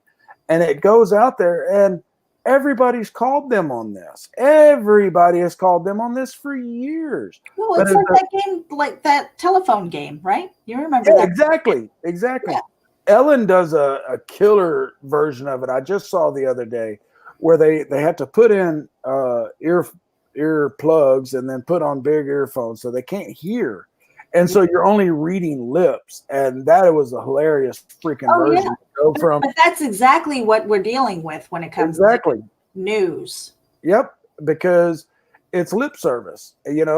and it goes out there. And everybody's called them on this. Everybody has called them on this for years. Well, it's like that game, like that telephone game, right? You remember that? Exactly. Yeah. Ellen does a killer version of it. I just saw the other day where they had to put in ear plugs and then put on big earphones so they can't hear. And so you're only reading lips. And that was a hilarious freaking version. Yeah. From, but that's exactly what we're dealing with when it comes to news. Yep, because it's lip service, and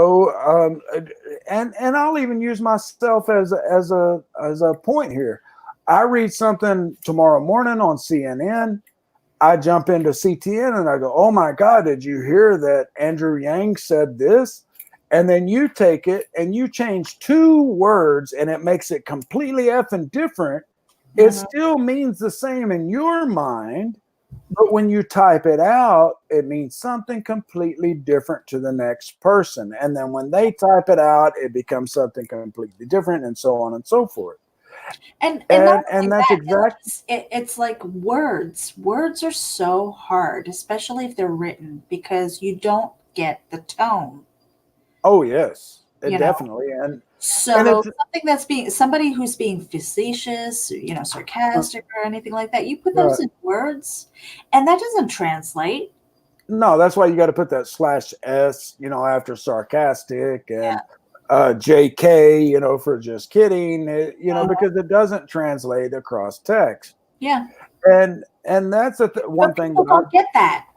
I'll even use myself as a point here. I read something tomorrow morning on CNN. I jump into CTN and I go, oh my God, did you hear that Andrew Yang said this? And then you take it and you change 2 words and it makes it completely effing different. It still means the same in your mind, but when you type it out, it means something completely different to the next person. And then when they type it out, it becomes something completely different, and so on and so forth. And that's exactly. It's like words. Words are so hard, especially if they're written, because you don't get the tone. Oh yes, definitely. And so somebody who's being facetious, sarcastic or anything like that, you put those in words, and that doesn't translate. No, that's why you got to put that /s, after sarcastic, and JK, for just kidding, because it doesn't translate across text. Yeah. And that's one thing. People don't get that.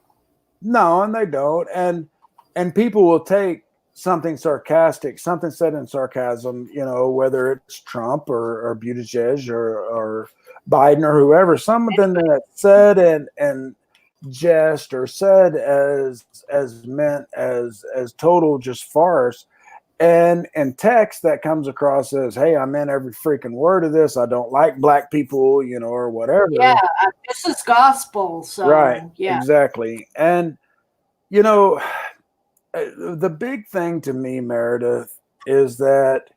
No, and they don't. And people will take something sarcastic, something said in sarcasm, whether it's Trump or Buttigieg or Biden or whoever, something that's said and jest or said as meant as total just farce. And in text that comes across as, hey, I meant every freaking word of this. I don't like black people, or whatever. Yeah, this is gospel. So, right. Yeah. Exactly. And, the big thing to me, Meredith, is that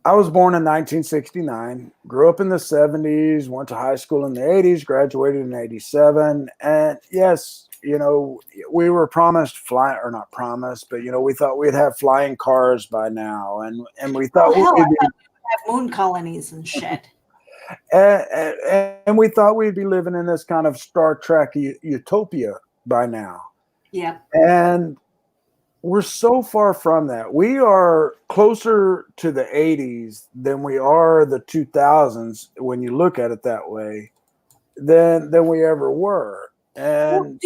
I was born in 1969, grew up in the 70s, went to high school in the 80s, graduated in 87. And yes, we were promised not promised, but we thought we'd have flying cars by now, and we thought we'd have moon colonies and shit. And we thought we'd be living in this kind of Star Trek utopia by now. Yeah. And we're so far from that. We are closer to the 80s than we are the 2000s when you look at it that way than we ever were. And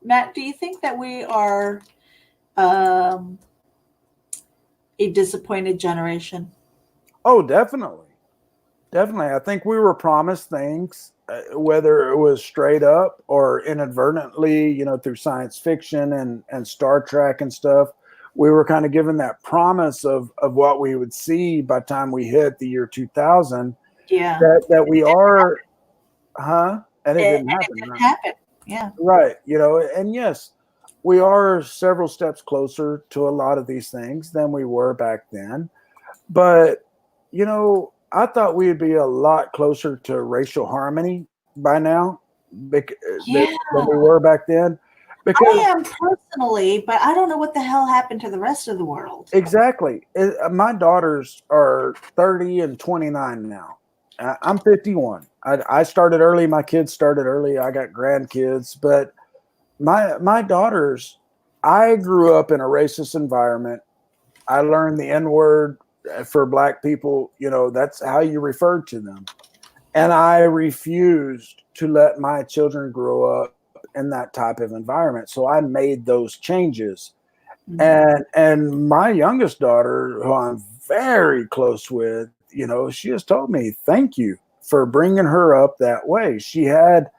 Matt, do you think that we are a disappointed generation? Oh, definitely. Definitely. I think we were promised things, whether it was straight up or inadvertently, through science fiction and Star Trek and stuff. we were kind of given that promise of what we would see by the time we hit the year 2000. Yeah. That we are, and it didn't happen. It didn't Right? happen. Yeah. Right. And yes, we are several steps closer to a lot of these things than we were back then. But, I thought we'd be a lot closer to racial harmony by now than we were back then. Because I am personally, but I don't know what the hell happened to the rest of the world. Exactly. My daughters are 30 and 29 now. I'm 51. I started early. My kids started early. I got grandkids, but my daughters, I grew up in a racist environment. I learned the N-word for Black people. That's how you referred to them. And I refused to let my children grow up in that type of environment. So I made those changes. Mm-hmm. And my youngest daughter, who I'm very close with, she has told me, thank you for bringing her up that way. She had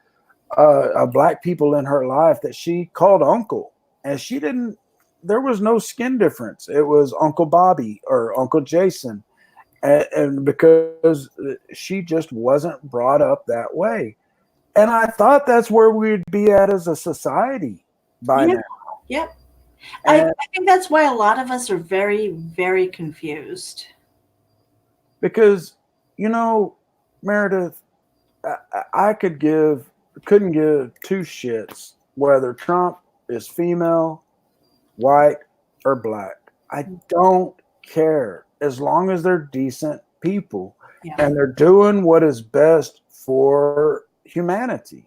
Black people in her life that she called uncle, and there was no skin difference. It was Uncle Bobby or Uncle Jason. And because she just wasn't brought up that way. And I thought that's where we'd be at as a society by now. Yep. I think that's why a lot of us are very, very confused. Because, Meredith, I couldn't give two shits whether Trump is female, white, or Black. I don't care as long as they're decent people and they're doing what is best for humanity.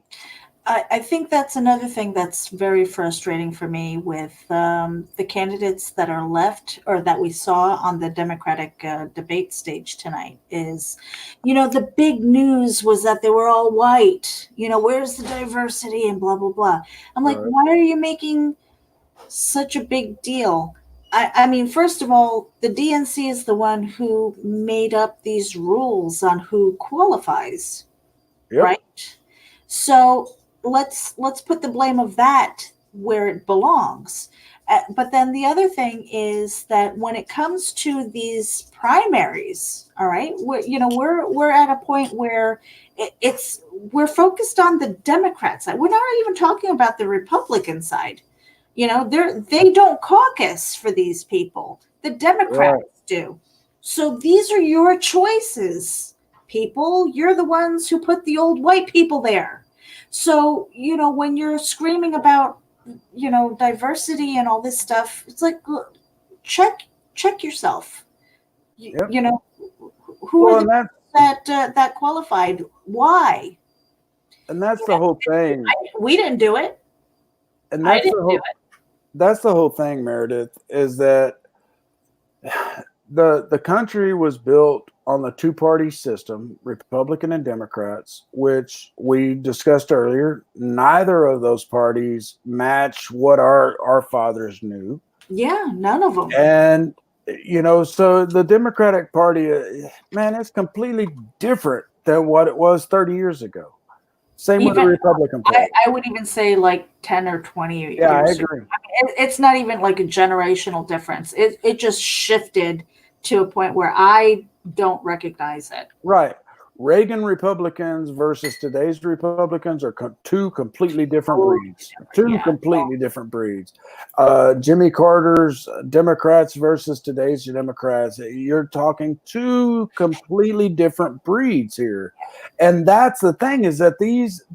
I think that's another thing that's very frustrating for me with the candidates that are left or that we saw on the Democratic debate stage tonight is, the big news was that they were all white. Where's the diversity and blah, blah, blah. I'm like, why are you making such a big deal? I mean, first of all, the DNC is the one who made up these rules on who qualifies, right? So let's put the blame of that where it belongs. But then the other thing is that when it comes to these primaries, all right, we're at a point where we're focused on the Democrat side. We're not even talking about the Republican side. They don't caucus for these people. The Democrats do. So these are your choices, people. You're the ones who put the old white people there. So, when you're screaming about, diversity and all this stuff, it's like, look, check yourself. Who are the that qualified? Why? And that's the whole thing. We didn't do it. And that's that's the whole thing, Meredith, is that the country was built on the two-party system, Republican and Democrats, which we discussed earlier. Neither of those parties match what our fathers knew. Yeah, none of them. And, so the Democratic Party, man, it's completely different than what it was 30 years ago. Same with the Republican Party. I would even say like 10 or 20 years. Yeah, I agree. It's not even like a generational difference. It just shifted to a point where I don't recognize it. Right. Reagan Republicans versus today's Republicans are two completely different breeds. Completely different breeds. Jimmy Carter's Democrats versus today's Democrats. You're talking two completely different breeds here. And that's the thing, is that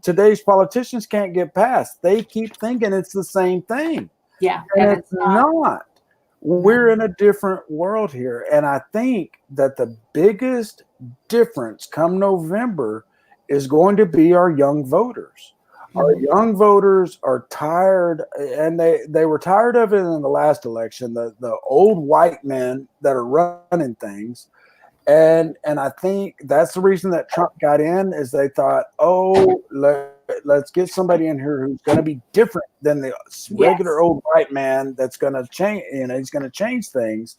today's politicians can't get past. They keep thinking it's the same thing. Yeah. And it's not. We're in a different world here. And I think that the biggest difference come November is going to be our young voters. Our young voters are tired, and they were tired of it in the last election, the old white men that are running things. And I think that's the reason that Trump got in, is they thought, let's get somebody in here who's going to be different than the regular old white man that's going to change, he's going to change things.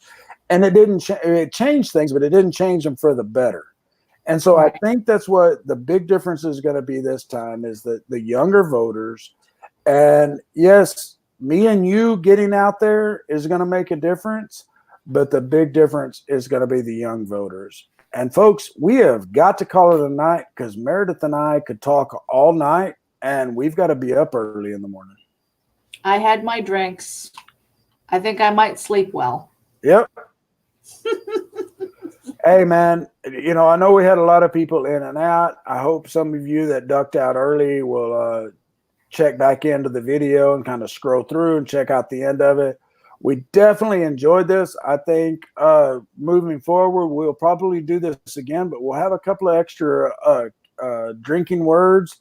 And it changed things, but it didn't change them for the better. And so I think that's what the big difference is going to be this time, is that the younger voters, and yes, me and you getting out there is going to make a difference, but the big difference is going to be the young voters. And folks, we have got to call it a night because Meredith and I could talk all night, and we've got to be up early in the morning. I had my drinks. I think I might sleep well. Yep. Hey, man, you know, I know we had a lot of people in and out. I hope some of you that ducked out early will check back into the video and kind of scroll through and check out the end of it. We definitely enjoyed this. I think moving forward, we'll probably do this again, but we'll have a couple of extra drinking words.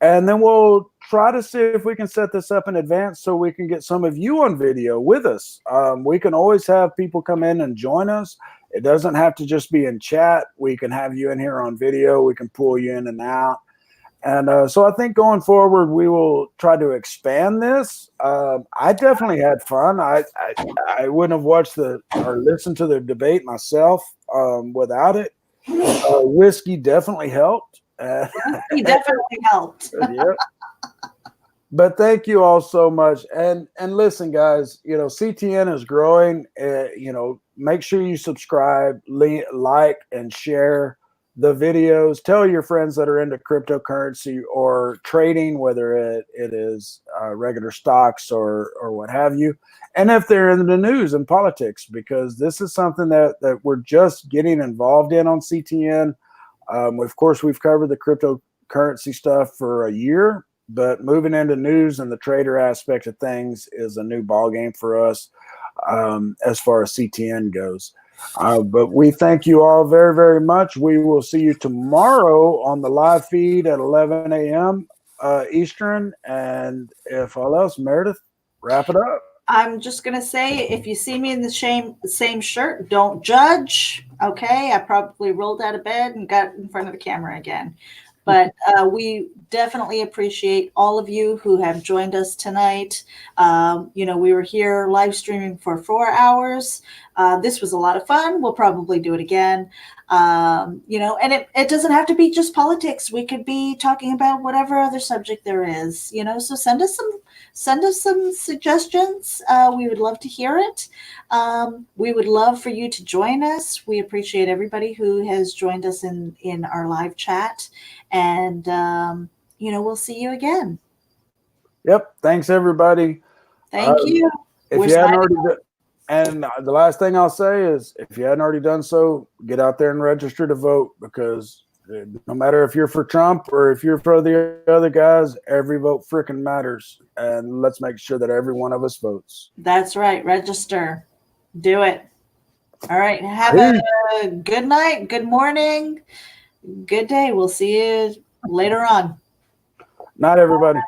And then we'll try to see if we can set this up in advance so we can get some of you on video with us. We can always have people come in and join us. It doesn't have to just be in chat. We can have you in here on video. We can pull you in and out. And so I think going forward, we will try to expand this. I definitely had fun. I wouldn't have watched or listened to the debate myself without it. Whiskey definitely helped. He definitely helped. Yep. But thank you all so much. And listen, guys, you know, CTN is growing. You know, make sure you subscribe, like, and share the videos. Tell your friends that are into cryptocurrency or trading, whether it is regular stocks or what have you. And if they're in the news and politics, because this is something that we're just getting involved in on CTN. Of course, we've covered the cryptocurrency stuff for a year, but moving into news and the trader aspect of things is a new ballgame for us as far as CTN goes. But we thank you all very, very much. We will see you tomorrow on the live feed at 11 a.m. Eastern. And if all else, Meredith, wrap it up. I'm just going to say, if you see me in the same shirt, don't judge. Okay. I probably rolled out of bed and got in front of the camera again. But we definitely appreciate all of you who have joined us tonight. You know, we were here live streaming for 4 hours. This was a lot of fun. We'll probably do it again. You know, and it doesn't have to be just politics. We could be talking about whatever other subject there is, you know, so send us some suggestions. We would love to hear it. We would love for you to join us. We appreciate everybody who has joined us in our live chat. And, you know, we'll see you again. Yep. Thanks, everybody. Thank you. If you hadn't already done, and the last thing I'll say is, if you hadn't already done so, get out there and register to vote, because no matter if you're for Trump or if you're for the other guys, every vote freaking matters. And let's make sure that every one of us votes. That's right. Register. Do it. All right. Have a good night, good morning, good day. We'll see you later on. Night, everybody.